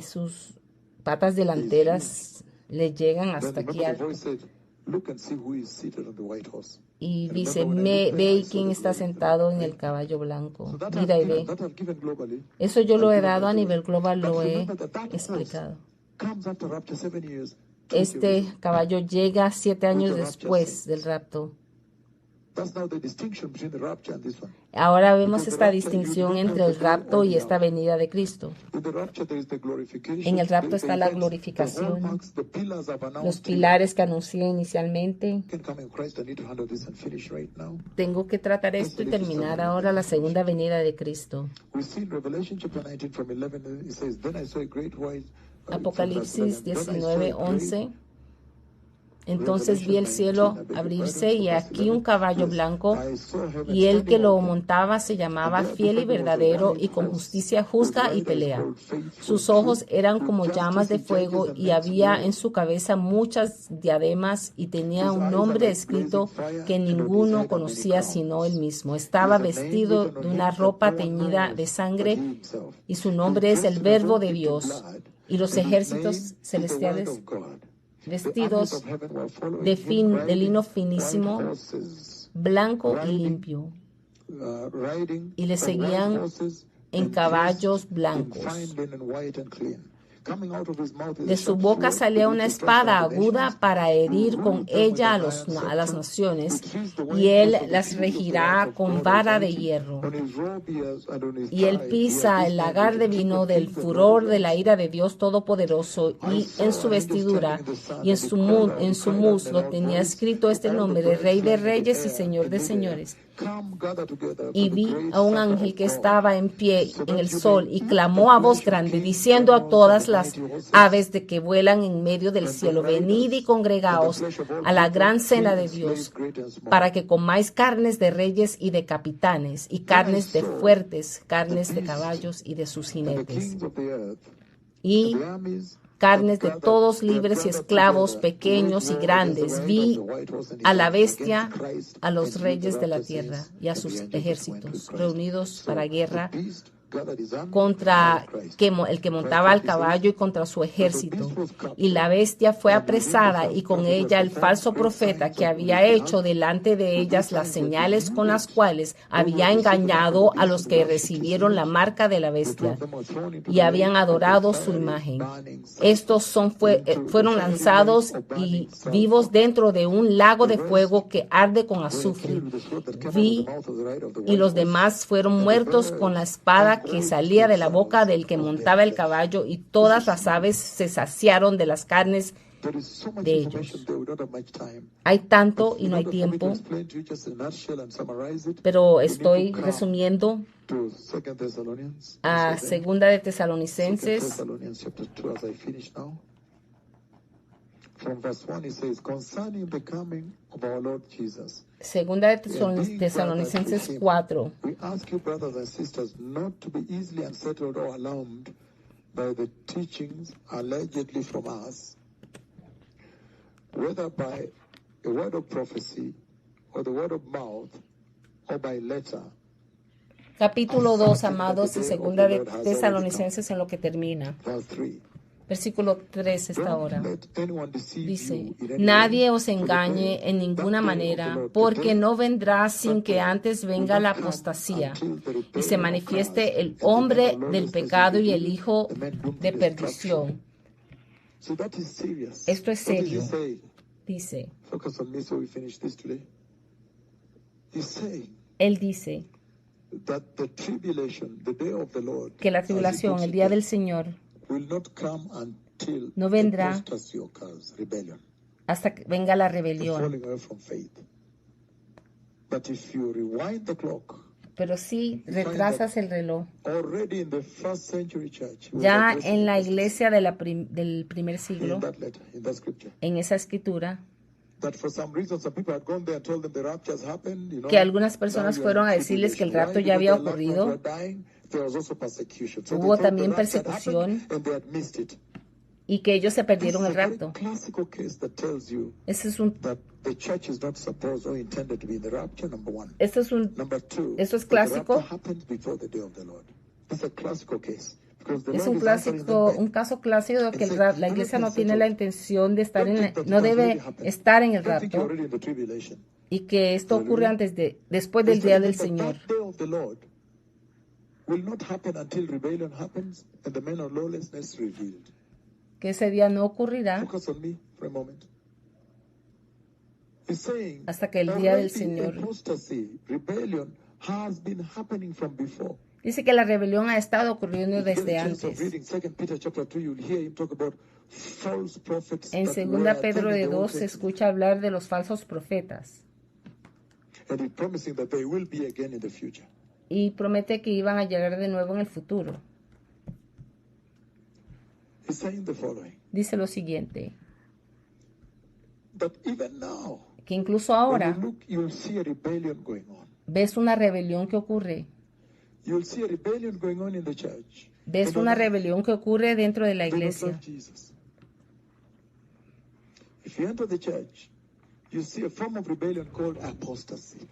Sus patas delanteras le llegan hasta aquí alto. Y dice, ve quién está sentado en el caballo blanco. Mira y ve. Eso yo lo he dado a nivel global, lo he explicado. Este caballo llega 7 años después del rapto. Ahora vemos esta distinción entre el rapto y esta venida de Cristo. En el rapto está la glorificación, los pilares que anuncié inicialmente. Tengo que tratar esto y terminar ahora la segunda venida de Cristo. Apocalipsis 19:11. Entonces vi el cielo abrirse y aquí un caballo blanco, y el que lo montaba se llamaba Fiel y Verdadero, y con justicia juzga y pelea. Sus ojos eran como llamas de fuego, y había en su cabeza muchas diademas, y tenía un nombre escrito que ninguno conocía sino él mismo. Estaba vestido de una ropa teñida de sangre, y su nombre es el Verbo de Dios. Y los ejércitos celestiales, vestidos de lino finísimo, blanco y limpio, y le seguían en caballos blancos. De su boca salía una espada aguda para herir con ella a las naciones, y él las regirá con vara de hierro. Y él pisa el lagar de vino del furor de la ira de Dios Todopoderoso, y en su vestidura y en su muslo tenía escrito este nombre: Rey de Reyes y Señor de Señores. Y vi a un ángel que estaba en pie en el sol y clamó a voz grande, diciendo a todas las aves de que vuelan en medio del cielo: venid y congregaos a la gran cena de Dios, para que comáis carnes de reyes y de capitanes, y carnes de fuertes, carnes de caballos y de sus jinetes, y carnes de todos libres y esclavos, pequeños y grandes. Vi a la bestia, a los reyes de la tierra y a sus ejércitos reunidos para guerra contra el que montaba al caballo y contra su ejército. Y la bestia fue apresada, y con ella el falso profeta, que había hecho delante de ellas las señales con las cuales había engañado a los que recibieron la marca de la bestia y habían adorado su imagen. Estos fueron lanzados y vivos dentro de un lago de fuego que arde con azufre. Y los demás fueron muertos con la espada que salía de la boca del que montaba el caballo, y todas las aves se saciaron de las carnes de ellos. Hay tanto y no hay tiempo, pero estoy resumiendo a Segunda de Tesalonicenses. Segunda de Tesalonicenses 4. We ask you, brothers and sisters, not to be easily unsettled or alarmed by the teachings allegedly from us, whether by a word of prophecy or the word of mouth or by letter. Capítulo 2, amados, y Segunda de Tesalonicenses en lo que termina. Verse 3. Versículo 3 esta hora. Dice: nadie os engañe en ninguna manera, porque no vendrá sin que antes venga la apostasía y se manifieste el hombre del pecado y el hijo de perdición. Esto es serio. Dice, él dice que la tribulación, el día del Señor, no vendrá hasta que venga la rebelión. Pero si retrasas el reloj, ya en la iglesia del primer siglo, en esa escritura, que algunas personas fueron a decirles que el rapto ya había ocurrido. Hubo también persecución y que ellos se perdieron el rapto. Esto es clásico. Es un caso clásico de que la iglesia no tiene la intención de no debe estar en el rapto, y que esto ocurre después del día del Señor. Que ese día no ocurrirá hasta que el día del Señor. Dice que la rebelión ha estado ocurriendo desde antes. En 2 Pedro 2 se escucha hablar de los falsos profetas. Y promete que iban a llegar de nuevo en el futuro. Dice lo siguiente: que incluso ahora ves una rebelión que ocurre. Ves una rebelión que ocurre dentro de la iglesia.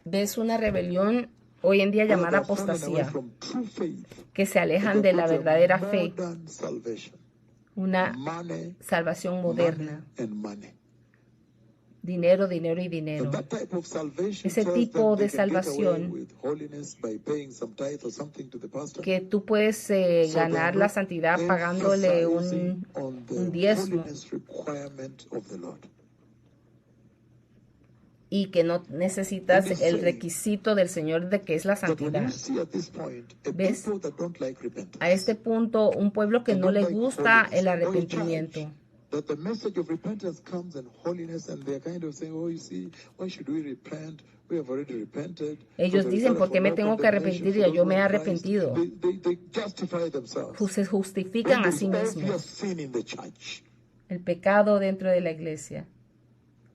Ves una rebelión hoy en día llamada apostasía, que se alejan de la verdadera fe, una salvación moderna, dinero, dinero y dinero. And that type of salvation Ese tells tipo them de they can get away salvación with holiness by paying some tithe or something to the pastor. que tú puedes So they ganar are la not santidad pagándole emphasizing on the un diezmo holiness requirement of the Lord. y que no necesitas el requisito del Señor de que es la But when you santidad. see at this point a ¿Ves? people that don't like repentance, A este punto, un pueblo que and no don't le like gusta holiness, el or in arrepentimiento. church, that the message of repentance comes in holiness, and they're kind of saying, oh, you see, why should we repent? We have already repented. Ellos For the dicen, result ¿por qué of me no tengo que condemnation arrepentir? for Ya those yo who me he are in Christ. arrepentido. They justify themselves. Se justifican a When sí there is mismos. obvious sin in the church. El pecado dentro de la iglesia.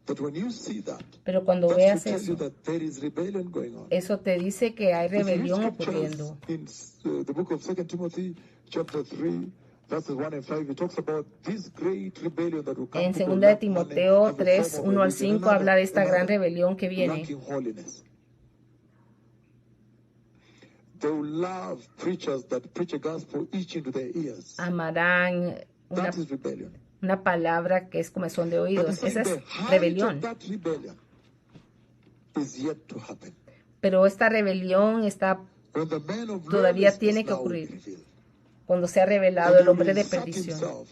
But when you see that, Pero cuando that veas should tell you eso, that there is rebellion going on. eso te dice que hay If you read rebelión scriptures ocurriendo. in the book of 2 Timothy, chapter 3, verses 1 and 5, it talks about this great rebellion that will come. En People 2 de love Timoteo money, every 3, form of 1 al religion, 5 habla de esta gran rebelión que viene. lacking holiness. They will love preachers that preach a gospel each into their ears. Amarán That is rebellion. una palabra que es comezón de But oídos. it's saying Esa the es height rebelión. of that rebellion is yet to happen. Pero esta rebelión está When the man of todavía lawlessness tiene que now will be ocurrir. revealed. Cuando se ha revelado And el he hombre will de insert perdición. himself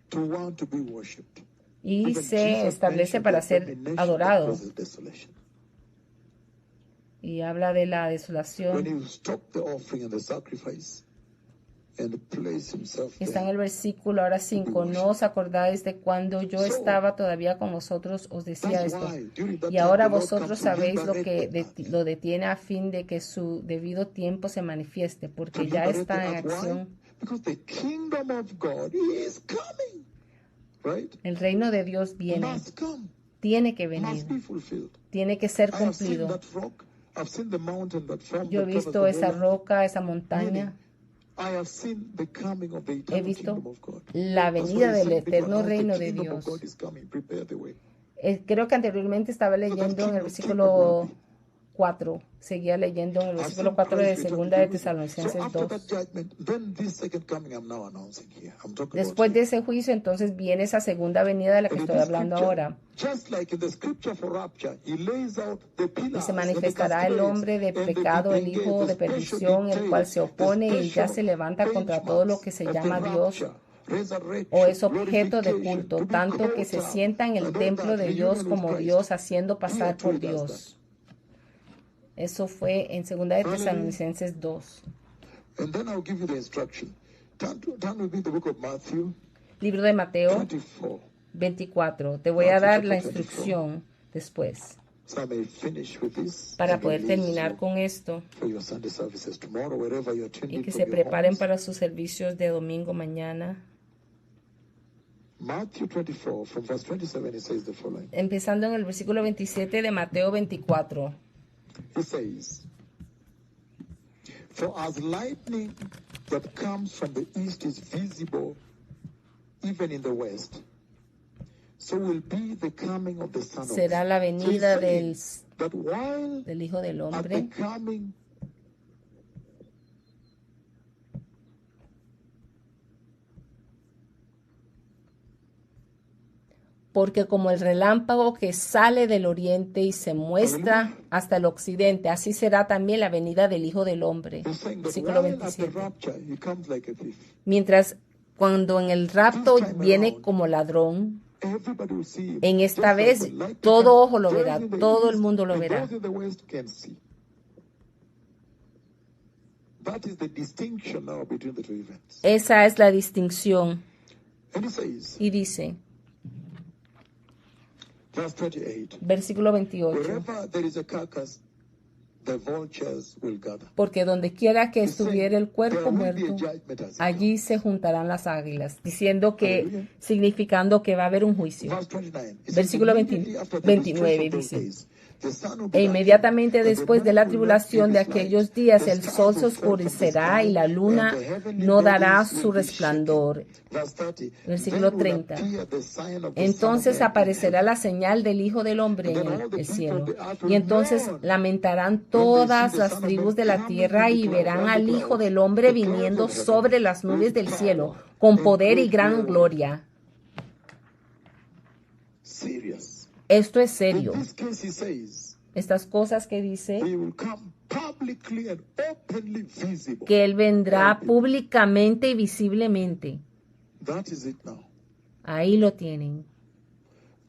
to want to be worshipped. Y Even se Jesus establece mentioned para the ser abomination adorado. that causes desolation. Y habla de la When desolación. he stopped the offering and the sacrifice and placed himself Está en there. el versículo ahora 5. No os acordáis de cuando yo estaba todavía con vosotros, os decía That's esto. why during that Y time ahora the Lord vosotros comes to sabéis lo que liberate the earth. lo detiene a fin de que su debido tiempo se manifieste, To porque ya liberate the está en earth. Why? acción. Because the kingdom of God is coming. Right? El reino de Dios viene, Must come. tiene que Must venir, be fulfilled. tiene que ser I have seen cumplido. that rock. I've seen the mountain that formed Yo he that covers visto the esa whole earth. roca, esa Meaning, montaña. I have seen the coming of the He eternal visto kingdom of God. la That's venida why he's del saying before eterno now, the reino de kingdom of Dios. God is coming. Prepare the way. Creo que anteriormente estaba leyendo en el versículo 4. Seguía leyendo en el I've versículo seen 4 de Christ return segunda to de Jerusalem. So Tesalonicenses after 2. that judgment, then this second coming I'm now announcing here. I'm talking Después about de here. ese juicio, entonces viene esa segunda venida de la que And in estoy this hablando scripture, ahora. just like in the scripture for rapture, he lays out the Y pillars se and the manifestará el cascades hombre de and the pecado, el big hijo gates, de the perdición, special el cual se details, the opone y ya special se levanta contra todo lo que se benchmarks of llama the Dios rapture, resurrection, o es objeto de glorification, culto, to be tanto que caught se up, sienta en el and all templo that, de Dios reunion with como Christ. Dios, haciendo Here pasar too por he does Dios. Eso fue en segunda de Hallelujah. Tesalonicenses 2. that. And then I'll give you the instruction. Turn with me the book of Matthew Libro de Mateo 24. 24. Te voy a dar la instrucción después So I may finish with this para and poder release terminar you con esto for your Sunday services tomorrow, wherever you're tuned y in que from se your preparen homes. para sus servicios de domingo mañana. Matthew 24, from verse 27, it says the following. Empezando en el versículo 27 de Mateo 24. It says, for as lightning that comes from the east is visible even in the west, so will be the coming of the Son of Será Man. la So he's venida saying that while del Hijo del at the Hombre. coming Porque como el relámpago que sale del oriente y se muestra hasta el occidente, así será también la venida del Hijo del Hombre. he's saying that Versículo while at the 27. rapture he comes like a thief, Mientras cuando en el rapto viene como ladrón, everybody will see him. en Just esta like vez when light todo becomes- ojo lo those verá, in the todo el east mundo lo and verá. those in the west can see. That is the distinction now between the two events. Esa es la distinción. And it says, Y dice, verse 28, versículo 28, wherever there is a carcass, the vultures will gather. porque donde quiera que He's saying, estuviera el there cuerpo will be a muerto, judgment as it allí comes. se juntarán las águilas, diciendo que, Aleluya. significando que va a haber un juicio. Verse 29, it says, Versículo immediately after the 29 distress of those dice, days, the sun will be E darkened, inmediatamente and the después de la moon will not tribulación de give its light. aquellos días, The el stars sol se will fall from the oscurecerá sky, y la luna and the heavenly no dará bodies su will be resplandor. shaken. Verse 30, Versículo then will 30. appear the sign of the Entonces Son of Man in aparecerá heaven. la señal del Hijo del Hombre And en then all the el people cielo. of the earth Y will entonces mourn lamentarán when they see todas the las Son of tribus Man de la coming tierra in y the verán clouds, al the Hijo del clouds, Hombre the clouds viniendo of heaven, sobre las nubes with del power cielo, con and poder y great gran glory. gloria. serious. Esto es In serio. this case, he says, Estas cosas que dice, he will come publicly and openly visible. que Él vendrá públicamente y visiblemente. That is it now. Ahí lo tienen.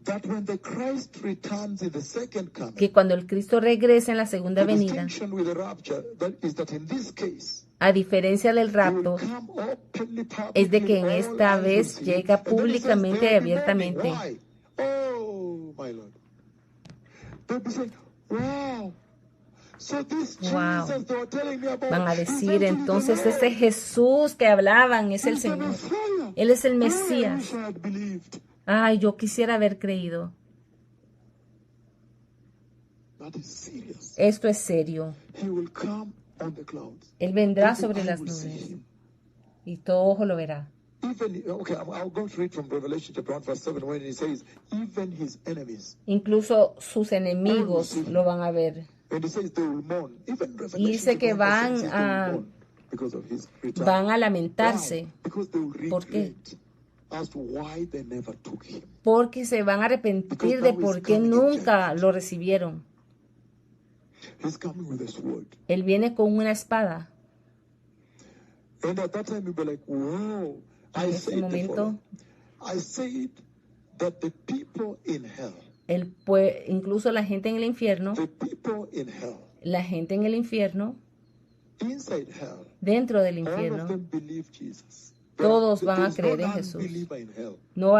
That when the Christ returns in the second coming, Que cuando el Cristo regrese en la segunda the venida, distinction with the rapture that is that in this case, a diferencia del he will rapto, come openly, es de que en publicly, esta all eyes vez will see. llega And then he says, públicamente y "They will be abiertamente. mourning." Why? Oh, my Lord. They'll be saying, wow. So this Wow. Jesus they were telling me about, Van a is decir actually entonces, the ese Lord. Jesús que hablaban es el He's the Señor. Messiah. Él es el Oh, I Mesías. wish I had believed. Ay, yo quisiera haber creído. That is serious. Esto es serio. He will come on the clouds. Él vendrá Every sobre eye las will see nubes him. y todo ojo lo verá. Even, okay, I'll go to read from Revelation chapter 1 verse 7 when he says, even his enemies. Incluso sus enemigos lo van a ver. And he says they will mourn. Even Revelation Y dice que chapter 1 verse 7 van says they will a- mourn because of his return. Van a Why? lamentarse Because they will ¿Por qué? regret as to why they never took him. porque se van a arrepentir de por qué nunca lo recibieron. He's coming with a sword. Él viene con una espada. And at that time you'll be like, wow. En I ese said the momento, following. I said that the people in hell, incluso la gente en el infierno, the people in hell, la gente en el infierno, inside hell, dentro del all of infierno, them believe Jesus. todos van a There's no creer en Jesús. non-believer in hell. No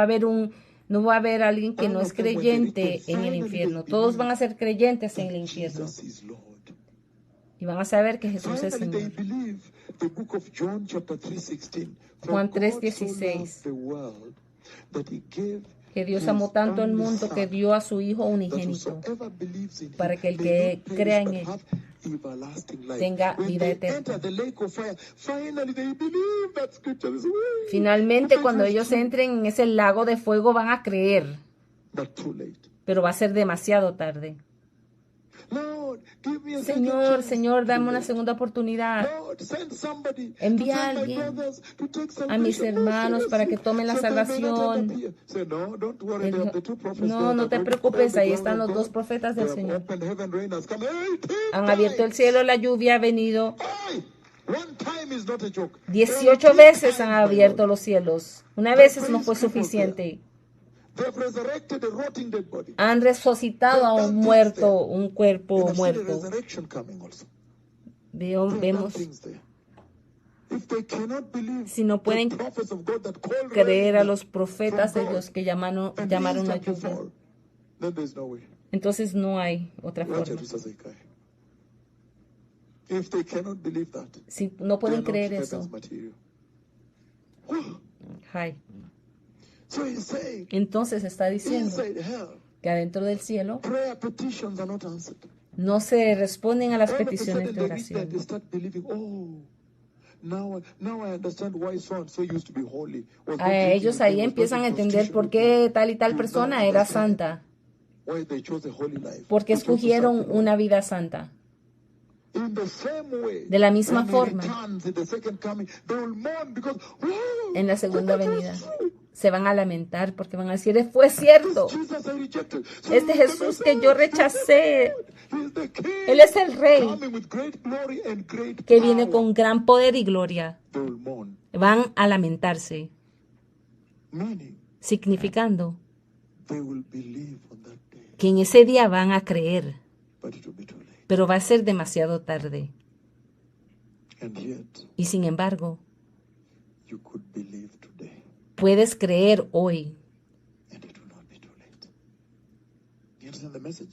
va a haber alguien que no es creyente en el infierno. Todos van a ser creyentes en el infierno Jesus is Lord. y van a saber que Jesús es Finally, they Señor. believe the book of John chapter 3:16. Juan For God so 3:16. loved the world that he gave Que Dios his amó tanto al only mundo que Son, dio a su Hijo that unigénito whosoever believes in para him que el may que not perish, crea en but él have everlasting life. tenga When vida they eterna. enter the lake of fire, finally they believe that scripture is way. Finalmente, But cuando it was ellos true. entren en ese lago de fuego van a creer, But too late. pero va a ser demasiado tarde. Lord, give me a second Señor, chance. Señor, dame Too una late. segunda oportunidad. Lord, send somebody Envía to a tell my alguien, brothers to take a mis salvation. hermanos, para que seriously. tomen la So they may not salvación. end up here. Say, no, don't worry, Él they have dijo, the two prophets no, there no that te already preocupes, called the ahí glory están of los dos God. profetas They del have Señor. opened heaven, rain has come 18 Han abierto el times. cielo, la lluvia ha venido. Ay, one time is not a joke. 18 18 veces han times, my abierto Lord. los cielos. Una vez no fue suficiente. They have resurrected a rotting dead body. Han resucitado a un muerto, un And cuerpo I've seen a muerto. resurrection coming also. Vemos, They've done things there. If they cannot believe si no pueden the prophets of God that called creer a rain los profetas de from God Dios que llamaron and llamaron a instant to lluvia, fall, then there's no way. entonces no hay otra Watch forma. it, Sasekai. If they cannot believe that, Si no pueden they're not creer eso, heaven's material. Wow. ay. So he's saying, Entonces está diciendo inside hell, que adentro del cielo prayer petitions are not answered. no se responden a las All of a peticiones sudden de they read that, they oración. start believing, oh, now I understand why so and so used to be holy. Was not A drinking ellos with ahí them, was empiezan not a in entender prostitution por with them. qué tal y tal You now persona era understand santa, why they chose a holy life. porque They chose to serve escogieron the Lord. una vida santa. In the same way, De la misma when he forma, returns in the second coming, they will mourn because, wow, en la segunda that was venida true. se van a lamentar porque van a decir, fue cierto, This Jesus I rejected. So este he's the Jesús que Messiah, yo he's the rechacé, Lord, he's the King, Él es el Rey coming with great glory and great que viene power. con gran poder y gloria. They will mourn, Van a lamentarse, meaning significando they will believe on that day, que en ese día van a creer, but it will be too late. pero va a ser demasiado tarde. And yet, Y sin embargo, you could believe today, puedes creer hoy. and it will not be too late. Do you understand the message?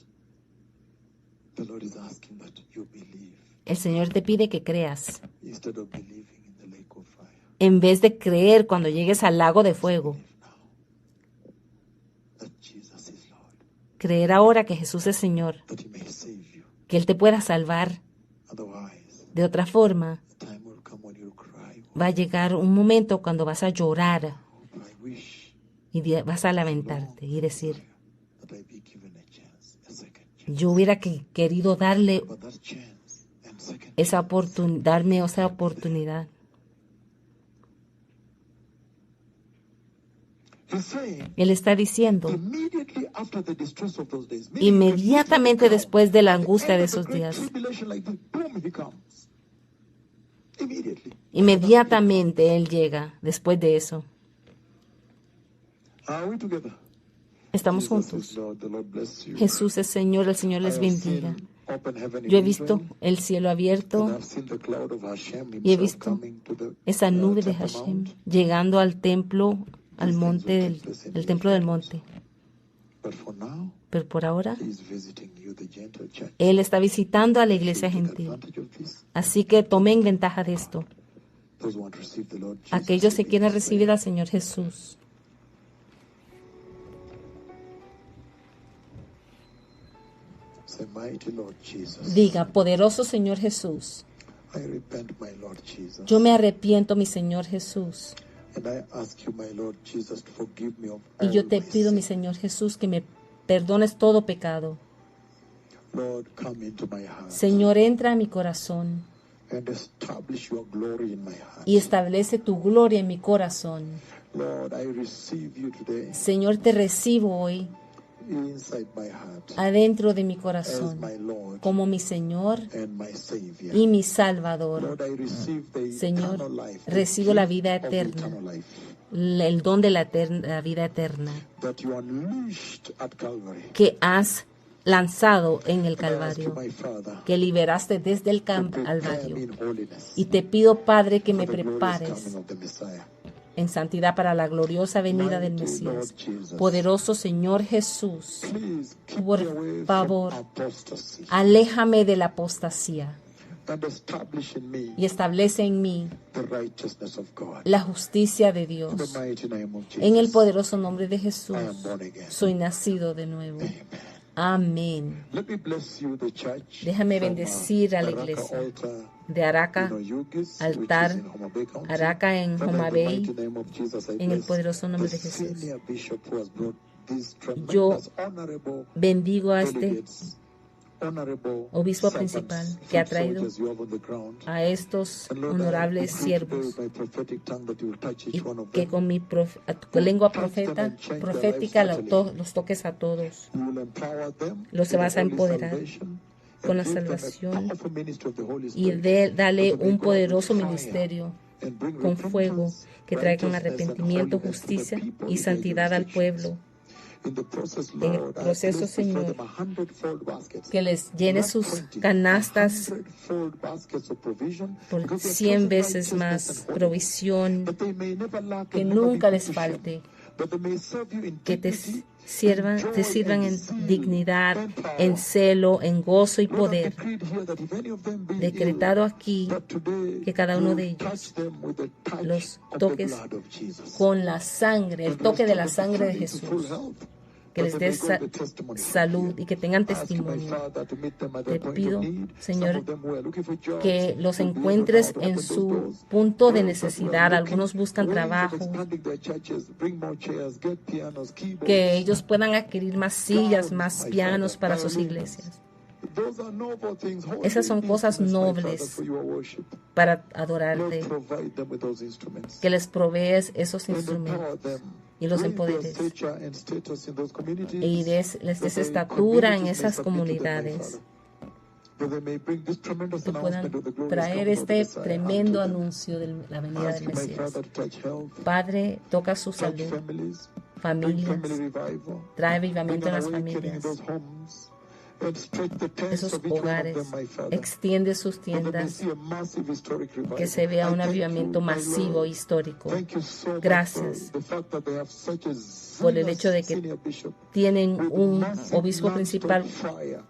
The Lord is asking that you believe El Señor te pide que creas, instead of believing in the lake of fire. en vez de creer cuando llegues al lago de fuego. Believe now that Jesus is Lord, Creer ahora que Jesús es Señor, that He may save you. que Él te pueda salvar. Otherwise, De otra forma, the time will come when you'll cry, va a llegar un momento cuando vas a llorar I wish y vas a lamentarte y decir, that I be given a chance, a second chance. yo hubiera querido darle But that chance and second esa darme esa oportunidad. He's saying, Él está diciendo, immediately after the distress of those days, inmediatamente después de la angustia de esos great días, tribulation like this, boom, he comes. Immediately. inmediatamente Él llega después de eso. Are we together? Estamos Jesus is juntos. Lord, the Lord bless you. Jesús es Señor, el Señor I les have bendiga. seen open heaven in Yo he visto Israel, el cielo and abierto I've seen the cloud of Hashem y he himself visto coming to the esa nube de Temple Hashem Mount. llegando al templo, al monte el templo del monte. But for now, Pero por ahora, he is visiting you, the Gentile church. Él está visitando a la iglesia Take gentil. advantage of this. Así que tomen ventaja de esto. Those who want to receive the Lord Jesus Aquellos que in quieren this recibir way. al Señor Jesús. Say, mighty Lord Jesus. Diga, poderoso Señor Jesús, I repent, my Lord Jesus. yo me arrepiento, mi Señor Jesús. And I ask you, my Lord Jesus, to forgive me of Y all yo te my pido, mi sin. Señor Jesús, que me perdones todo pecado. Lord, come into my heart Señor, entra a mi corazón and establish your glory in my heart. y establece tu gloria en mi corazón. Lord, I receive you today Señor, te recibo hoy inside my heart adentro de mi as corazón my Lord como mi Señor and my Savior. y mi Salvador. Lord, I receive the Señor, eternal life, the recibo la gift vida of the eterna, eternal life el don de la vida eterna that you unleashed at Calvary. que has lanzado en el And I ask you, Calvario, my Father, que liberaste desde el to prepare me Calvario. in holiness Y te pido, Padre, que for me the glorious prepares coming of the Messiah. en santidad para la gloriosa venida del Mighty Mesías. Lord Jesus, Poderoso Señor Jesús, please keep por me away favor, from apostasy aléjame de la apostasía and establish in me y establece en mí the righteousness of God. la justicia de In the Dios. mighty name of Jesus, En el poderoso nombre de Jesús, I am born again. soy nacido de nuevo. Amén. Let me bless you, the church. Déjame from, bendecir a la Araka iglesia altar, de Araca, Yugis, altar, which is in Homa Bay County. Araca en Father, Homa in the Bay, mighty name of Jesus, I en el bless poderoso nombre the de Jesús. senior bishop who has brought these Yo tremendous, honorable bendigo a este delegates, honorable obispo servants, principal que ha foot traído soldiers you have on the ground. a estos And Lord, honorables I decree today siervos with my prophetic tongue that you will touch y each one of que them. con mi lengua profética los toques a todos. You will empower them Los with vas the a holy empoderar salvation con and la give them a salvación powerful ministry of the Holy y Spirit, dale that they may un go out with poderoso fire ministerio and bring con fuego repentance, que traigan righteousness, and arrepentimiento, holiness to the justicia people y in their santidad al jurisdictions. pueblo. In the process, En el Lord, I proceso, place before Señor, them 100-fold baskets. que les llene Not sus 20, canastas 100-fold baskets of provision, por because they have 100 chosen veces righteousness más and holiness, provisión, that they may never lack que and never be nunca put les to shame, falte, that they may serve you in que te dignity, te sirvan en dignidad, and power. en celo, en gozo y Lord, I've poder. decreed here that if any of them be Decretado ill, aquí that today que cada uno you de ellos touch them with the touch los of toques the blood of Jesus. con la sangre, el And toque de la restore them sangre de fully to full Jesús, health, que that les they dé may go with the testimony from salud here. y que tengan I ask you, my testimonio. Father, to meet them at Te their point pido, of need. Some Señor, of them were looking for jobs. que los You'll be able encuentres now to en open those su doors. punto de Those that were necesidad. looking Algunos buscan ways of trabajo, expanding their churches, bring more chairs, get pianos, keyboards, que ellos puedan adquirir más sillas, gowns, más my pianos Father, para sus violins. iglesias. Those are noble things, holy Esas son cosas instruments, my Father, nobles for your worship. para Lord, adorarte, provide them with those instruments. que les provees esos And empower instrumentos them. y los Raise their empoderes stature and status in those communities, y les des that their estatura en communities may esas submit to them, my comunidades, Father. That they may bring this tremendous que puedan announcement of the glorious traer coming of the este Messiah tremendo unto them. anuncio de la venida Ask del you, my Mesías. Father, to touch health, Padre, toca su touch salud, families, bring familias, family revival, trae bring avivamiento en an las awakening in familias, those homes, and stretch the tents esos of each one of hogares, them, my Father. extiende sus That they may tiendas, see a massive historic revival. que se vea I un thank avivamiento you, my masivo, Lord. histórico. Thank you so much Gracias for the fact that they have such a por el hecho de que senior bishop tienen with un massive obispo principal non-stop fire.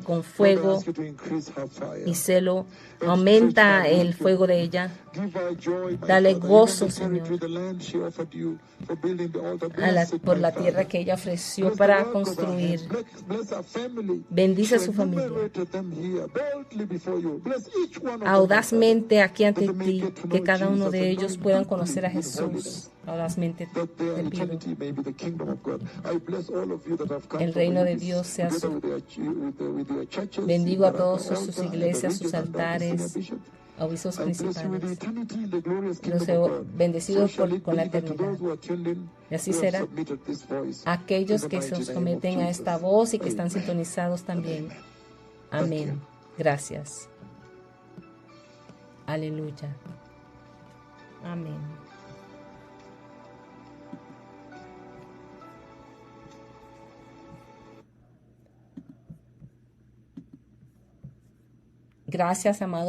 con Lord, I fuego ask you to increase her fire. y celo. Aumenta el fuego de ella. Give her joy, my Dale Father. gozo, Even the territory, Señor, the land she offered you for building the altar. Bless it, por my la Father. tierra que ella ofreció Bless the para work of her construir. hands. Bless her family. Bendice a She su familia. enumerated them here boldly before you. Bless each one of them, my Father. Audazmente aquí ante That they may ti, get to que know cada uno Jesus de and ellos know puedan deeply conocer a in Jesús. holiness. Audazmente That their te pido. eternity may be the kingdom of God. I bless all of you that have come El from reino de Lubis, Dios sea together su. with their churches, Bendigo a in todos Araka sus altar, and the iglesias, sus region under the senior altares. bishop. obispos I bless you with principales. eternity in the glorious Los kingdom he of God. bendecido So shall it con la be that to eternidad. those who are tuned in, Y así who have será submitted this voice, aquellos in the que se mighty name of someten a esta Jesus. voz y que están Amen. sintonizados también. Thank you. Amén. Gracias. Aleluya. Amén. Gracias, amado.